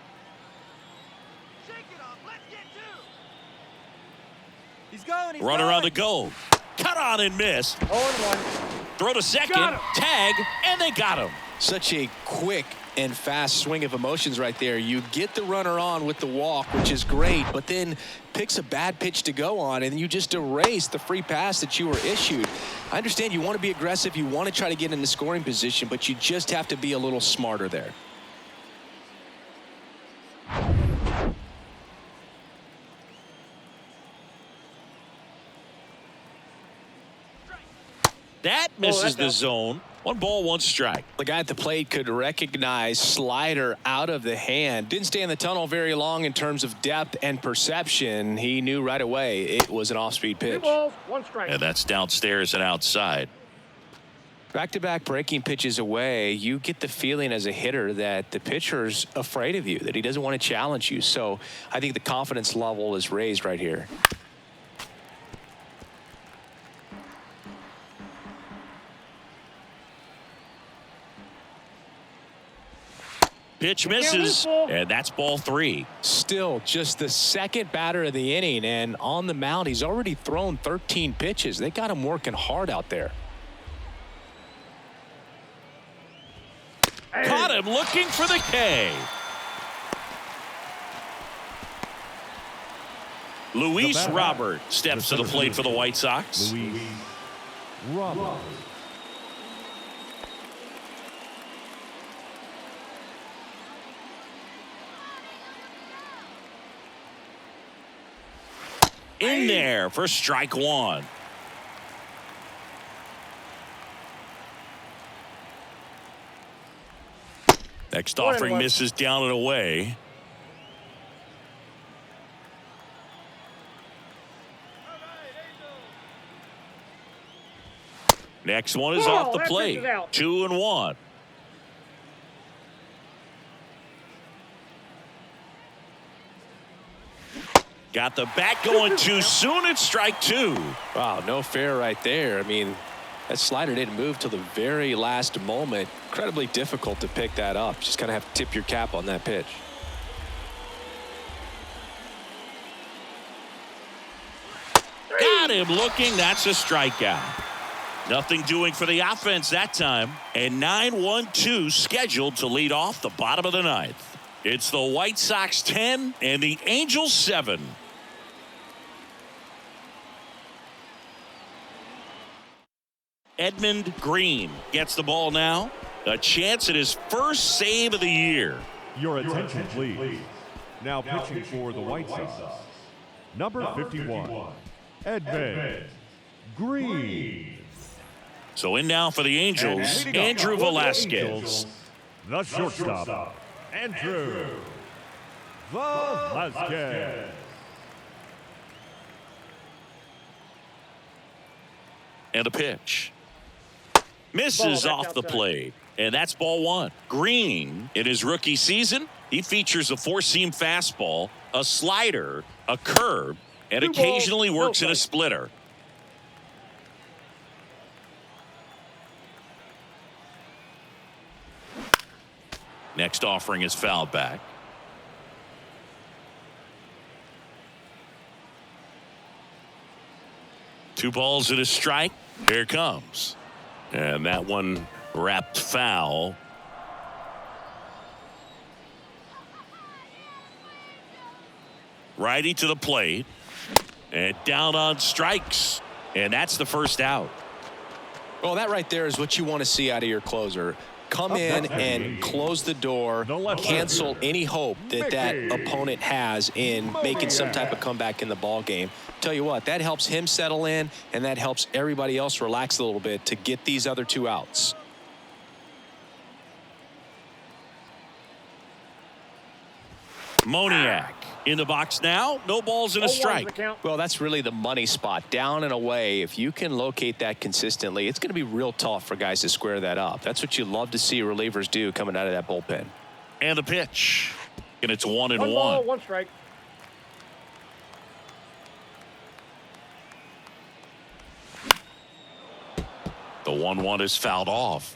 Runner on the go. Cut on and miss. 0-1. Throw to second. Tag, and they got him. Such a quick and fast swing of emotions right there. You get the runner on with the walk, which is great, but then picks a bad pitch to go on, and you just erase the free pass that you were issued. I understand you want to be aggressive. You want to try to get in the scoring position, but you just have to be a little smarter there. That misses the zone. 1 ball, 1 strike. The guy at the plate could recognize slider out of the hand. Didn't stay in the tunnel very long in terms of depth and perception. He knew right away it was an off-speed pitch. 2 balls, 1 strike. And that's downstairs and outside. Back-to-back breaking pitches away, you get the feeling as a hitter that the pitcher's afraid of you, that he doesn't want to challenge you. So I think the confidence level is raised right here. Pitch misses, and that's ball 3. Still just the second batter of the inning, and on the mound, he's already thrown 13 pitches. They got him working hard out there. Caught him looking for the K. Luis Robert steps to the plate for the White Sox. Luis Robert. In there for strike 1. Next offering misses down and away. Next one is off the plate. 2-1. Got the bat going too soon. It's strike 2. Wow, no fair right there. I mean, that slider didn't move till the very last moment. Incredibly difficult to pick that up. Just kind of have to tip your cap on that pitch. Got him looking. That's a strikeout. Nothing doing for the offense that time. And 9-1-2 scheduled to lead off the bottom of the 9th. It's the White Sox 10 and the Angels 7. Edmund Green gets the ball now. A chance at his first save of the year. Your attention, please. Now pitching for the White Sox, number 51, Edmund Green. So in now for the Angels, Andrew Velasquez. The shortstop, Andrew Velasquez. And a pitch. Misses off the plate. And that's ball 1. Green, in his rookie season, he features a 4-seam fastball, a slider, a curve, and occasionally works in a splitter. Next offering is fouled back. Two balls and a strike. Here it comes. And that one wrapped foul. Righty to the plate. And down on strikes. And that's the first out. Well, that right there is what you want to see out of your closer. Come in and close the door, cancel any hope that that opponent has in making some type of comeback in the ball game. Tell you what, that helps him settle in, and that helps everybody else relax a little bit to get these other 2 outs. Moniak in the box now. No balls and a strike. Well, that's really the money spot. Down and away. If you can locate that consistently, it's going to be real tough for guys to square that up. That's what you love to see relievers do coming out of that bullpen. And the pitch. And it's 1-1. 1 ball, 1 strike. The 1-1 is fouled off.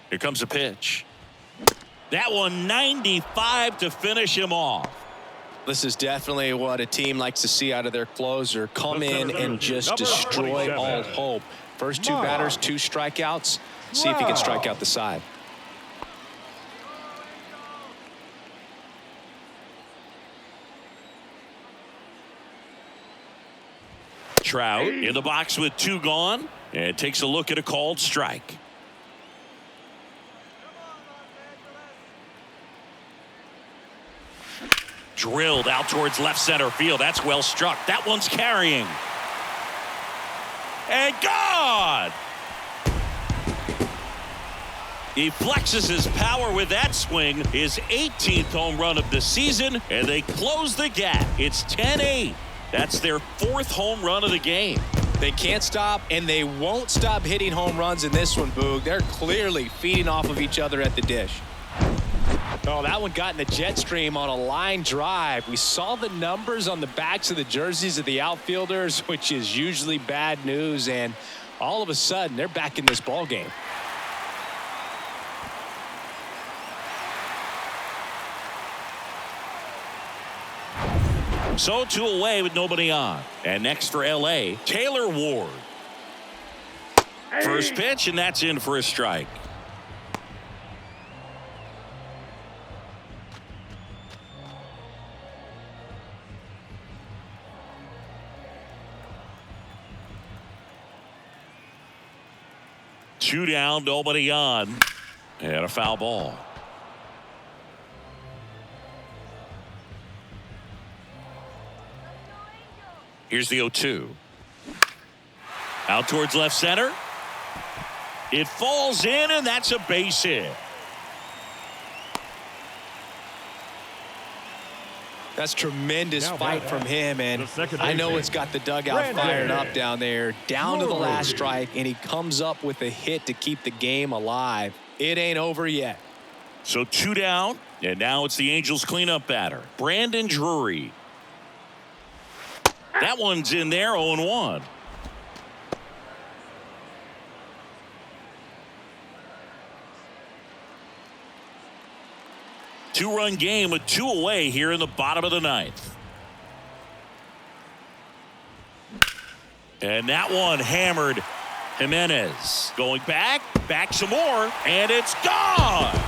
Here comes a pitch. That one 95 to finish him off. This is definitely what a team likes to see out of their closer. Come in and just destroy all hope. First 2 batters, 2 strikeouts. See if he can strike out the side. Trout in the box with 2 gone and takes a look at a called strike. Drilled out towards left center field. That's well struck. That one's carrying. And gone! He flexes his power with that swing. His 18th home run of the season, and they close the gap. It's 10-8. That's their 4th home run of the game. They can't stop, and they won't stop hitting home runs in this one, Boog. They're clearly feeding off of each other at the dish. Oh, that one got in the jet stream on a line drive. We saw the numbers on the backs of the jerseys of the outfielders, which is usually bad news, and all of a sudden, they're back in this ball game. So 2 away with nobody on. And next for L.A., Taylor Ward. First pitch, and that's in for a strike. Two down, nobody on, and a foul ball. Here's the 0-2. Out towards left center. It falls in, and that's a base hit. That's tremendous fight from him, and I know it's got the dugout fired up down there, down to the last strike, and he comes up with a hit to keep the game alive. It ain't over yet. So 2 down, and now it's the Angels cleanup batter, Brandon Drury. That one's in there, 0-1. Two-run game with 2 away here in the bottom of the 9th. And that one hammered. Jimenez going back some more, and it's gone.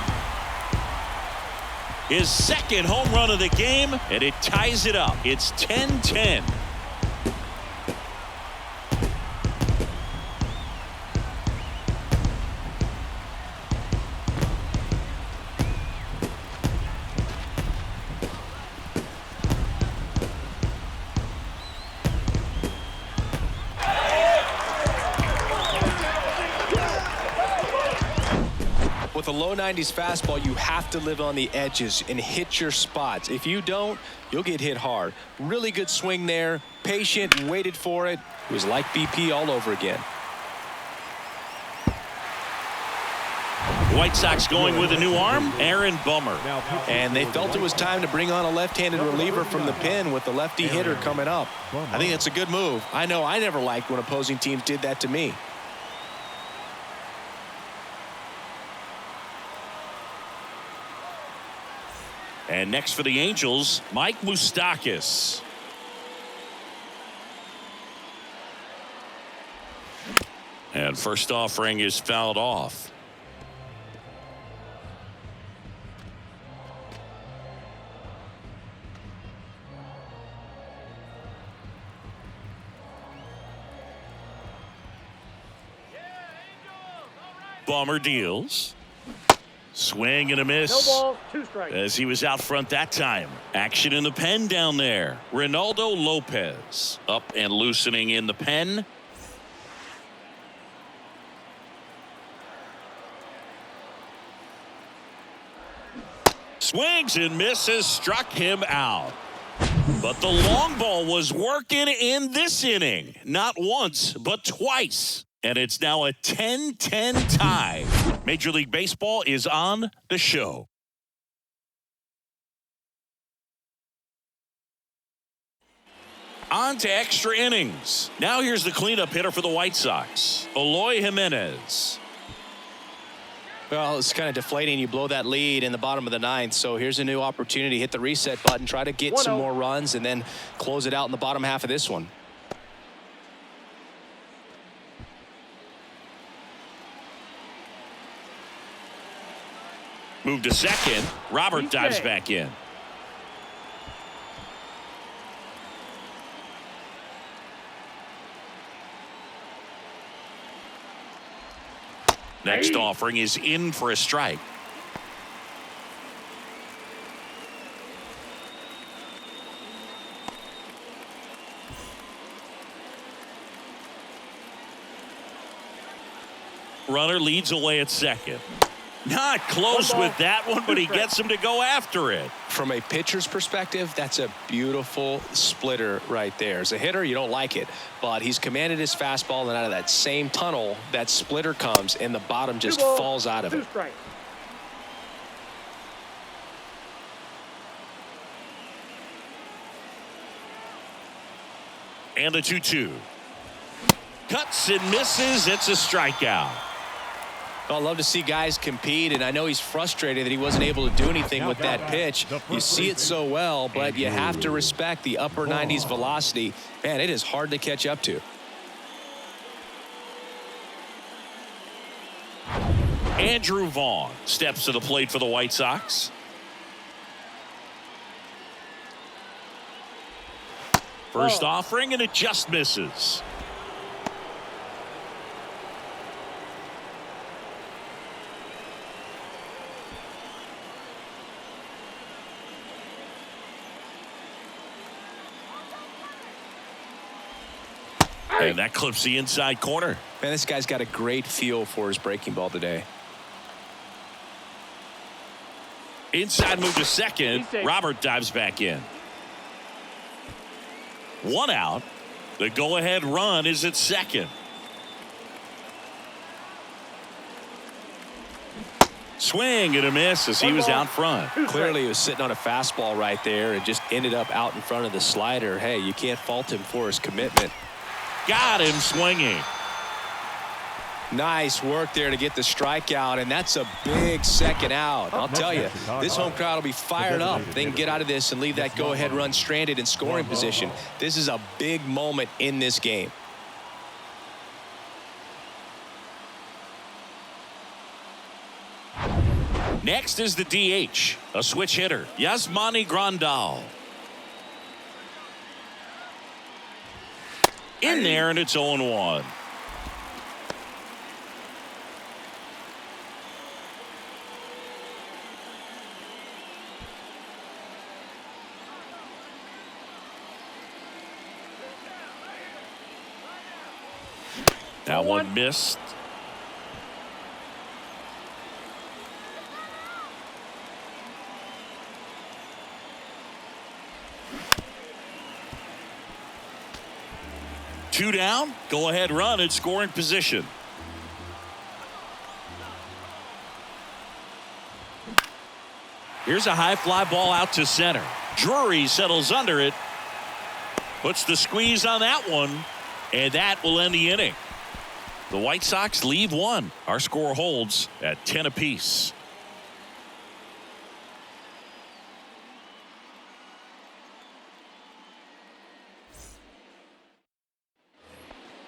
His second home run of the game, and it ties it up. It's 10-10. With a low 90s fastball, you have to live on the edges and hit your spots. If you don't, you'll get hit hard. Really good swing there. Patient, waited for it. It was like BP all over again. White Sox going with a new arm, Aaron Bummer. And they felt it was time to bring on a left-handed reliever from the pen with the lefty hitter coming up. I think it's a good move. I know I never liked when opposing teams did that to me. And next for the Angels, Mike Moustakas. And first offering is fouled off. Bummer deals. Swing and a miss. No ball, 2 strikes. As he was out front that time. Action in the pen down there. Ronaldo Lopez up and loosening in the pen. Swings and misses, struck him out. But the long ball was working in this inning. Not once, but twice. And it's now a 10-10 tie. Major League Baseball is on the show. On to extra innings. Now here's the cleanup hitter for the White Sox, Eloy Jimenez. Well, it's kind of deflating. You blow that lead in the bottom of the 9th. So here's a new opportunity. Hit the reset button, try to get some more runs, and then close it out in the bottom half of this one. Move to second. Robert dives back in. Next offering is in for a strike. Runner leads away at second. Not close with that one, but he gets him to go after it. From a pitcher's perspective, that's a beautiful splitter right there. As a hitter, you don't like it, but he's commanded his fastball, and out of that same tunnel, that splitter comes, and the bottom just falls out of it. And the 2-2. Cuts and misses. It's a strikeout. I'd love to see guys compete, and I know he's frustrated that he wasn't able to do anything with that pitch. You see it so well, but you have to respect the upper 90s velocity. Man, it is hard to catch up to. Andrew Vaughn steps to the plate for the White Sox. First offering, and it just misses. And that clips the inside corner. Man, this guy's got a great feel for his breaking ball today. Inside move to second. Robert dives back in. 1 out. The go-ahead run is at second. Swing and a miss as he was out front. Clearly he was sitting on a fastball right there and just ended up out in front of the slider. Hey, you can't fault him for his commitment. Got him swinging. Nice work there to get the strikeout, and that's a big second out. I'll tell you, this home crowd will be fired up if they can get out of this and leave that go-ahead run stranded in scoring position. This is a big moment in this game. Next is the DH, a switch hitter, Yasmani Grandal. In there, and it's 0-1. That one missed. Two down, go ahead run in scoring position. Here's a high fly ball out to center. Drury settles under it, puts the squeeze on that one, and that will end the inning. The White Sox leave one. Our score holds at 10 apiece.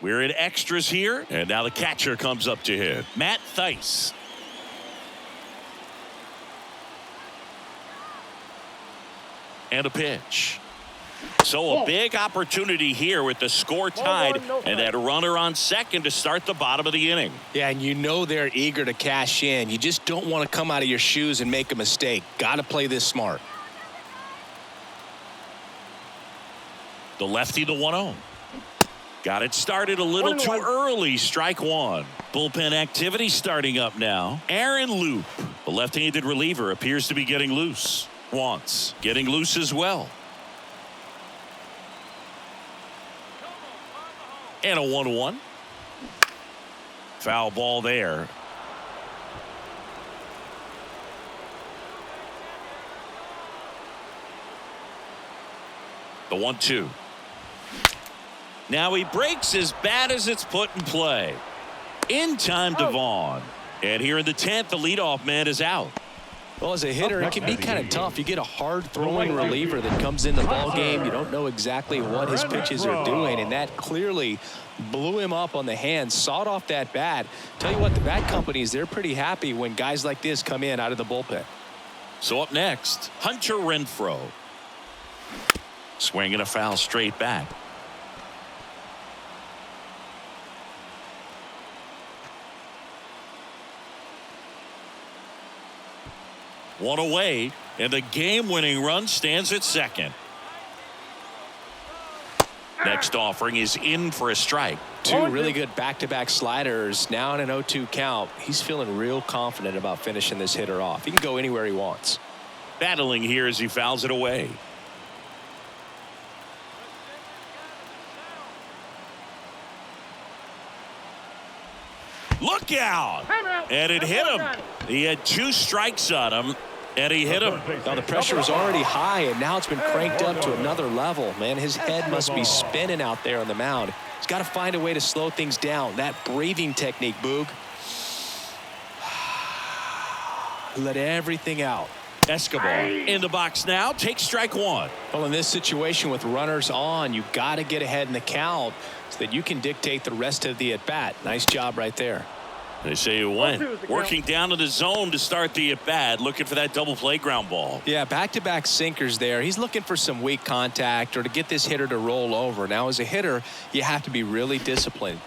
We're in extras here, and now the catcher comes up to hit. Matt Thaiss. And a pitch. So a big opportunity here with the score tied and that runner on second to start the bottom of the inning. Yeah, and you know they're eager to cash in. You just don't want to come out of your shoes and make a mistake. Got to play this smart. The lefty, the 1-0. Got it started a little too early. Strike one. Bullpen activity starting up now. Aaron Loop, the left-handed reliever, appears to be getting loose. Wants getting loose as well. And a 1-1. Foul ball there. The 1-2. Now he breaks as bad as it's put in play. In time to Vaughn. And here in the 10th, the leadoff man is out. Well, as a hitter, it can be kind of tough. You get a hard-throwing reliever that comes in the ball game. You don't know exactly what his pitches are doing, and that clearly blew him up on the hands, sawed off that bat. Tell you what, the bat companies, they're pretty happy when guys like this come in out of the bullpen. So up next, Hunter Renfroe. Swinging a foul straight back. One away, and the game-winning run stands at second. Next offering is in for a strike. Two really good back-to-back sliders. Now in an 0-2 count. He's feeling real confident about finishing this hitter off. He can go anywhere he wants. Battling here as he fouls it away. Look out! And it hit him. He had 2 strikes on him, and he hit him. Now the pressure was already high, and now it's been cranked up to another level. Man, his head must be spinning out there on the mound. He's got to find a way to slow things down. That breathing technique, Boog. let everything out. Escobar in the box now. Take strike one. Well, in this situation with runners on, you got to get ahead in the count so that you can dictate the rest of the at-bat. Nice job right there. They say it went. Working down to the zone to start the at-bat, looking for that double play ground ball. Yeah, back-to-back sinkers there. He's looking for some weak contact or to get this hitter to roll over. Now, as a hitter, you have to be really disciplined.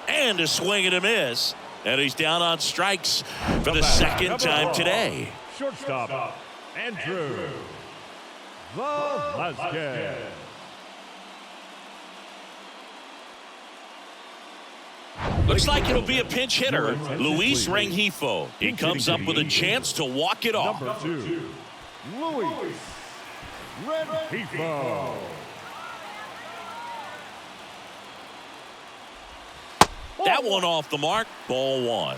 And a swing and a miss. And he's down on strikes for the second time today. Shortstop, Andrew Velazquez. Looks like it'll be a pinch hitter, Luis Rengifo. He comes up with a chance to walk it off. Number 2, Luis Rengifo. That one off the mark. Ball one.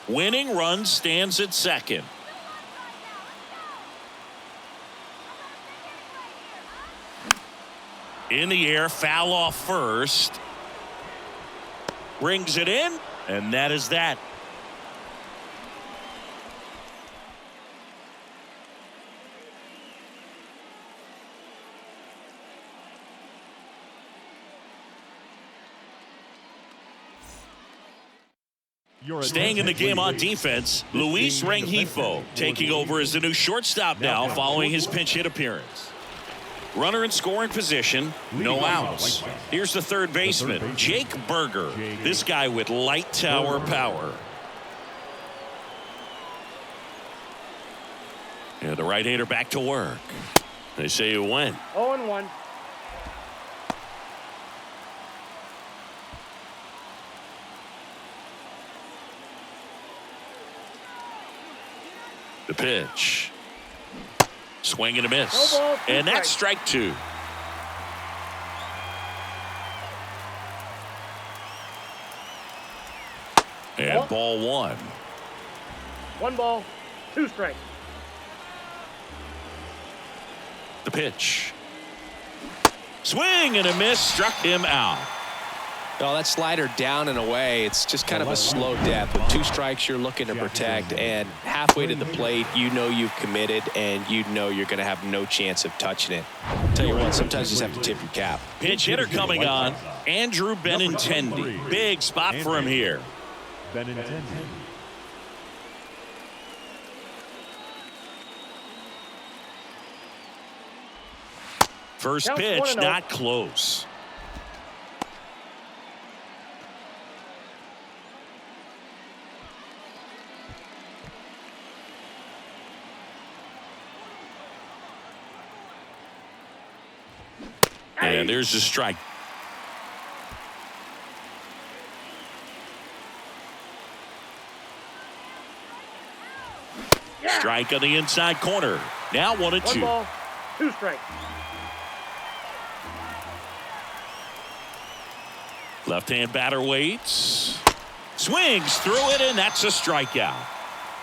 Winning run stands at second. In the air, foul off first. Brings it in, and that is that. Staying in the game on defense, Luis Rengifo taking over as the new shortstop now following his pinch hit appearance. Runner in scoring position, no outs. Here's the third baseman, Jake Berger. This guy with light tower power. And the right-hander back to work. They say it went. 0-1. The pitch. Swing and a miss. And that's strike two. And ball one. 1 ball, 2 strikes. The pitch. Swing and a miss. Struck him out. Oh, that slider down and away. It's just kind of a slow death. With 2 strikes, you're looking to protect, and halfway to the plate, you know you've committed, and you know you're going to have no chance of touching it. Tell you what, sometimes you just have to tip your cap. Pinch hitter coming on, Andrew Benintendi. Big spot for him here. Benintendi. First pitch, not close. And there's the strike. Strike on the inside corner. Now 1-2. 1 ball, 2 strikes. Left-hand batter waits. Swings through it, and that's a strikeout.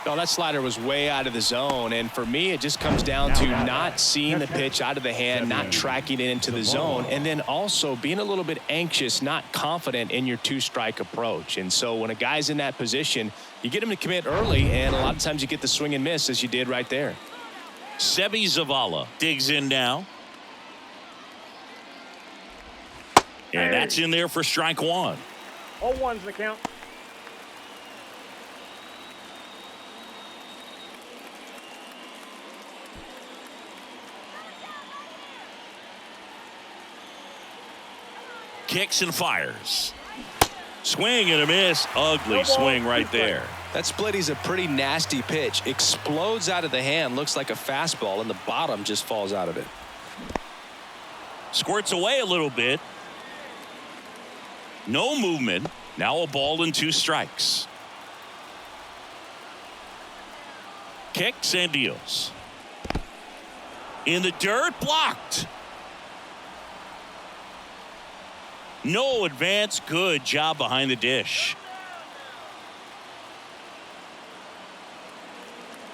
No, that slider was way out of the zone, and for me, it just comes down to not seeing the pitch out of the hand, not tracking it into the zone, and then also being a little bit anxious, not confident in your 2-strike approach. And so when a guy's in that position, you get him to commit early, and a lot of times you get the swing and miss, as you did right there. Sebi Zavala digs in now. And that's in there for strike one. 0-1's the count. Kicks and fires. Swing and a miss. Ugly swing right there. That splitty's a pretty nasty pitch. Explodes out of the hand. Looks like a fastball, and the bottom just falls out of it. Squirts away a little bit. No movement. Now a ball and 2 strikes. Kicks and deals. In the dirt, blocked. No advance. Good job behind the dish.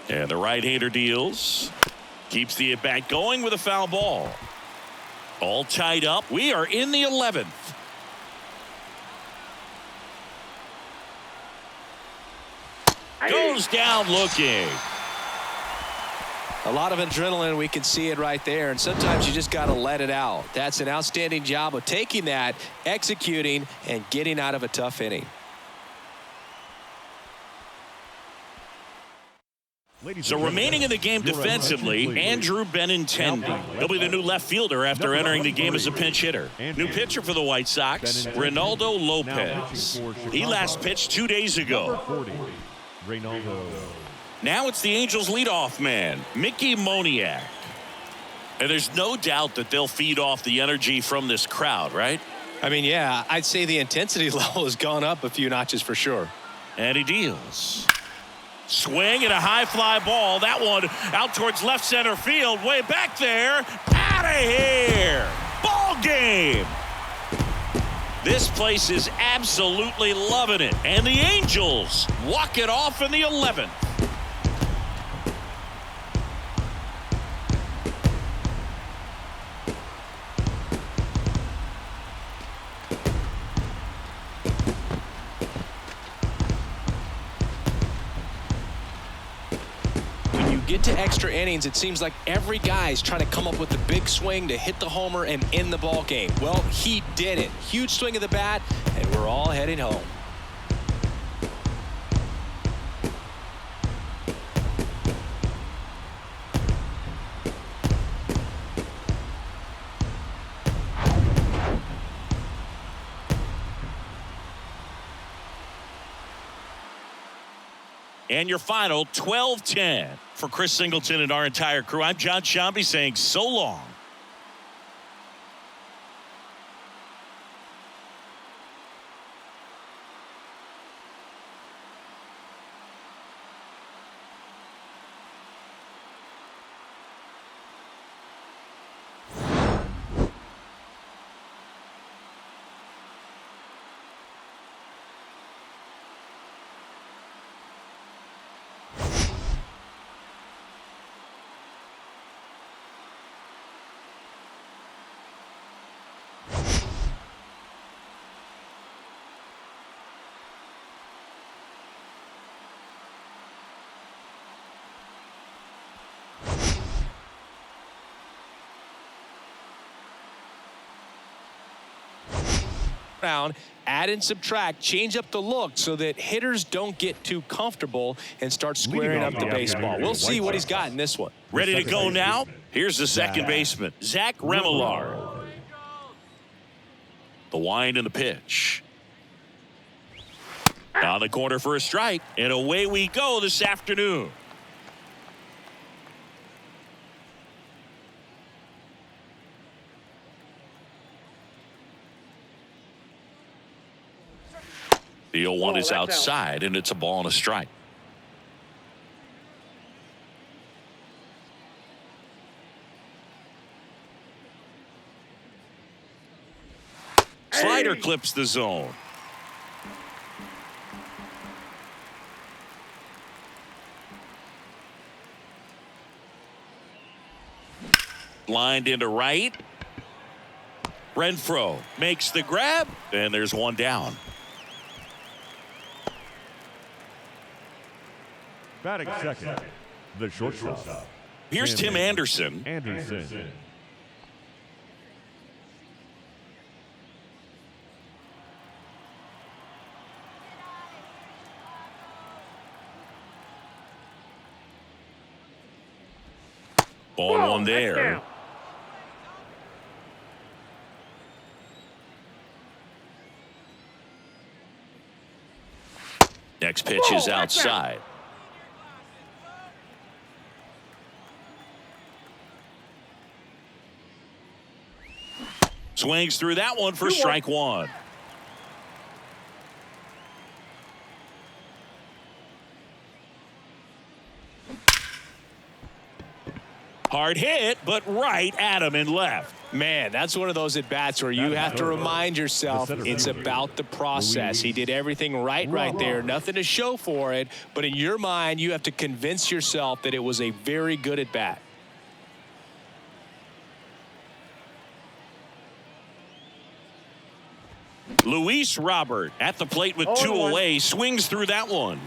And the right-hander deals. Keeps the at-bat going with a foul ball. All tied up. We are in the 11th. Goes down looking. A lot of adrenaline, we can see it right there, and sometimes you just got to let it out. That's an outstanding job of taking that, executing, and getting out of a tough inning. So remaining in the game defensively, Andrew Benintendi. He'll be the new left fielder after entering the game as a pinch hitter. New pitcher for the White Sox, Reynaldo Lopez. He last pitched 2 days ago. Now it's the Angels leadoff man, Mickey Moniak. And there's no doubt that they'll feed off the energy from this crowd, right? I mean, yeah, I'd say the intensity level has gone up a few notches for sure. And he deals. Swing and a high fly ball. That one out towards left center field. Way back there. Out of here. Ball game. This place is absolutely loving it. And the Angels walk it off in the 11th. Get to extra innings, it seems like every guy's trying to come up with the big swing to hit the homer and end the ball game. Well, he did it. Huge swing of the bat, and we're all heading home. And your final 12-10. For Chris Singleton and our entire crew, I'm John Shambi saying so long. Around, add and subtract, change up the look so that hitters don't get too comfortable and start squaring up the baseball. We'll see what he's got in this one. Ready to go now? Here's the second baseman, Zach Remillard. The wind and the pitch. On the corner for a strike, and away we go this afternoon. The 0-1 is outside, and it's a ball and a strike. Slider clips the zone. Lined into right. Renfroe makes the grab, and there's one down. Batting second, the shortstop. Here's Tim Anderson. Ball one there. Next pitch is outside. Swings through that one for strike one. Hard hit, but right at him and left. Man, that's one of those at-bats where you have to remind yourself it's about the process. He did everything right there. Nothing to show for it, but in your mind, you have to convince yourself that it was a very good at-bat. Luis Robert at the plate with 2 away, swings through that one.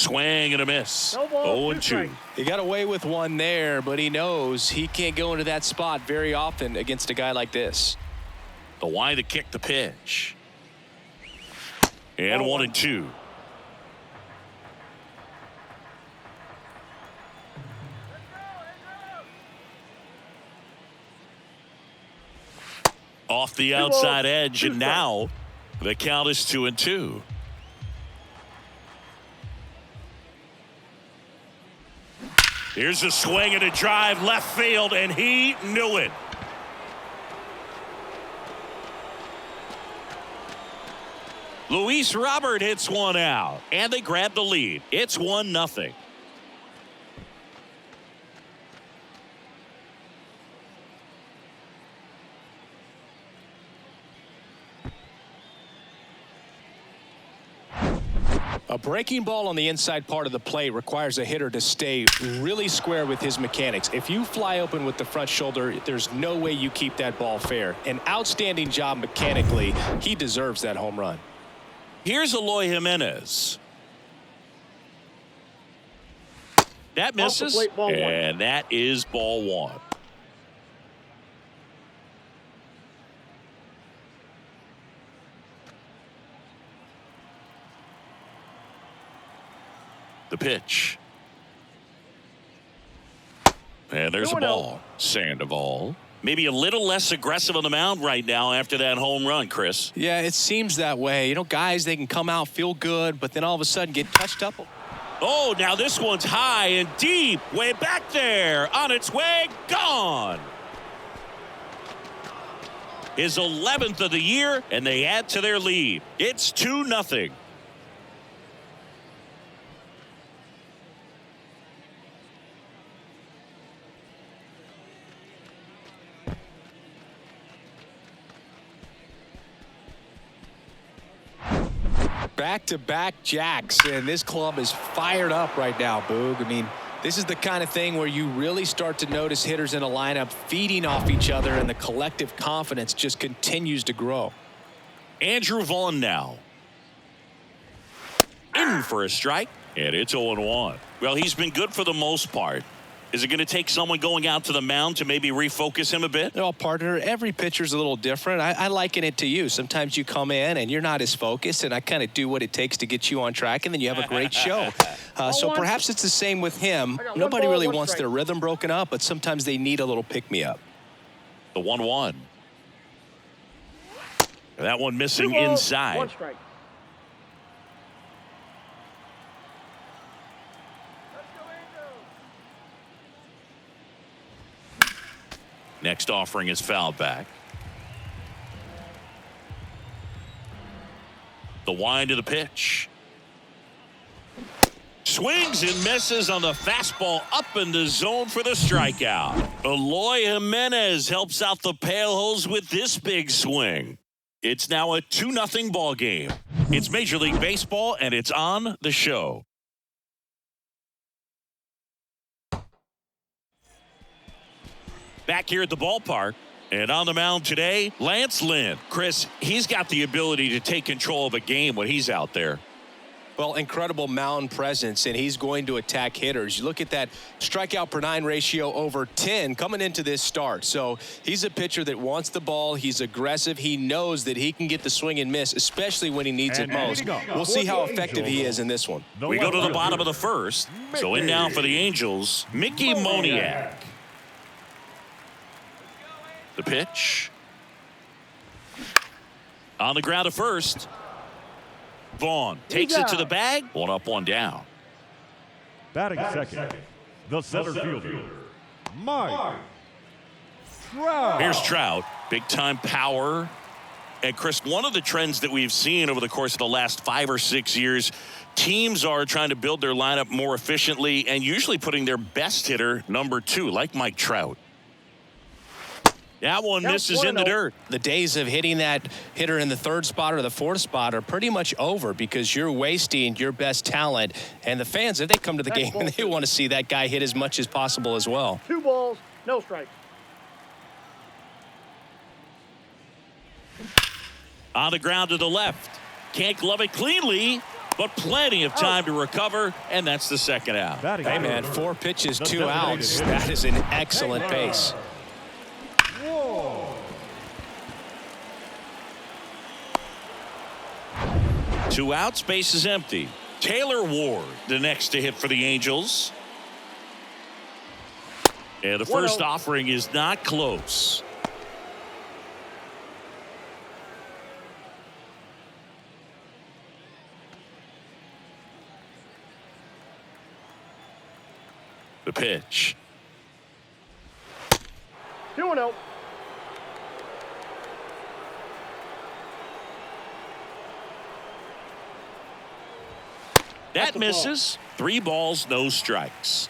swing and a miss. No ball, 0-2. strikes. He got away with one there, but he knows he can't go into that spot very often against a guy like this. The wide to kick the pitch. And 1-2. Off the outside edge, and now the count is 2-2. Here's a swing and a drive left field, and he knew it. Luis Robert hits one out, and they grab the lead. It's 1-0. A breaking ball on the inside part of the plate requires a hitter to stay really square with his mechanics. If you fly open with the front shoulder, there's no way you keep that ball fair. An outstanding job mechanically. He deserves that home run. Here's Eloy Jimenez. That misses, plate, ball one. and that is ball one. The pitch. And there's a ball. Sandoval. Maybe a little less aggressive on the mound right now after that home run, Chris. Yeah, it seems that way. You know, guys, they can come out, feel good, but then all of a sudden get touched up. Oh, now this one's high and deep. Way back there. On its way. Gone. His 11th of the year, and they add to their lead. It's 2-0. Back-to-back jacks, and this club is fired up right now, Boog. I mean, this is the kind of thing where you really start to notice hitters in a lineup feeding off each other, and the collective confidence just continues to grow. Andrew Vaughn now. In for a strike, and it's 0-1. Well, he's been good for the most part. Is it going to take someone going out to the mound to maybe refocus him a bit? Well, partner, every pitcher's a little different. I liken it to you. Sometimes you come in and you're not as focused, and I kind of do what it takes to get you on track, and then you have a great show. So perhaps it's the same with him. Nobody really wants their rhythm broken up, but sometimes they need a little pick-me-up. The 1-1. That one missing inside. 1 strike. Next offering is fouled back. The wind of the pitch. Swings and misses on the fastball up in the zone for the strikeout. Eloy Jimenez helps out the Pale-Holes with this big swing. It's now a 2-0 ball game. It's Major League Baseball, and it's on the show. Back here at the ballpark, and on the mound today, Lance Lynn. Chris, he's got the ability to take control of a game when he's out there. Well, incredible mound presence, and he's going to attack hitters. You look at that strikeout per 9 ratio over 10 coming into this start. So he's a pitcher that wants the ball. He's aggressive. He knows that he can get the swing and miss, especially when he needs it most. We'll see how effective he is in this one. We go to the bottom of the first. So in now for the Angels, Mickey Moniak. The pitch. On the ground at first. Vaughn takes it to the bag. 1 up, 1 down. Batting second, the center fielder, Mike Trout. Here's Trout. Big time power. And Chris, one of the trends that we've seen over the course of the last 5 or 6 years, teams are trying to build their lineup more efficiently and usually putting their best hitter number 2, like Mike Trout. That one misses in the dirt. The days of hitting that hitter in the 3rd spot or the 4th spot are pretty much over because you're wasting your best talent. And the fans, if they come to the game, they want to see that guy hit as much as possible as well. 2 balls, no strikes. On the ground to the left. Can't glove it cleanly. but plenty of time to recover, and that's the second out. Hey, man, 4 pitches, 2 outs. That is an excellent pace. 2 outs, base is empty. Taylor Ward, the next to hit for the Angels. And the first offering is not close. The pitch. 2-0. That misses. 3 balls, no strikes.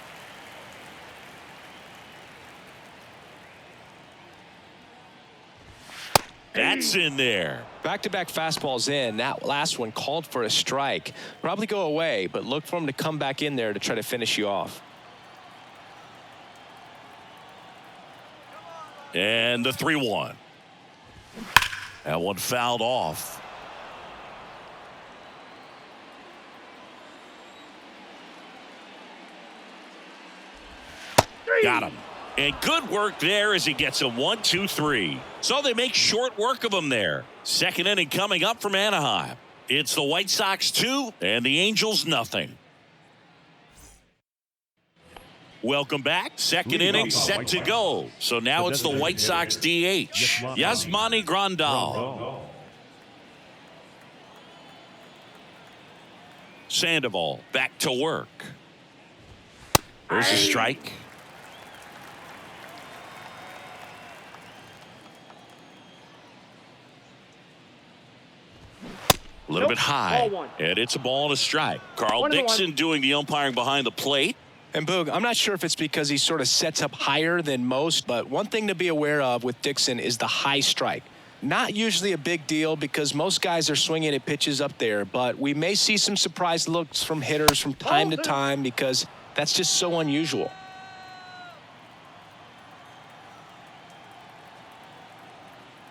That's in there. Back-to-back fastballs in. That last one called for a strike. Probably go away, but look for him to come back in there to try to finish you off. And the 3-1. That one fouled off. Got him. And good work there as he gets a 1-2-3. So they make short work of him there. Second inning coming up from Anaheim. It's the White Sox 2 and the Angels nothing. Welcome back. Second inning set to go. So now it's the White Sox DH, Yasmani Grandal. Sandoval back to work. There's a strike. A little bit high, and it's a ball and a strike. Carl Dixon doing the umpiring behind the plate. And Boog, I'm not sure if it's because he sort of sets up higher than most, but one thing to be aware of with Dixon is the high strike. Not usually a big deal because most guys are swinging at pitches up there, but we may see some surprise looks from hitters from time to time because that's just so unusual.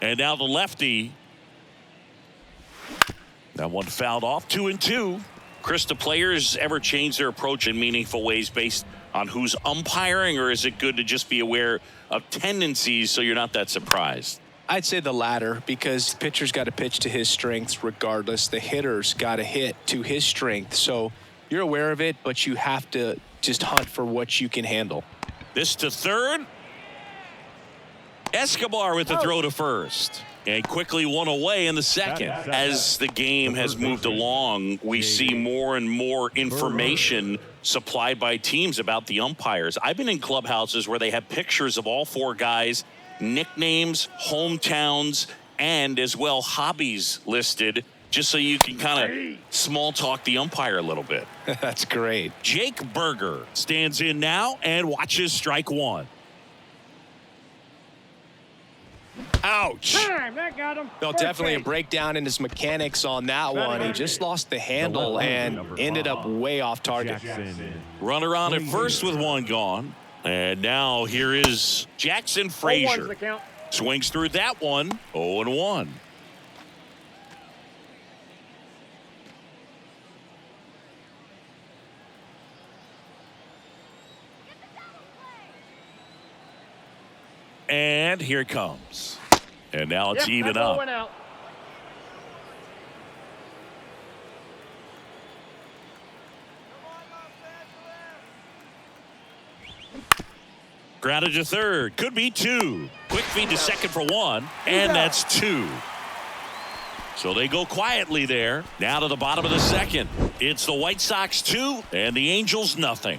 And now the lefty. That one fouled off. 2-2. Chris, do players ever change their approach in meaningful ways based on who's umpiring, or is it good to just be aware of tendencies so you're not that surprised? I'd say the latter, because the pitcher's got to pitch to his strengths regardless. The hitter's got to hit to his strength. So you're aware of it, but you have to just hunt for what you can handle. This to third. Escobar with the throw to first. And quickly one away in the second. As the game has moved along, we see more and more information supplied by teams about the umpires. I've been in clubhouses where they have pictures of all 4 guys, nicknames, hometowns, and as well hobbies listed, just so you can kind of small talk the umpire a little bit. That's great. Jake Berger stands in now and watches strike 1. Ouch. That got him. No, definitely a breakdown in his mechanics on that one. He just lost the handle and ended up way off target. Runner on at first with 1 gone. And now here is Jackson Frazier. Swings through that one. 0-1. And here it comes. And now it's even up. Grounded to third. Could be 2. Quick feed to second for 1. And that's 2. So they go quietly there. Now to the bottom of the second. It's the White Sox 2 and the Angels nothing.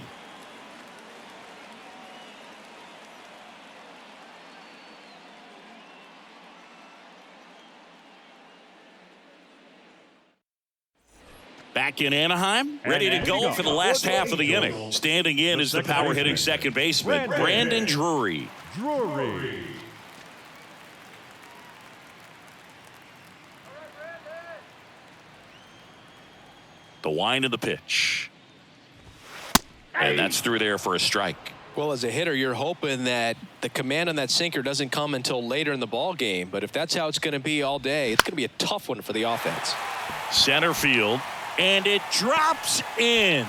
Back in Anaheim, ready to go for the last half of the inning. Standing in is the power hitting second baseman, Brandon Drury. The wind of the pitch. And that's through there for a strike. Well, as a hitter, you're hoping that the command on that sinker doesn't come until later in the ball game. But if that's how it's going to be all day, it's going to be a tough one for the offense. Center field. And it drops in.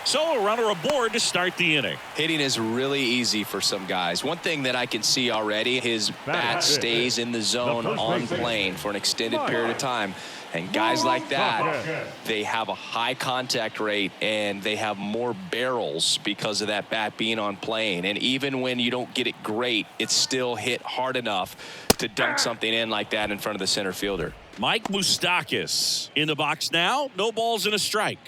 So a runner aboard to start the inning. Hitting is really easy for some guys. One thing that I can see already, his bat stays in the zone on plane for an extended period of time. And guys like that, they have a high contact rate and they have more barrels because of that bat being on plane. And even when you don't get it great, it's still hit hard enough to dunk something in like that in front of the center fielder. Mike Moustakas in the box now. No balls and a strike.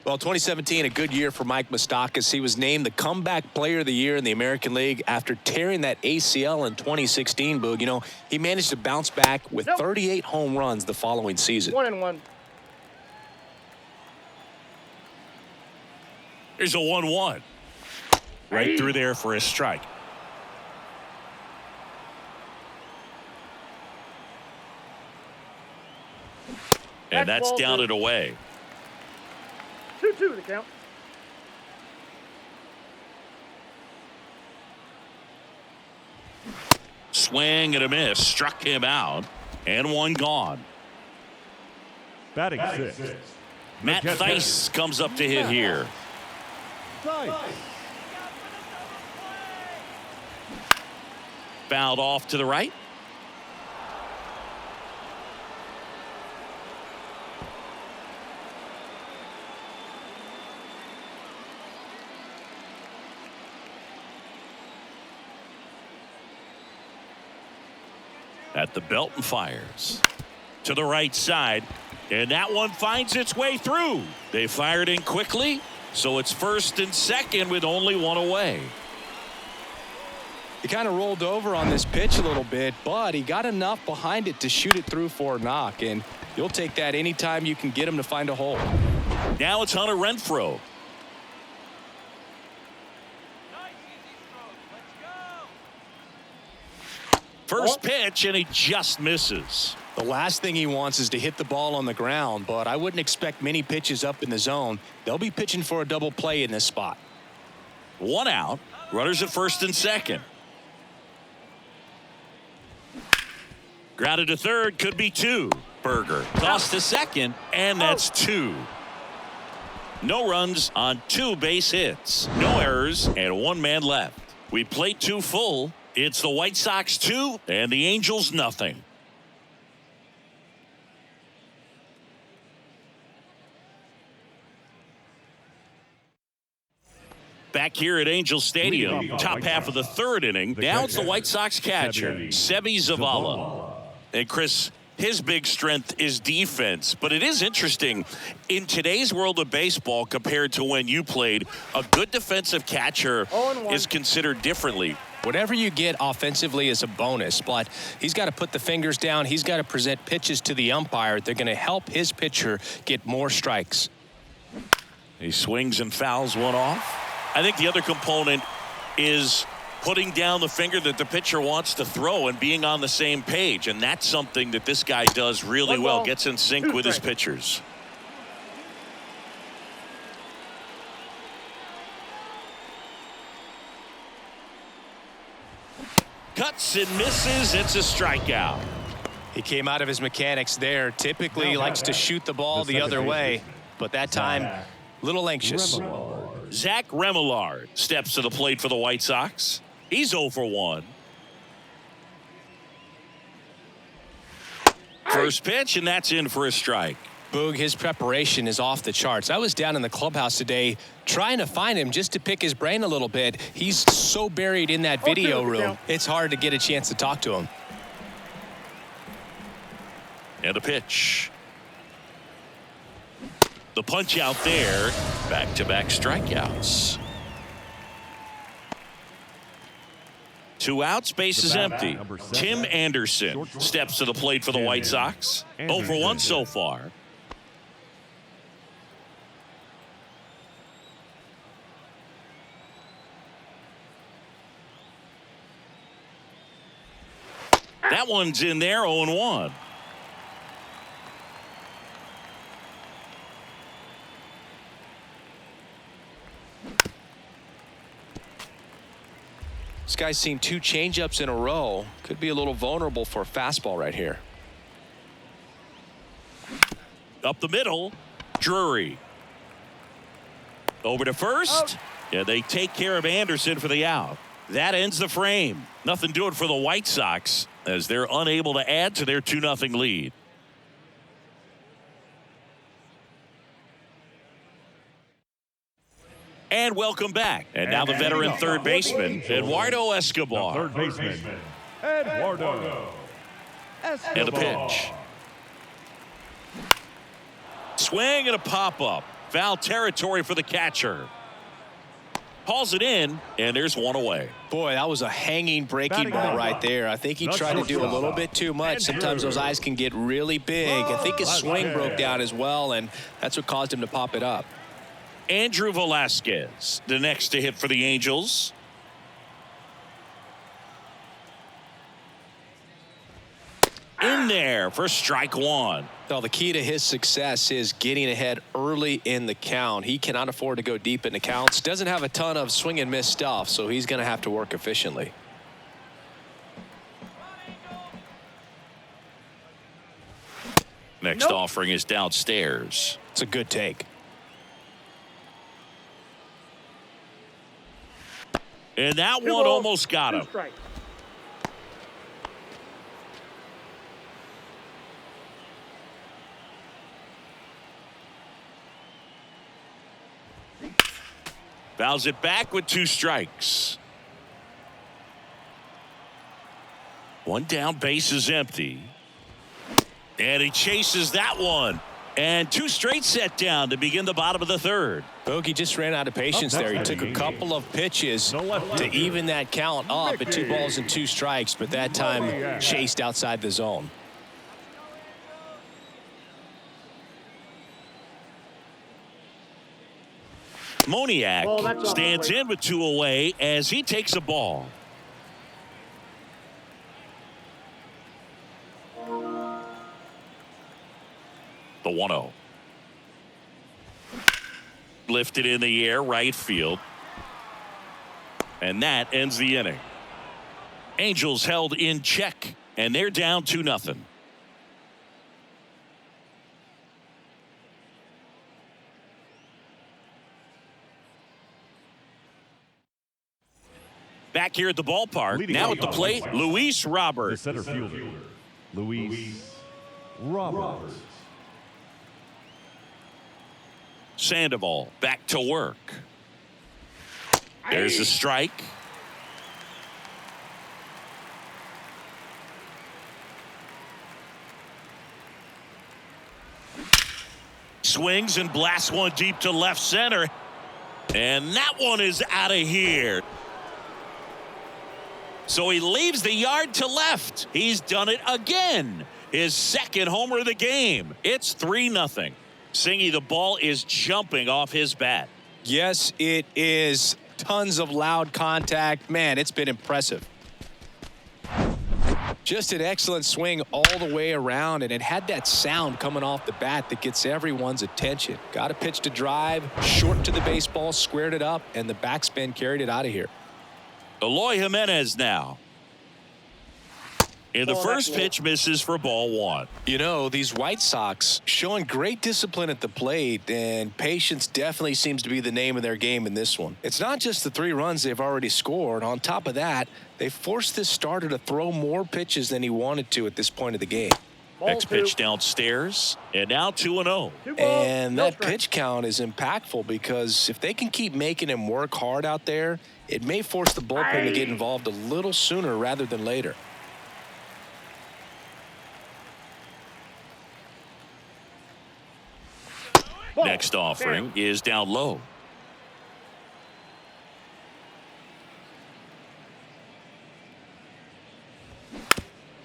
Well, 2017, a good year for Mike Moustakas. He was named the comeback player of the year in the American League after tearing that ACL in 2016, Boog. You know, he managed to bounce back with 38 home runs the following season. 1-1. Here's a 1-1. Right through there for a strike. And that's down and away. 2-2 the count. Swing and a miss. Struck him out. And one gone. Batting sixth. Matt Theis comes up to hit here. Fouled off to the right. At the belt and fires to the right side, and that one finds its way through. They fired in quickly, so it's first and second with only one away. He kind of rolled over on this pitch a little bit, but he got enough behind it to shoot it through for a knock, and you'll take that anytime you can get him to find a hole. Now it's Hunter Renfroe. First pitch, and he just misses. The last thing he wants is to hit the ball on the ground, but I wouldn't expect many pitches up in the zone. They'll be pitching for a double play in this spot. One out. Runners at first and second. Grounded to third. Could be two. Berger tossed to second, and that's two. No runs on 2 base hits. No errors, and 1 man left. We played 2 full. It's the White Sox 2 and the Angels nothing. Back here at Angel Stadium, top half of the third inning. Now it's the White Sox catcher, Seby Zavala. And Chris, his big strength is defense, but it is interesting in today's world of baseball compared to when you played, a good defensive catcher is considered differently. Whatever you get offensively is a bonus, but he's got to put the fingers down. He's got to present pitches to the umpire. They're going to help his pitcher get more strikes. He swings and fouls one off. I think the other component is putting down the finger that the pitcher wants to throw and being on the same page, and that's something that this guy does really well, gets in sync with his pitchers. Cuts and misses. It's a strikeout. He came out of his mechanics there. Typically likes to shoot the ball the other way, but that time a little anxious. Zach Remillard steps to the plate for the White Sox. He's 0 for 1. First pitch, and that's in for a strike. Boog, his preparation is off the charts. I was down in the clubhouse today trying to find him just to pick his brain a little bit. He's so buried in that video room, it's hard to get a chance to talk to him. And a pitch. The punch out there. Back-to-back strikeouts. 2 outs, base is empty. Tim Anderson steps to the plate for the White Sox. 0 for 1 so far. That one's in there, 0-1. This guy's seen 2 changeups in a row. Could be a little vulnerable for a fastball right here. Up the middle, Drury. Over to first. Yeah, they take care of Anderson for the out. That ends the frame. Nothing doing for the White Sox as they're unable to add to their 2-0 lead. And welcome back. And now the veteran third baseman, Eduardo Escobar. Third baseman, Eduardo Escobar. And a pitch. Swing and a pop-up. Foul territory for the catcher. Hauls it in, and there's one away. Boy, that was a hanging breaking ball right there. I think he tried to do a little bit too much. Sometimes those eyes can get really big. I think his swing broke down as well, and that's what caused him to pop it up. Andrew Velasquez, the next to hit for the Angels. In there for strike one. Well, the key to his success is getting ahead early in the count. He cannot afford to go deep in the counts. Doesn't have a ton of swing and miss stuff, so he's going to have to work efficiently. Next offering is downstairs. It's a good take. And that one almost got him. Fouls it back with 2 strikes. One down, base is empty. And he chases that one. And 2 straight set down to begin the bottom of the third. Bogey just ran out of patience there. He took a couple of pitches to even that count up at 2 balls and 2 strikes, but that time chased outside the zone. Moniak stands in with 2 away as he takes a ball. The 1-0. Lifted in the air, right field. And that ends the inning. Angels held in check, and they're down 2-0. Back here at the ballpark, now at the plate, Luis Roberts. The center fielder, Luis Roberts. Sandoval back to work. There's a strike. Swings and blasts one deep to left center. And that one is out of here. So he leaves the yard to left. He's done it again. His second homer of the game. It's 3-0. Singy, the ball is jumping off his bat. Yes, it is. Tons of loud contact. Man, it's been impressive. Just an excellent swing all the way around, and it had that sound coming off the bat that gets everyone's attention. Got a pitch to drive, short to the baseball, squared it up, and the backspin carried it out of here. Eloy Jimenez now. And the first pitch misses for ball 1. You know, these White Sox showing great discipline at the plate, and patience definitely seems to be the name of their game in this one. It's not just the 3 runs they've already scored. On top of that, they forced this starter to throw more pitches than he wanted to at this point of the game. Next pitch downstairs, and now 2-0. And that pitch count is impactful because if they can keep making him work hard out there, it may force the bullpen to get involved a little sooner rather than later. Next offering is down low.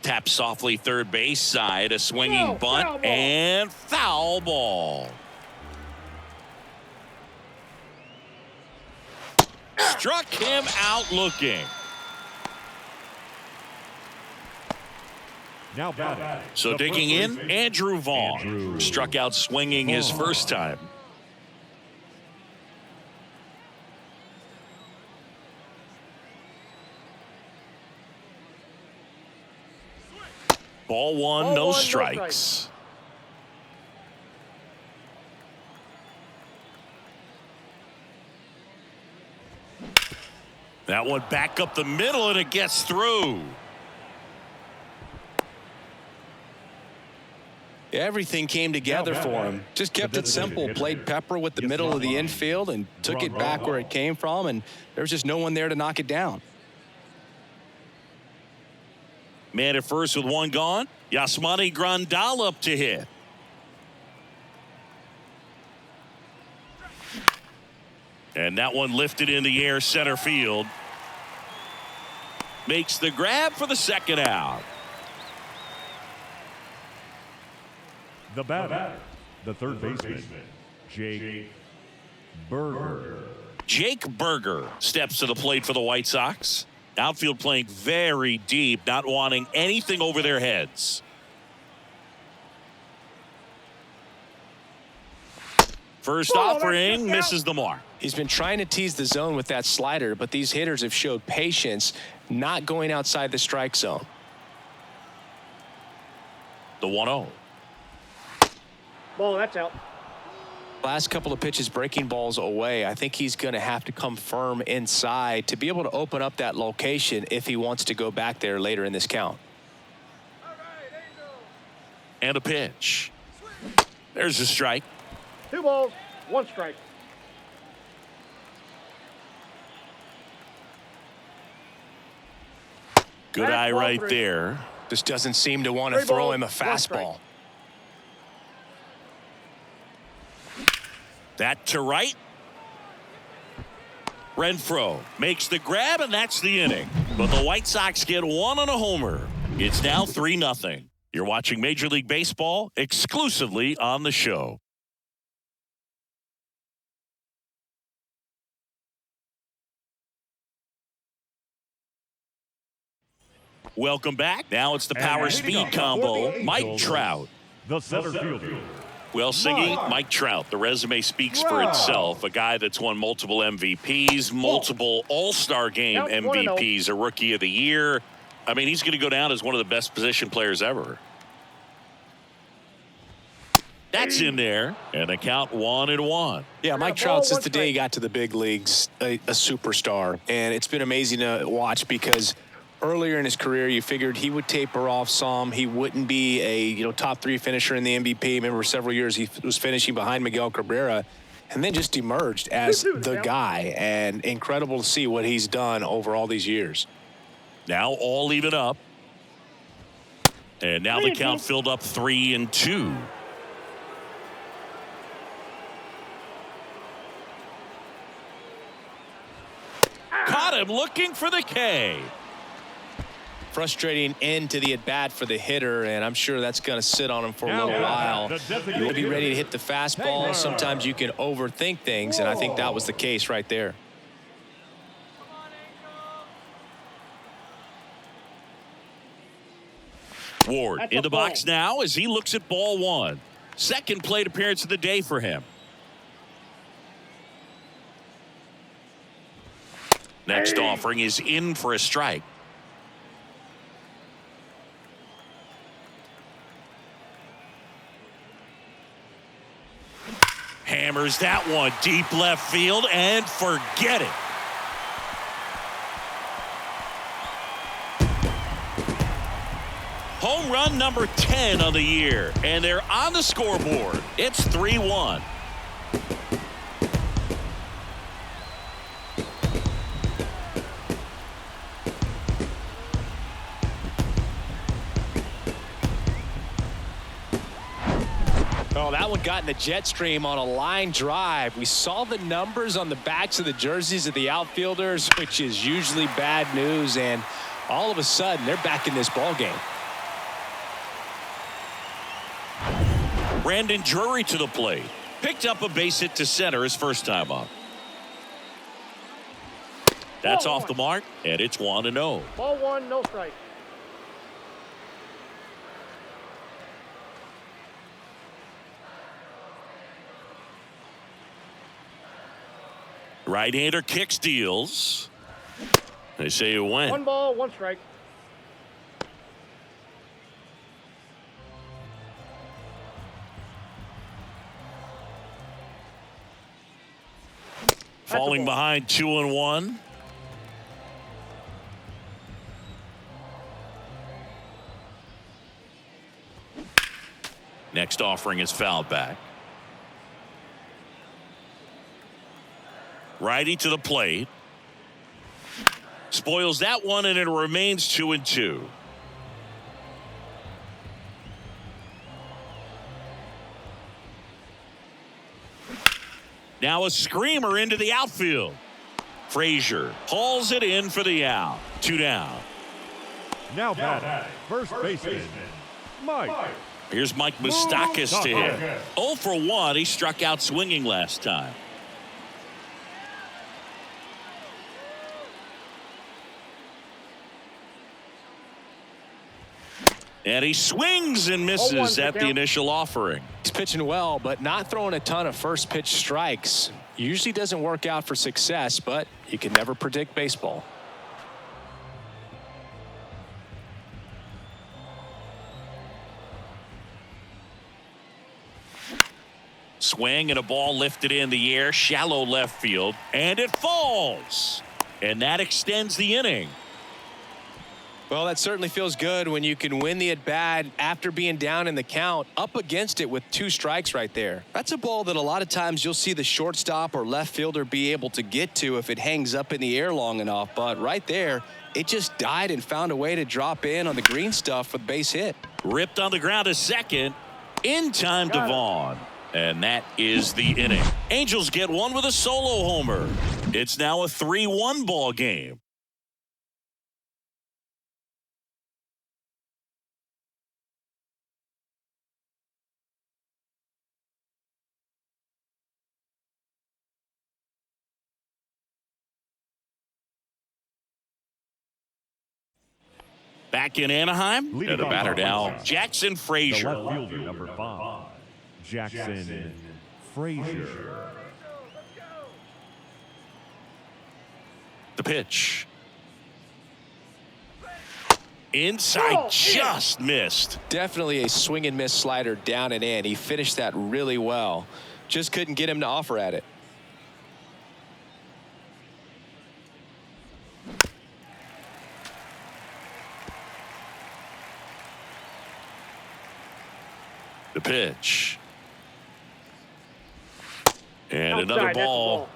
Tap softly third base side, a swinging bunt, and foul ball. Struck him out looking. Now batting. So digging in, Andrew Vaughn. Struck out swinging his first time. Ball 1, no strikes. That one back up the middle, and it gets through. Everything came together for him. Just kept it simple. Played pepper with the middle of the infield and took it back where it came from, and there was just no one there to knock it down. Man at first with one gone. Yasmani Grandal up to hit. And that one lifted in the air center field. Makes the grab for the second out. The batter, the third baseman, Jake Berger. Jake Berger steps to the plate for the White Sox. Outfield playing very deep, not wanting anything over their heads. First offering misses the mark. He's been trying to tease the zone with that slider, but these hitters have showed patience, not going outside the strike zone. The 1-0. Ball, that's out. Last couple of pitches breaking balls away. I think he's going to have to come firm inside to be able to open up that location if he wants to go back there later in this count. And a pitch. There's a strike. 2 balls, 1 strike. Good eye right there. Just doesn't seem to want to throw him a fastball. That to right. Renfroe makes the grab, and that's the inning. But the White Sox get one on a homer. It's now 3-0. You're watching Major League Baseball exclusively on the show. Welcome back. Now it's the power speed combo. Mike Trout. The center fielder. Well, Singy, Mike Trout, the resume speaks for itself. A guy that's won multiple MVPs, multiple All-Star Game MVPs, a Rookie of the Year. I mean, he's going to go down as one of the best position players ever. That's in there, and the count 1-1. Yeah, Mike Trout, since the day he got to the big leagues, a superstar. And it's been amazing to watch because earlier in his career, you figured he would taper off some. He wouldn't be a top 3 finisher in the MVP. Remember, several years he was finishing behind Miguel Cabrera, and then just emerged as the guy. And incredible to see what he's done over all these years. Now all even up, and now the count filled up 3-2. Caught him looking for the K. Frustrating end to the at-bat for the hitter, and I'm sure that's going to sit on him for a little while. You will be ready to hit the fastball. Sometimes you can overthink things, and I think that was the case right there. Ward in the box now as he looks at ball 1. Second plate appearance of the day for him. Next offering is in for a strike. Hammers that one deep left field and forget it. Home run number 10 on the year, and they're on the scoreboard. It's 3-1. Oh, that one got in the jet stream on a line drive. We saw the numbers on the backs of the jerseys of the outfielders, which is usually bad news, and all of a sudden they're back in this ball game. Brandon Drury to the plate. Picked up a base hit to center his first time up. That's off the mark, and it's 1-0. Ball 1, no strike. Right-hander kick steals. They say it went. 1 ball, 1 strike. Falling behind 2-1. Next offering is fouled back. Righty to the plate. Spoils that one, and it remains 2-2. Now a screamer into the outfield. Frazier hauls it in for the out. 2 down. Now batting, first baseman, Mike. Here's Mike Moustakas to hit. 0 for 1. He struck out swinging last time. And he swings and misses at the initial offering. He's pitching well, but not throwing a ton of first pitch strikes. Usually doesn't work out for success, but you can never predict baseball. Swing and a ball lifted in the air, shallow left field, and it falls. And that extends the inning. Well, that certainly feels good when you can win the at-bat after being down in the count, up against it with 2 strikes right there. That's a ball that a lot of times you'll see the shortstop or left fielder be able to get to if it hangs up in the air long enough. But right there, it just died and found a way to drop in on the green stuff with base hit. Ripped on the ground to second. In time to Vaughn. And that is the inning. Angels get one with a solo homer. It's now a 3-1 ball game. Back in Anaheim, and the batter now, Jackson The Frazier. left fielder, number 5, Jackson Frazier. The pitch. Inside, just missed. Definitely a swing and miss slider down and in. He finished that really well. Just couldn't get him to offer at it. The pitch. And another ball.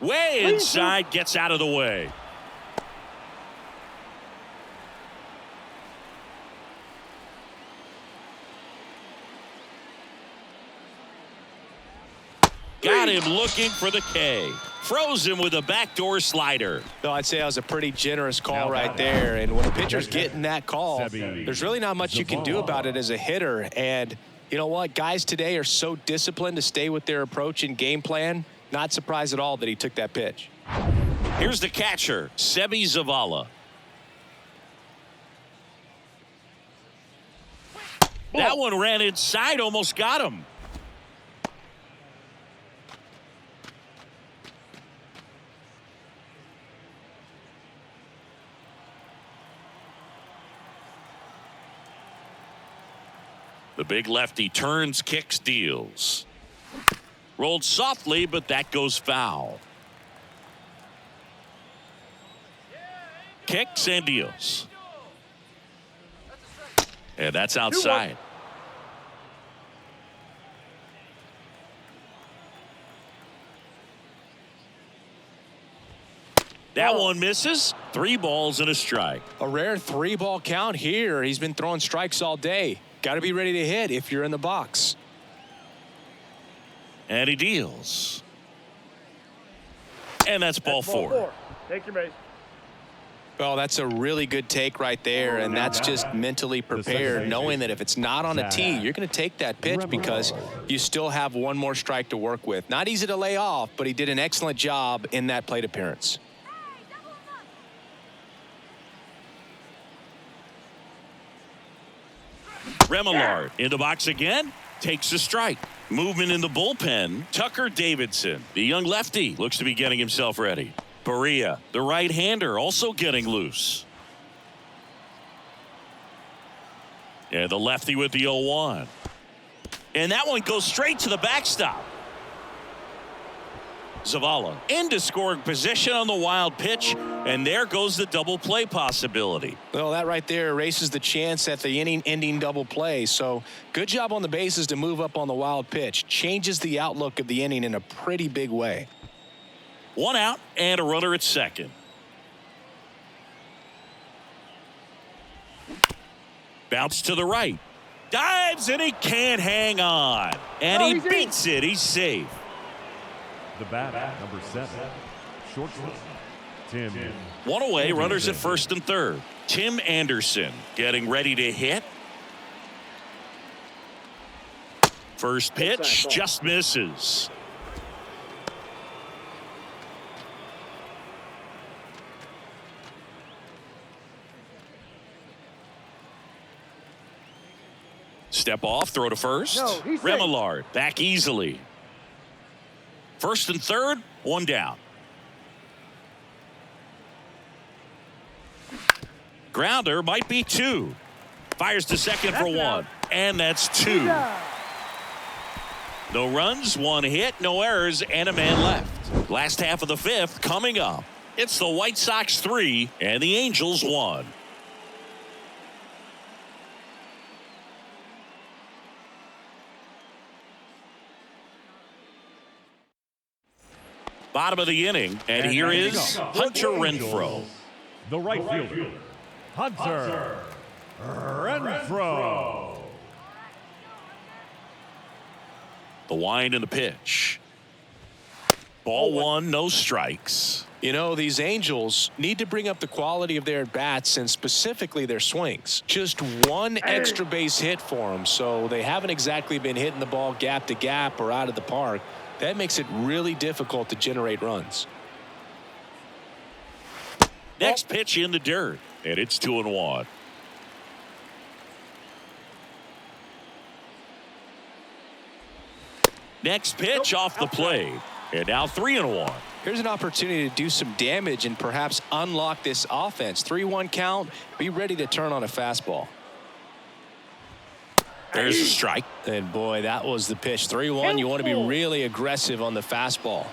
Way inside, gets out of the way. Got him looking for the K. Froze him with a backdoor slider. So I'd say that was a pretty generous call right there. And when a pitcher's getting that call, there's really not much you can do about it as a hitter. And you know what? Guys today are so disciplined to stay with their approach and game plan. Not surprised at all that he took that pitch. Here's the catcher, Seby Zavala. That one ran inside, almost got him. The big lefty turns, kicks, deals. Rolled softly, but that goes foul. Kicks and deals. And that's outside. That one misses. 3 balls and a strike. A rare 3-ball count here. He's been throwing strikes all day. Got to be ready to hit if you're in the box. And he deals. And that's ball 4. Take your base. Well, that's a really good take right there, and that's just mentally prepared, knowing that if it's not on a tee, you're going to take that pitch because you still have one more strike to work with. Not easy to lay off, but he did an excellent job in that plate appearance. Remillard in the box again, takes a strike. Movement in the bullpen. Tucker Davidson, the young lefty, looks to be getting himself ready. Berea, the right-hander, also getting loose. And the lefty with the 0-1. And that one goes straight to the backstop. Zavala into scoring position on the wild pitch, and there goes the double play possibility. Well, that right there erases the chance at the inning-ending double play. So good job on the bases to move up on the wild pitch. Changes the outlook of the inning in a pretty big way. 1 out and a runner at second. Bounce to the right. Dives and he can't hang on. And he beats it. He's safe. The bat, number 7, shortstop, Tim. 1 away, runners at first and third. Tim Anderson getting ready to hit. First pitch just misses. Step off, throw to first. No, Remillard back easily. First and third, 1 down. Grounder might be 2. Fires to second for 1. And that's 2. No runs, 1 hit, no errors, and a man left. Last half of the 5th coming up. It's the White Sox 3 and the Angels 1. Bottom of the inning, and here is Hunter Renfroe. The right fielder, Hunter Renfroe. The wind and the pitch. Ball 1, no strikes. You know, these Angels need to bring up the quality of their at-bats and specifically their swings. Just 1 extra base hit for them, so they haven't exactly been hitting the ball gap to gap or out of the park. That makes it really difficult to generate runs. Next pitch in the dirt, and it's 2-1. Next pitch off the plate, and now 3-1. Here's an opportunity to do some damage and perhaps unlock this offense. 3-1 count. Be ready to turn on a fastball. There's a strike. And boy, that was the pitch. 3-1. You want to be really aggressive on the fastball.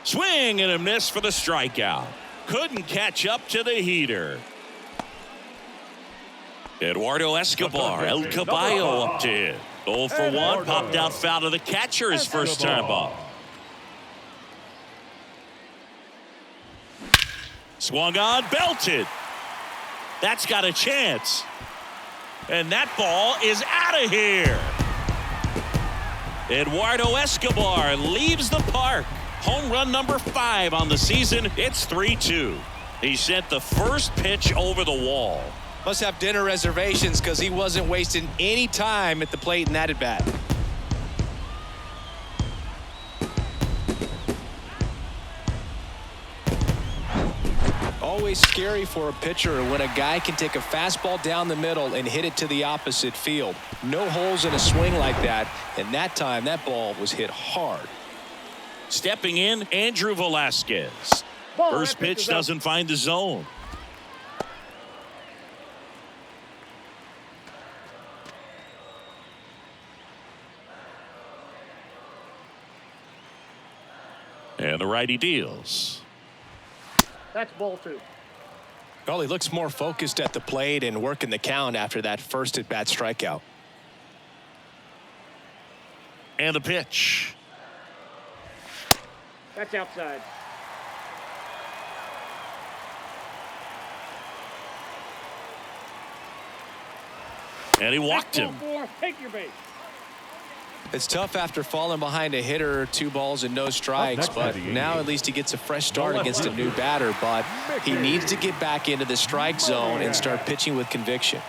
Swing and a miss for the strikeout. Couldn't catch up to the heater. Eduardo Escobar, El Caballo up to hit. 0 for 1, popped out foul to the catcher his first time up. Swung on, belted. That's got a chance. And that ball is out of here. Eduardo Escobar leaves the park. Home run number 5 on the season. It's 3-2. He sent the first pitch over the wall. Must have dinner reservations because he wasn't wasting any time at the plate in that at bat. Always scary for a pitcher when a guy can take a fastball down the middle and hit it to the opposite field. No holes in a swing like that, and that time that ball was hit hard. Stepping in, Andrew Velasquez. First pitch doesn't find the zone. And the righty deals. That's ball 2. Well, he looks more focused at the plate and working the count after that first at-bat strikeout. And the pitch. That's outside. And he walked him. Ball 4, take your base. It's tough after falling behind a hitter, 2 balls and no strikes, but now at least he gets a fresh start against a new batter, but he needs to get back into the strike zone and start pitching with conviction.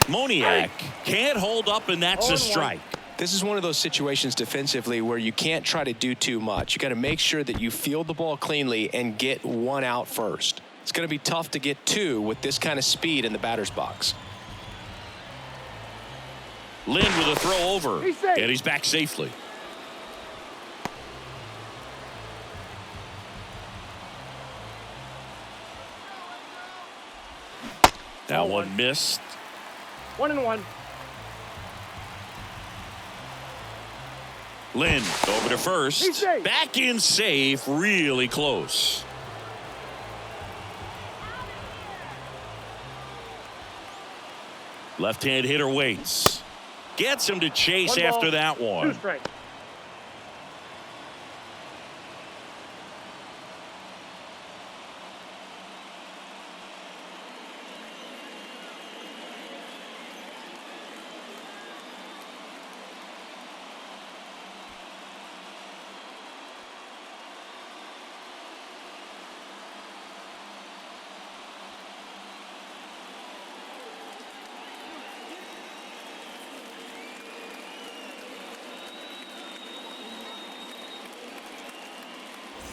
Moniak can't hold up, and that's a strike. This is one of those situations defensively where you can't try to do too much. You got to make sure that you field the ball cleanly and get 1 out first. It's going to be tough to get 2 with this kind of speed in the batter's box. Lynn with a throw over, and he's back safely. That one missed. 1-1. Lynn over to first. Back in safe. Really close. Left-hand hitter waits. Gets him to chase after that one. 2 strikes.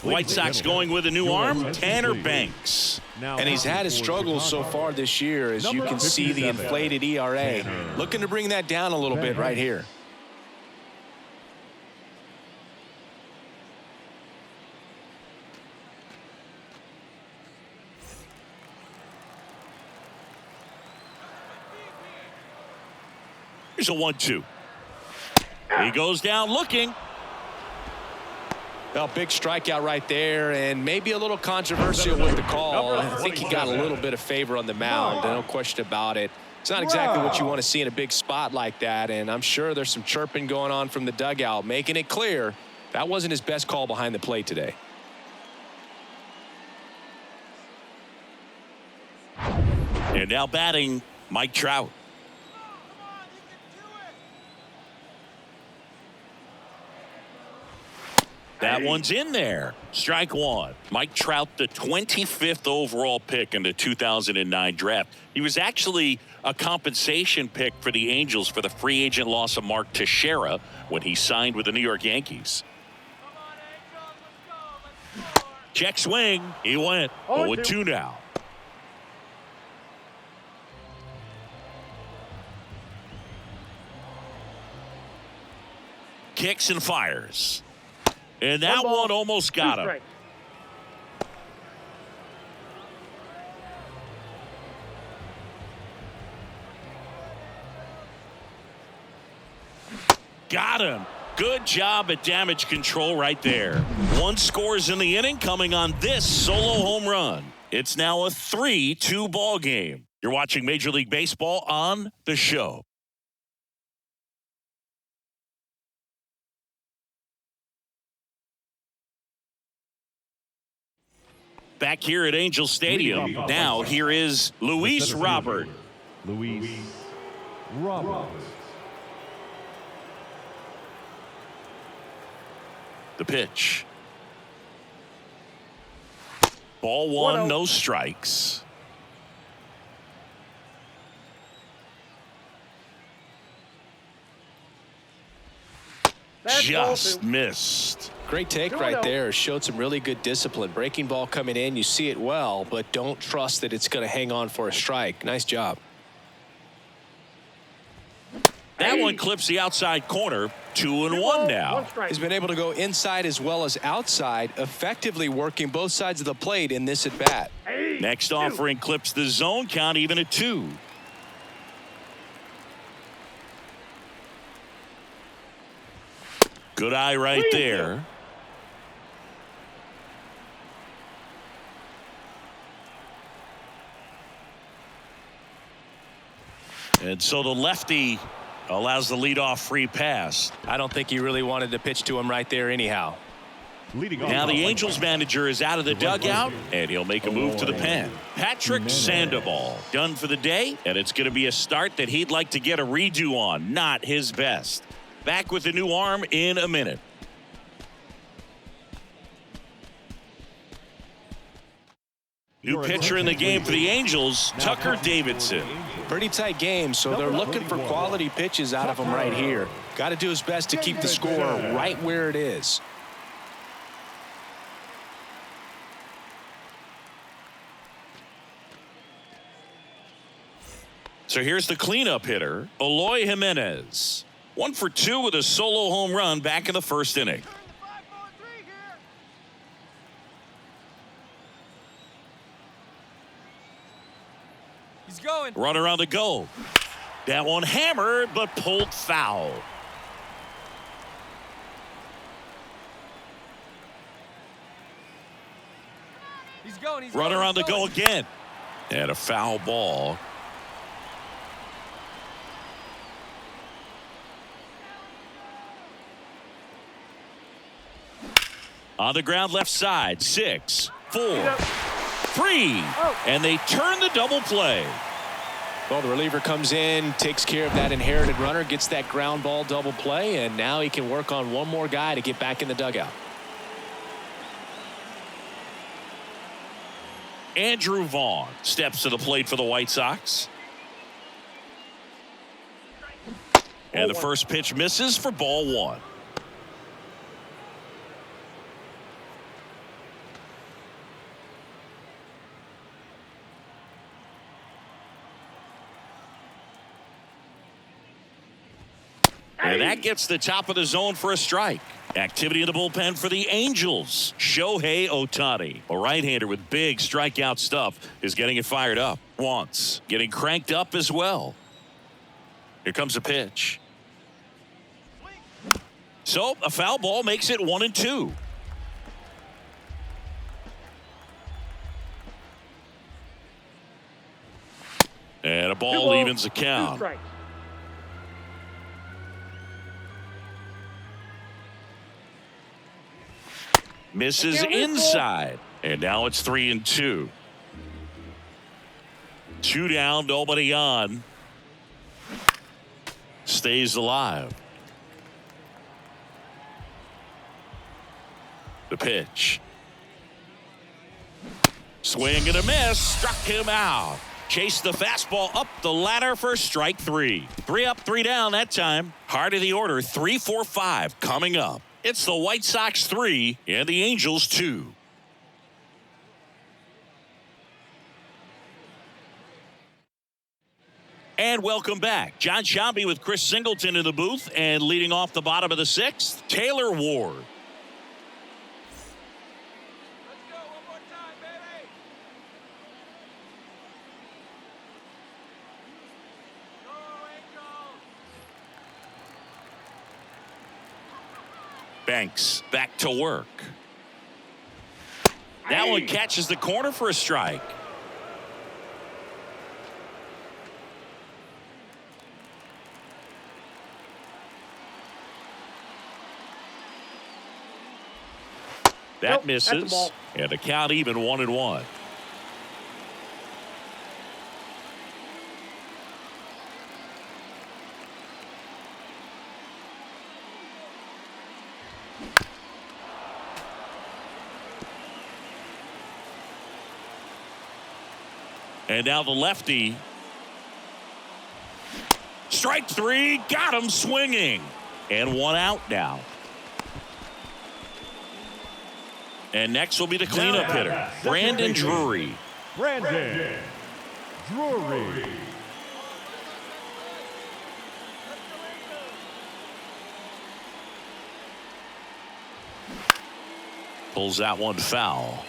White Sox going with a new arm, Tanner Banks. And he's had his struggles so far this year, as you can see the inflated ERA. Looking to bring that down a little bit right here. Here's a 1-2. He goes down looking. Well, big strikeout right there, and maybe a little controversial with the call. I think he got a little bit of favor on the mound, no question about it. It's not exactly what you want to see in a big spot like that, and I'm sure there's some chirping going on from the dugout, making it clear that wasn't his best call behind the plate today. And now batting, Mike Trout. That one's in there. Strike one. Mike Trout, the 25th overall pick in the 2009 draft. He was actually a compensation pick for the Angels for the free agent loss of Mark Teixeira when he signed with the New York Yankees. Check swing. He went 0-2 now. Kicks and fires. And that one almost got him. Got him. Good job at damage control right there. 1 scores in the inning coming on this solo home run. It's now a 3-2 ball game. You're watching Major League Baseball on The Show. Back here at Angel Stadium. Now here is Luis Robert. Luis Robert. The pitch. Ball 1, no strikes. Just missed. Great take right there. Showed some really good discipline. Breaking ball coming in. You see it well, but don't trust that it's going to hang on for a strike. Nice job. That one clips the outside corner. 2-1 now. He's been able to go inside as well as outside, effectively working both sides of the plate in this at bat. Next offering clips the zone count even at 2. Good eye right there. And so the lefty allows the leadoff free pass. I don't think he really wanted to pitch to him right there anyhow. Now the Angels manager is out of the dugout, and he'll make a move to the pen. Patrick Sandoval done for the day, and it's going to be a start that he'd like to get a redo on. Not his best. Back with the new arm in a minute. New pitcher in the game for the Angels, Tucker Davidson. Pretty tight game, so they're looking for quality pitches out of him right here. Got to do his best to keep the score right where it is. So here's the cleanup hitter, Eloy Jimenez. 1 for 2 with a solo home run back in the first inning. He's going. Runner on the go. That one hammered, but pulled foul. He's going. He's Runner going. on the go again. And a foul ball. On the ground left side. 6, 4, 3. And they turn the double play. Well, the reliever comes in, takes care of that inherited runner, gets that ground ball double play, and now he can work on one more guy to get back in the dugout. Andrew Vaughn steps to the plate for the White Sox. And the first pitch misses for ball 1. And that gets the top of the zone for a strike. Activity in the bullpen for the Angels. Shohei Ohtani, a right-hander with big strikeout stuff, is getting it fired up. Once, getting cranked up as well. Here comes a pitch. So a foul ball makes it 1-2. And a ball evens the count. Misses inside. And now it's 3-2. 2 down, nobody on. Stays alive. The pitch. Swing and a miss. Struck him out. Chased the fastball up the ladder for strike 3. 3 up, 3 down that time. Heart of the order, 3, 4, 5 coming up. It's the White Sox 3 and the Angels 2. And welcome back. John Shambi with Chris Singleton in the booth, and leading off the bottom of the 6th, Taylor Ward. Let's go. One more time, baby. Go, Angels. Banks back to work. That one catches the corner for a strike. That misses, and the count even 1-1. And now the lefty. Strike 3, got him swinging. And 1 out now. And next will be the cleanup hitter, Brandon Drury. Brandon Drury. Pulls that one foul.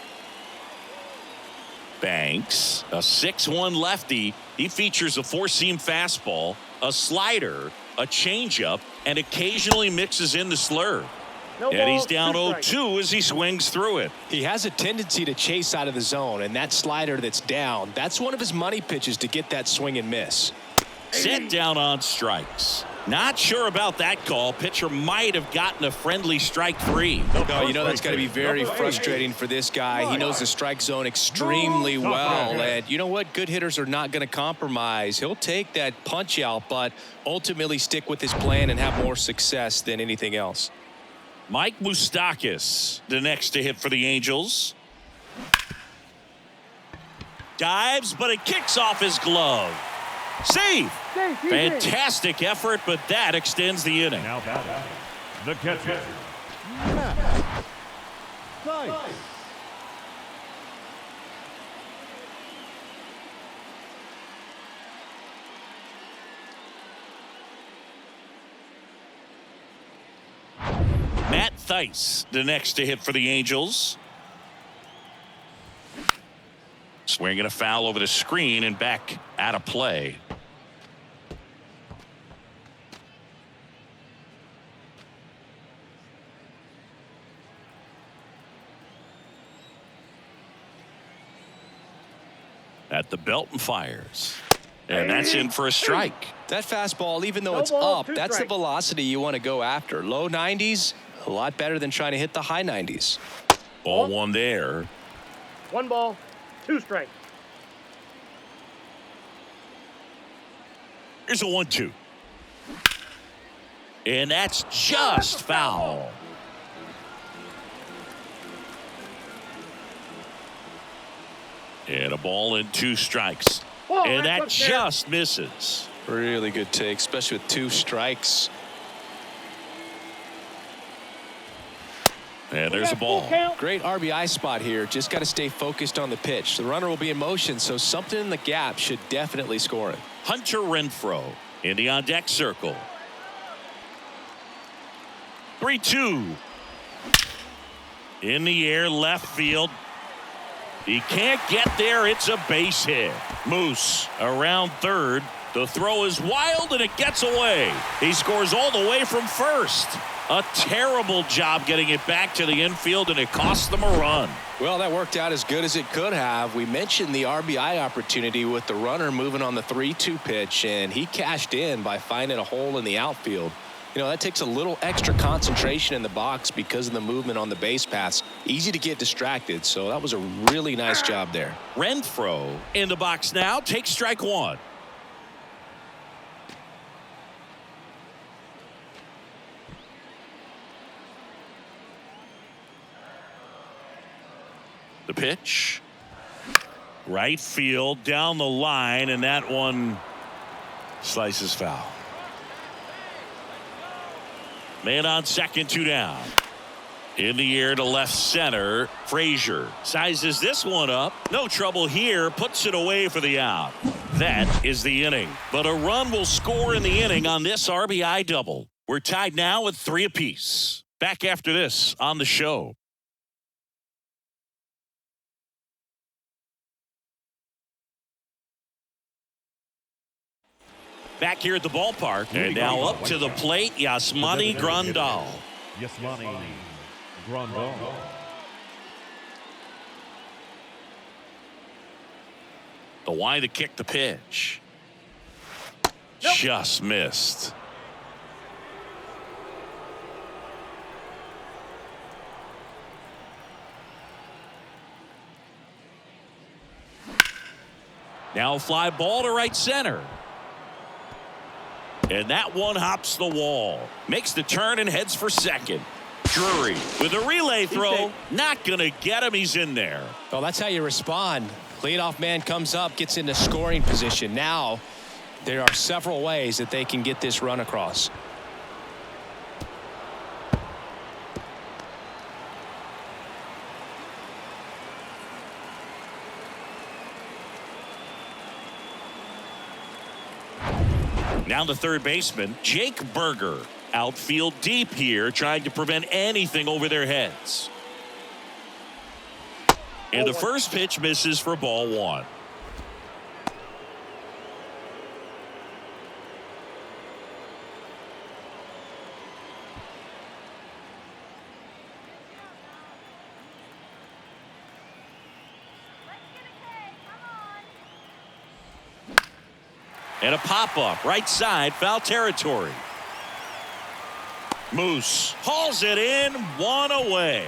Banks, a 6-1 lefty. He features a 4-seam fastball, a slider, a changeup, and occasionally mixes in the slurve. And he's down 0-2 as he swings through it. He has a tendency to chase out of the zone, and that slider that's down, that's one of his money pitches to get that swing and miss. Set down on strikes. Not sure about that call. Pitcher might have gotten a friendly strike 3. No, you know that's got to be very frustrating for this guy. He knows the strike zone extremely well, and you know what? Good hitters are not going to compromise. He'll take that punch out, but ultimately stick with his plan and have more success than anything else. Mike Moustakas, the next to hit for the Angels. Dives, but it kicks off his glove. Save! Fantastic effort, but that extends the inning. Now batting, the catcher, Matt Thaiss. Matt Thaiss, the next to hit for the Angels. Swinging a foul over the screen and back out of play. At the belt and fires. And that's in for a strike. That fastball, even though No it's ball, up, two that's the strikes. velocity you want to go after. Low 90s, a lot better than trying to hit the high 90s. Ball one there. 1 ball, 2 strikes. Here's a 1-2. And that's just foul. And a ball and 2 strikes. Ball, And right that hook there. just misses. Really good take, especially with 2 strikes. And We there's a got full ball. count. Great RBI spot here. Just got to stay focused on the pitch. The runner will be in motion, so something in the gap should definitely score it. Hunter Renfroe in the on-deck circle. 3-2. In the air, left field. He can't get there. It's a base hit. Moose around third. The throw is wild and it gets away. He scores all the way from first. A terrible job getting it back to the infield, and it cost them a run. Well, that worked out as good as it could have. We mentioned the RBI opportunity with the runner moving on the 3-2 pitch, and he cashed in by finding a hole in the outfield. You know, that takes a little extra concentration in the box because of the movement on the base paths. Easy to get distracted, so that was a really nice job there. Renfroe in the box now. Takes strike 1. The pitch. Right field down the line, and that one slices foul. Man on second, 2 down. In the air to left center. Frazier sizes this one up. No trouble here. Puts it away for the out. That is the inning. But a run will score in the inning on this RBI double. We're tied now with 3 apiece. Back after this on the show. Back here at the ballpark. And now up to the plate, Yasmani Grandal. Yasmani Grandal. The wide to kick the pitch. Nope. Just missed. Now a fly ball to right center. And that one hops the wall. Makes the turn and heads for second. Drury with a relay throw. Not going to get him. He's in there. Well, that's how you respond. Leadoff man comes up, gets into scoring position. Now, there are several ways that they can get this run across. Now the third baseman, Jake Berger. Outfield deep here, trying to prevent anything over their heads. And the first pitch misses for ball 1. And a pop-up, right side, foul territory. Moose hauls it in, 1 away.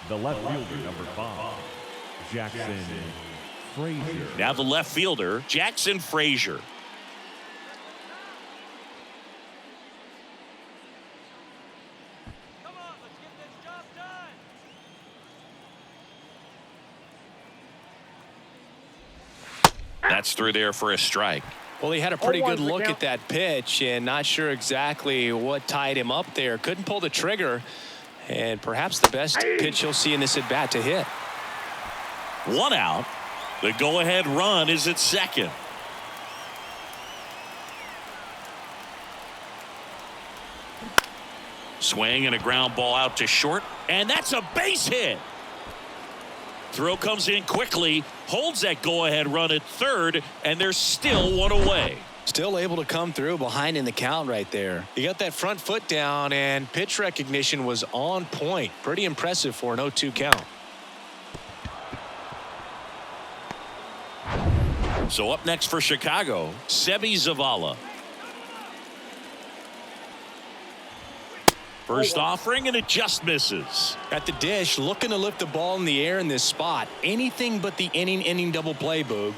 The left fielder, number 5, Jackson Frazier. Now the left fielder, Jackson Frazier. Come on, let's get this job done. That's through there for a strike. Well, he had a pretty 0-1 good the look count. at that pitch and not sure exactly what tied him up there. Couldn't pull the trigger, and perhaps the best pitch you'll see in this at-bat to hit. 1 out. The go-ahead run is at second. Swing and a ground ball out to short, and that's a base hit. throw comes in quickly, holds that go-ahead run at third, and they're still one away. Still able to come through behind in the count right there. He got that front foot down, and pitch recognition was on point. Pretty impressive for an 0-2 count. So up next for Chicago, Sebi Zavala. First offering, and it just misses. At the dish, looking to lift the ball in the air in this spot. Anything but the inning double play, Boog.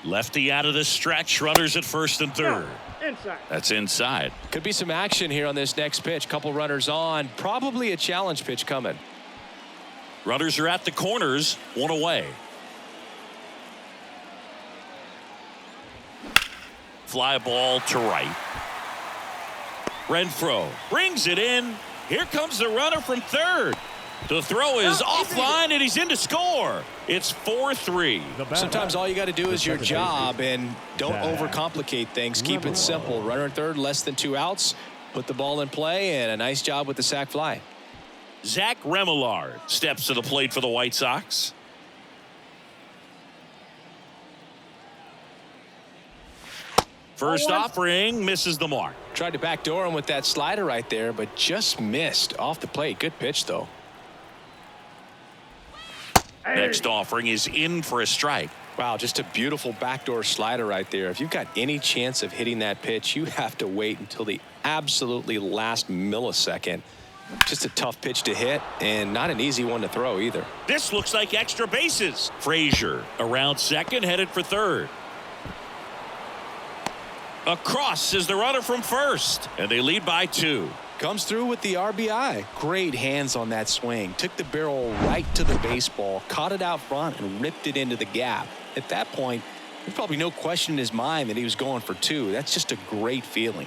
Lefty out of the stretch. Runners at first and third. Inside. That's inside. Could be some action here on this next pitch. Couple runners on. Probably a challenge pitch coming. Runners are at the corners. One away. Fly ball to right. Renfroe brings it in. Here comes the runner from third. The throw is offline, and he's in to score. It's 4-3. Sometimes all you got to do is your job, and don't overcomplicate things. Keep it simple. Runner at third, less than 2 outs. Put the ball in play, and a nice job with the sac fly. Zach Remillard steps to the plate for the White Sox. First offering misses the mark. Tried to backdoor him with that slider right there, but just missed off the plate. Good pitch, though. Next offering is in for a strike. Wow, just a beautiful backdoor slider right there. If you've got any chance of hitting that pitch, you have to wait until the absolutely last millisecond. Just a tough pitch to hit, and not an easy one to throw either. This looks like extra bases. Frazier around second, headed for third. Across is the runner from first, and they lead by 2. Comes through with the RBI. Great hands on that swing. Took the barrel right to the baseball, caught it out front, and ripped it into the gap. At that point, there's probably no question in his mind that he was going for 2. That's just a great feeling.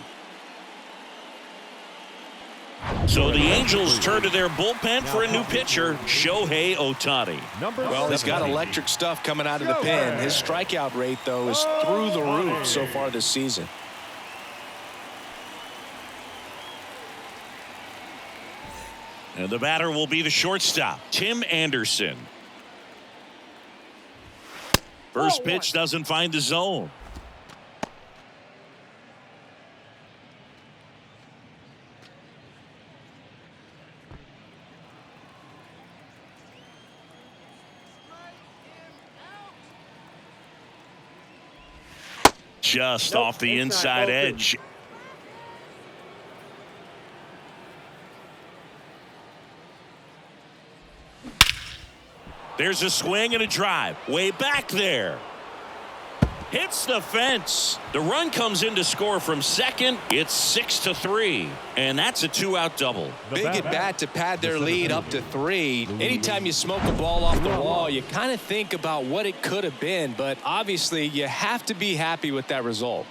So the Angels turn to their bullpen for a new pitcher, Shohei Ohtani. Well, he's got electric stuff coming out of the pen. His strikeout rate, though, is through the roof so far this season. And the batter will be the shortstop, Tim Anderson. First pitch doesn't find the zone. Just off the inside edge. There's a swing and a drive. Way back there. Hits the fence. The run comes in to score from second. It's 6-3. And that's a 2-out double. Big at bat to pad their lead up to 3. Anytime you smoke a ball off the wall, you kind of think about what it could have been. But obviously, you have to be happy with that result.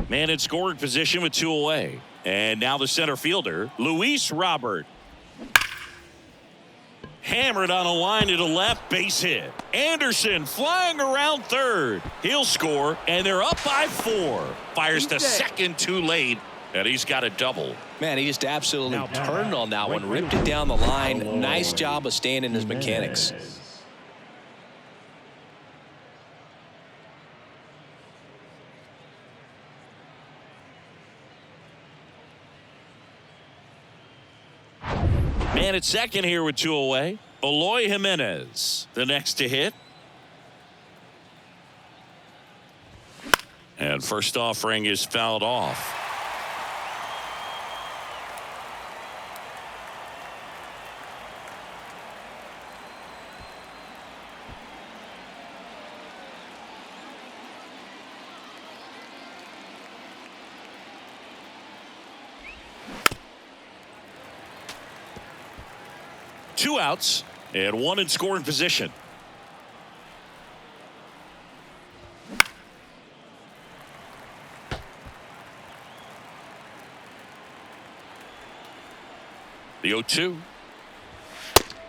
Man in scoring position with 2 away. And now the center fielder, Luis Robert. Hammered on a line to the left, base hit. Anderson flying around third. He'll score, and they're up by 4. Fires to second too late, and he's got a double. Man, he just absolutely turned on that one, ripped it down the line. Nice job of staying in his mechanics. Man at second here with 2 away. Eloy Jimenez, the next to hit. And first offering is fouled off. Two outs and 1 in scoring position. The 0-2.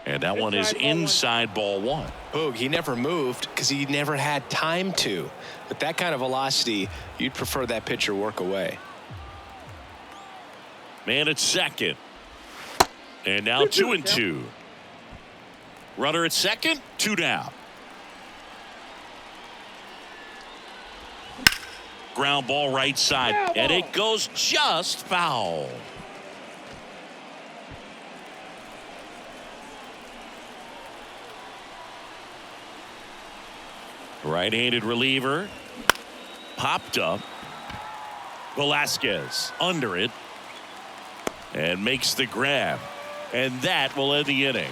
And that one is inside ball one. Boog, he never moved because he never had time to. With that kind of velocity, you'd prefer that pitcher work away. Man at second. And now 2-2. Runner at second, 2 down. Ground ball right side, and it goes just foul. Right-handed reliever. Popped up. Velasquez under it. And makes the grab. And that will end the inning.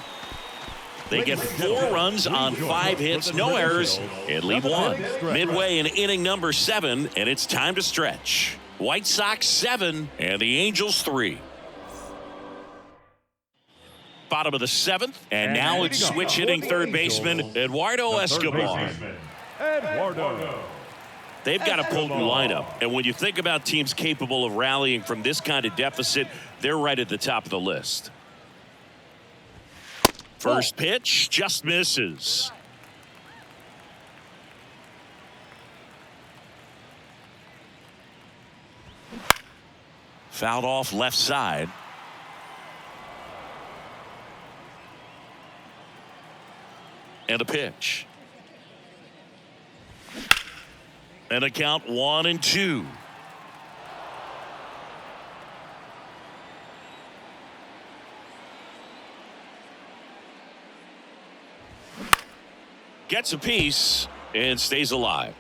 They get 4 runs on 5 hits, no errors, and leave 1. Midway in inning number 7, and it's time to stretch. White Sox 7 and the Angels 3. Bottom of the 7th, and now it's switch hitting third baseman Eduardo Escobar. They've got a potent lineup, and when you think about teams capable of rallying from this kind of deficit, they're right at the top of the list. First pitch just misses. Fouled off left side. And a pitch. And a count 1-2. Gets a piece and stays alive.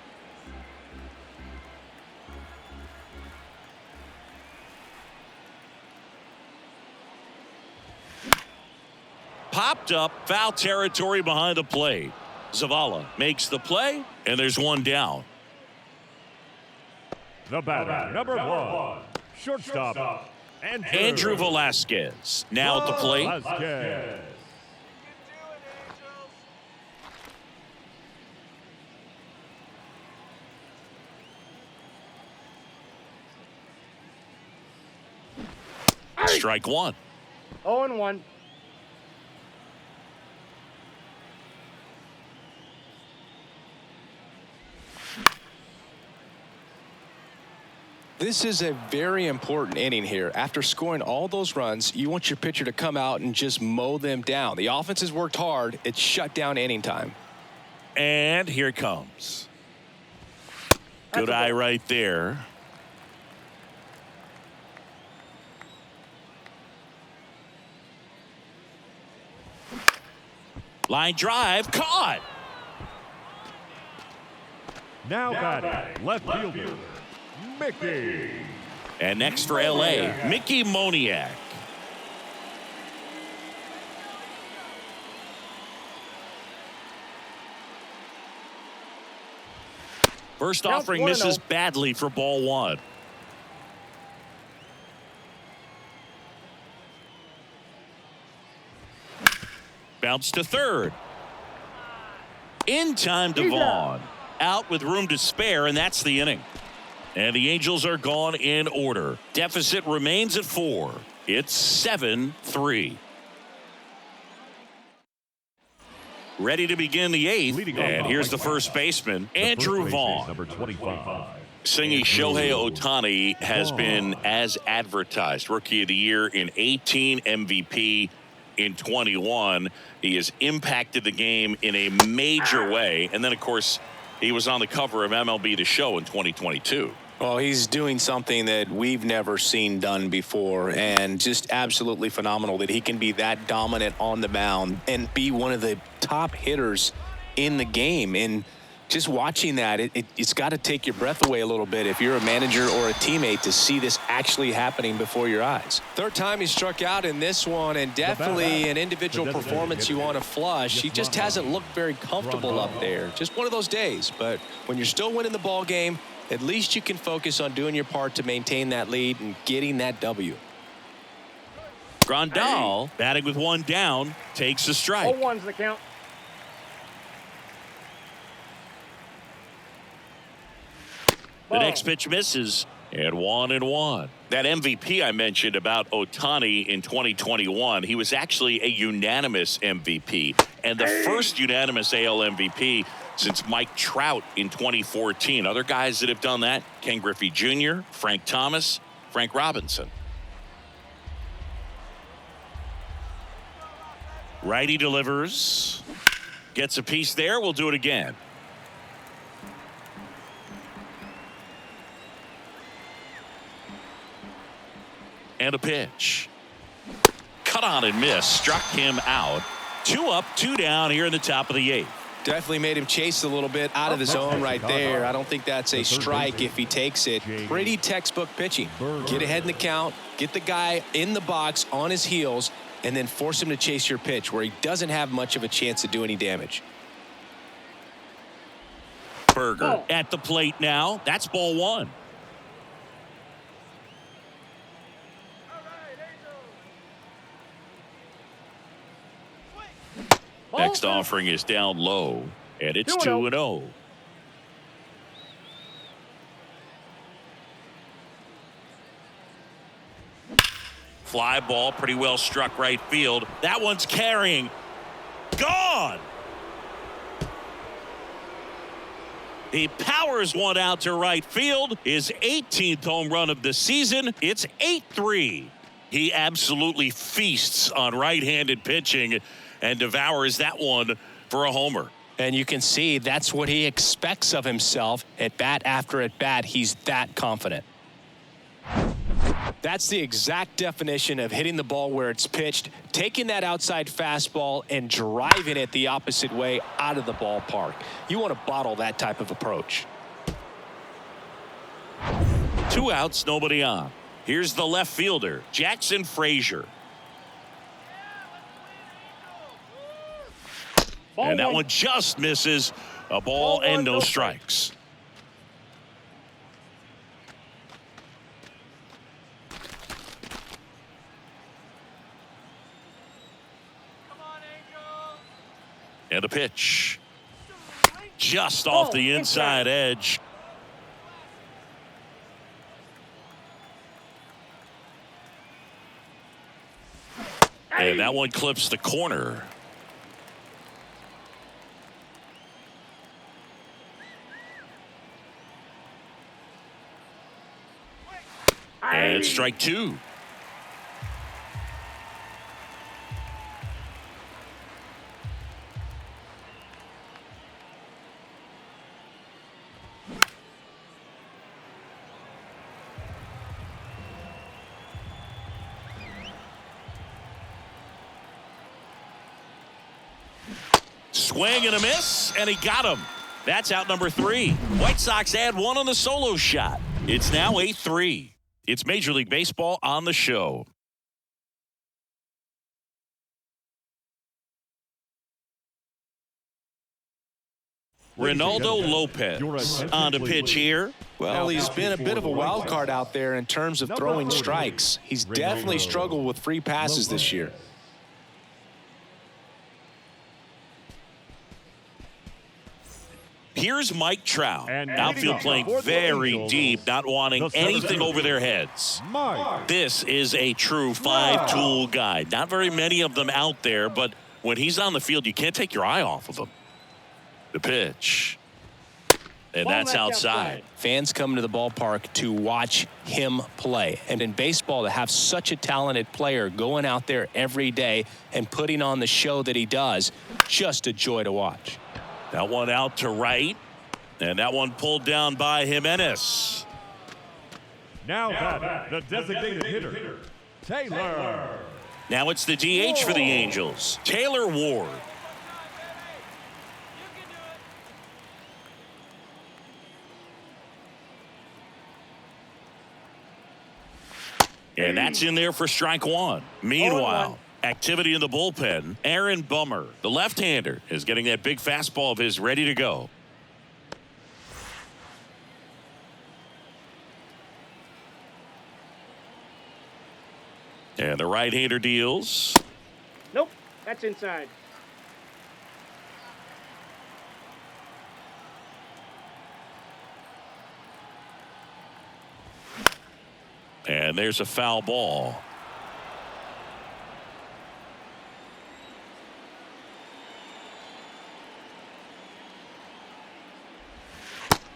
Popped up, foul territory behind the plate. Zavala makes the play, and there's 1 down. The batter, number 1, shortstop, Andrew Velasquez now at the plate. Velasquez. Strike 1. 0-1. This is a very important inning here. After scoring all those runs, you want your pitcher to come out and just mow them down. The offense has worked hard. It's shut down inning time. And here it comes. Good eye right there. Line drive, caught. Now batting, left fielder, Mickey. And next for LA, Mickey Moniak. First offering misses badly for ball 1. Bounce to third. In time to Vaughn. Out with room to spare, and that's the inning. And the Angels are gone in order. Deficit remains at 4. It's 7-3. Ready to begin the 8th, and here's the first baseman, Andrew Vaughn. Number 25. Singing Shohei Ohtani has been as advertised. Rookie of the Year in 18, MVP in 21. He has impacted the game in a major way. And then, of course, he was on the cover of MLB The Show in 2022. Well, he's doing something that we've never seen done before, and just absolutely phenomenal that he can be that dominant on the mound and be one of the top hitters in the game. And just watching that, it's got to take your breath away a little bit if you're a manager or a teammate to see this actually happening before your eyes. Third time he struck out in this one, and definitely an individual performance you want to flush. He just hasn't looked very comfortable up there. Just one of those days. But when you're still winning the ball game, at least you can focus on doing your part to maintain that lead and getting that W. Grandal, batting with 1 down, takes the strike. 0-1's the count. The next pitch misses, And 1-1. That MVP I mentioned about Ohtani in 2021, he was actually a unanimous MVP. And the first unanimous AL MVP since Mike Trout in 2014. Other guys that have done that, Ken Griffey Jr., Frank Thomas, Frank Robinson. Righty delivers. Gets a piece there. We'll do it again. And a pitch. Cut on and miss. Struck him out. 2 up, 2 down here in the top of the 8th. Definitely made him chase a little bit out of the zone right there. I don't think that's a strike if he takes it. Pretty textbook pitching. Get ahead in the count, get the guy in the box on his heels, and then force him to chase your pitch where he doesn't have much of a chance to do any damage. Berger at the plate now. That's ball 1. Next offering is down low, and it's 2-0. Fly ball, pretty well struck right field. That one's carrying. Gone. He powers one out to right field. His 18th home run of the season. It's 8-3. He absolutely feasts on right-handed pitching and devours that one for a homer. And you can see that's what he expects of himself at bat after at bat. He's that confident. That's the exact definition of hitting the ball where it's pitched, taking that outside fastball and driving it the opposite way out of the ballpark. You want to bottle that type of approach. 2 outs, nobody on. Here's the left fielder, Jackson Frazier. And that one just misses. A ball and no strikes. And a pitch. Just off the inside edge. And that one clips the corner. And strike 2. Swing and a miss, and he got him. That's out number 3. White Sox add 1 on the solo shot. It's now 8-3. It's Major League Baseball on the show. Ronaldo Lopez on the pitch here. Well, he's been a bit of a wild card out there in terms of throwing strikes. He's definitely struggled with free passes this year. Here's Mike Trout. Outfield playing very deep, not wanting anything over their heads. This is a true 5-tool guy. Not very many of them out there, but when he's on the field, you can't take your eye off of him. The pitch. And that's outside. Fans come to the ballpark to watch him play. And in baseball, to have such a talented player going out there every day and putting on the show that he does, just a joy to watch. That one out to right, and that one pulled down by Jimenez. Now batting, the designated hitter, Taylor. Now it's the DH for the Angels, Taylor Ward. And that's in there for strike 1. Meanwhile, activity in the bullpen. Aaron Bummer, the left-hander, is getting that big fastball of his ready to go. And the right-hander deals. Nope, that's inside. And there's a foul ball.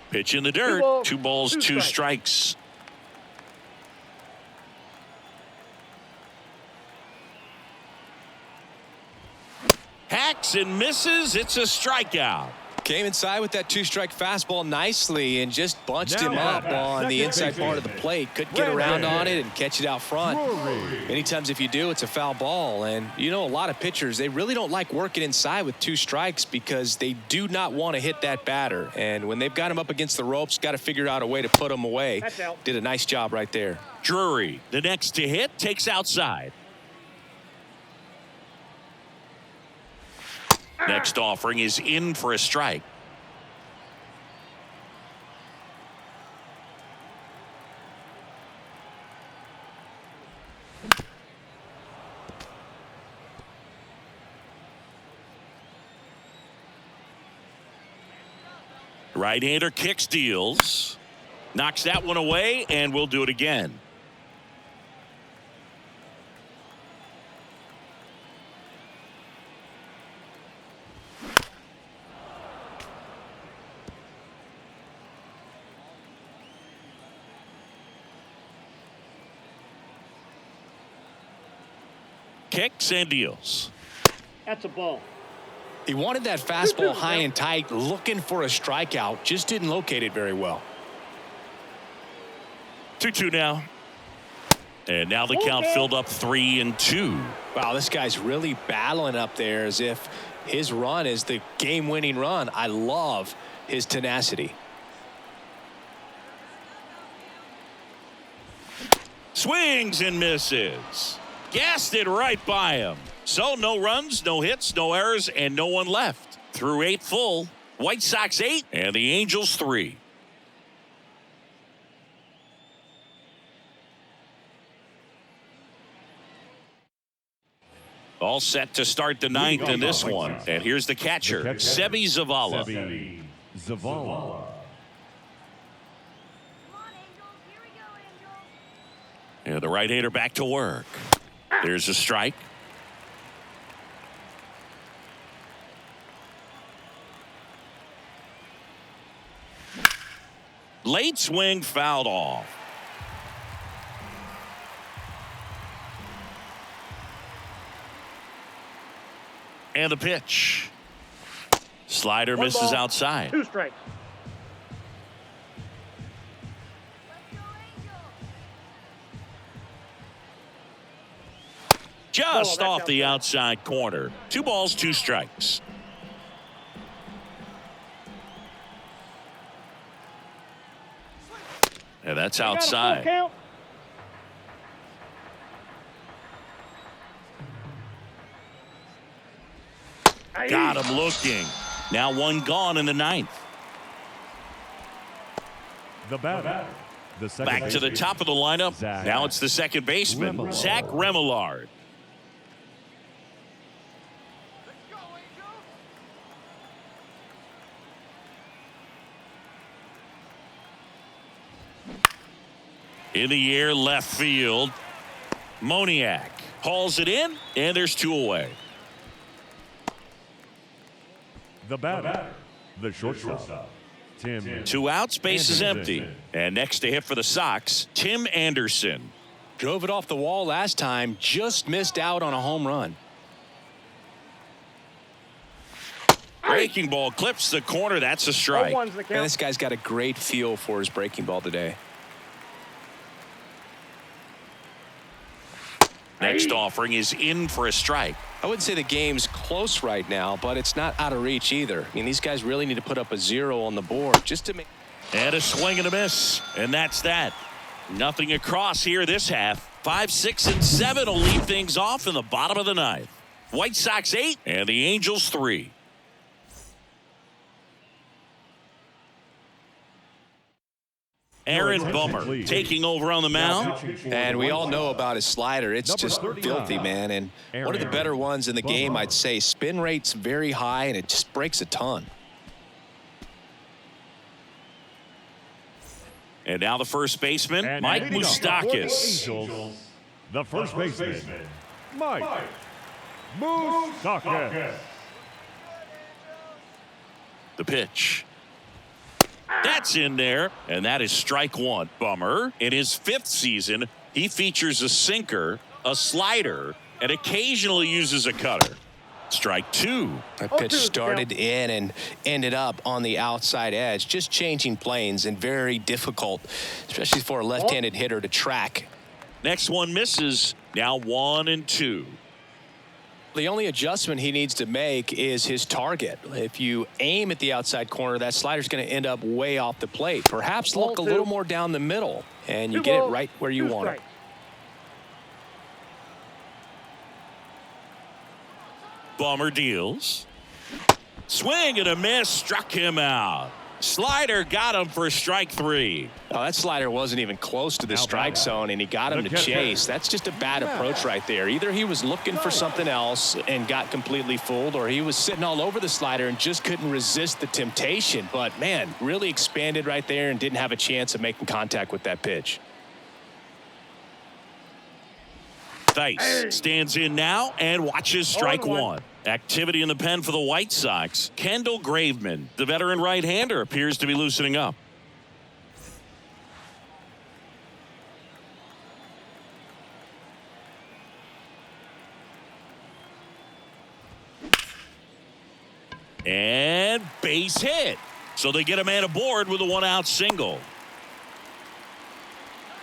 Pitch in the dirt. 2 balls, 2 strikes. Hacks and misses. It's a strikeout. Came inside with that 2-strike fastball nicely and just bunched him up on the inside part of the plate. Couldn't get around on it and catch it out front. Many times if you do, it's a foul ball. And you know, a lot of pitchers, they really don't like working inside with 2 strikes because they do not want to hit that batter. And when they've got him up against the ropes, got to figure out a way to put him away. Did a nice job right there. Drury, the next to hit, takes outside. Next offering is in for a strike. Right-hander kicks, deals. Knocks that one away, and we'll do it again. Kicks and deals. That's a ball. He wanted that fastball high and tight, looking for a strikeout. Just didn't locate it very well. 2-2 now. And now the count filled up 3-2. Wow, this guy's really battling up there as if his run is the game-winning run. I love his tenacity. Swings and misses. Gassed it right by him. So no runs, no hits, no errors, and no one left. Through 8 full. White Sox 8 and the Angels 3. All set to start the 9th in this one. And here's the catcher, Sebi Zavala. Sebi Zavala. Come on, Angels. Here we go, Angels. And the right-hander back to work. There's a strike. Late swing fouled off. And the pitch. Slider misses outside. 2 strikes. Just off the outside corner. 2 balls, 2 strikes. And that's outside. Got him looking. Now 1 gone in the 9th. The batter. The second Back to the top of the lineup. Now it's the second baseman, Zach Remillard. In the air, left field. Moniak hauls it in, and there's 2 away. The batter. The shortstop. Tim. 2 outs, base is empty. And next to hit for the Sox, Tim Anderson. Drove it off the wall last time, just missed out on a home run. Breaking ball clips the corner. That's a strike. And this guy's got a great feel for his breaking ball today. Next offering is in for a strike. I wouldn't say the game's close right now, but it's not out of reach either. I mean, these guys really need to put up a 0 on the board just to make. And a swing and a miss. And that's that. Nothing across here this half. 5, 6, and 7 will leave things off in the bottom of the 9th. White Sox 8 and the Angels 3. Aaron Bummer taking over on the mound. And we all know about his slider. It's just filthy, man. And one of the better ones in the game, I'd say. Spin rate's very high, and it just breaks a ton. And now the first baseman, And Mike leading off for the Moustakas. Angels, the first baseman, Mike Moustakas. The pitch. That's in there, and that is strike one. Bummer. In his 5th season, he features a sinker, a slider, and occasionally uses a cutter. Strike 2. That pitch started in and ended up on the outside edge, just changing planes, and very difficult, especially for a left-handed hitter to track. Next one misses. Now 1-2. The only adjustment he needs to make is his target. If you aim at the outside corner, that slider's going to end up way off the plate. Perhaps look a little more down the middle, and you get it right where you want it. Bummer deals. Swing and a miss, struck him out. Slider got him for strike 3. Oh, that slider wasn't even close to the strike zone, and he got him to chase. That's just a bad approach right there. Either he was looking for something else and got completely fooled, or he was sitting all over the slider and just couldn't resist the temptation. But, man, really expanded right there and didn't have a chance of making contact with that pitch. Thice stands in now and watches strike 1. Activity in the pen for the White Sox. Kendall Graveman, the veteran right-hander, appears to be loosening up. And base hit. So they get a man aboard with a 1-out single.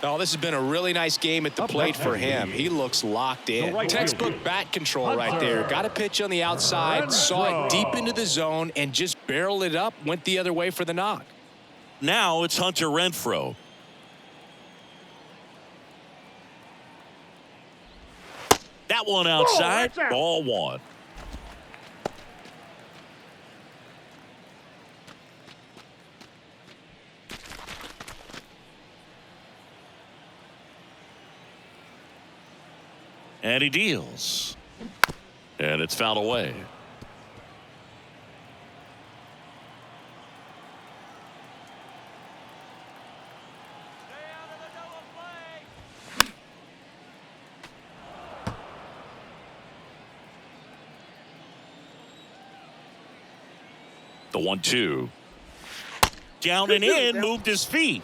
Oh, this has been a really nice game at the plate for him. He looks locked in. Textbook bat control right there. Got a pitch on the outside, saw it deep into the zone, and just barreled it up, went the other way for the knock. Now it's Hunter Renfroe. That one outside, ball 1. And he deals. And it's fouled away. The 1-2. Down and in, moved his feet.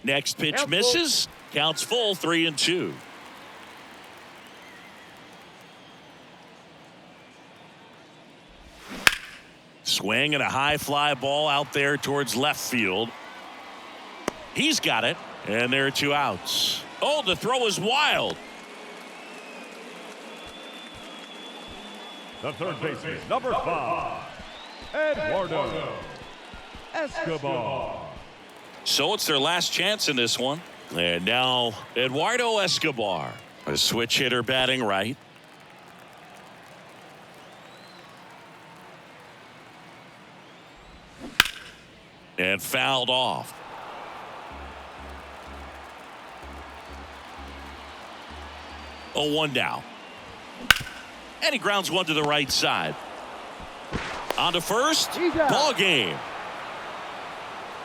Next pitch misses. Counts full, 3-2. Swing and a high fly ball out there towards left field. He's got it, and there are 2 outs. Oh, the throw is wild. The third baseman, number 5, Eduardo Escobar. So it's their last chance in this one. And now Eduardo Escobar, a switch hitter batting right. And fouled off. Oh, 1 down. And he grounds one to the right side. On to first. Ball game.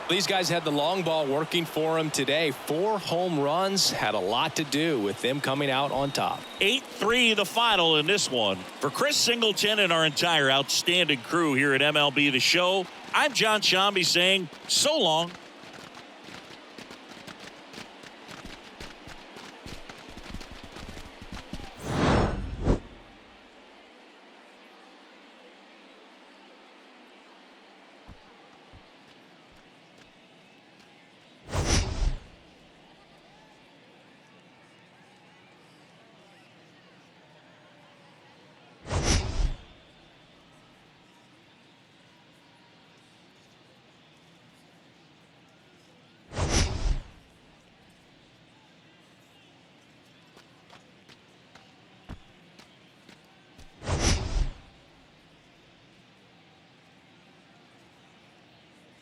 These guys had the long ball working for them today. 4 home runs had a lot to do with them coming out on top. 8-3 the final in this one. For Chris Singleton and our entire outstanding crew here at MLB The Show, I'm John Shambi saying so long.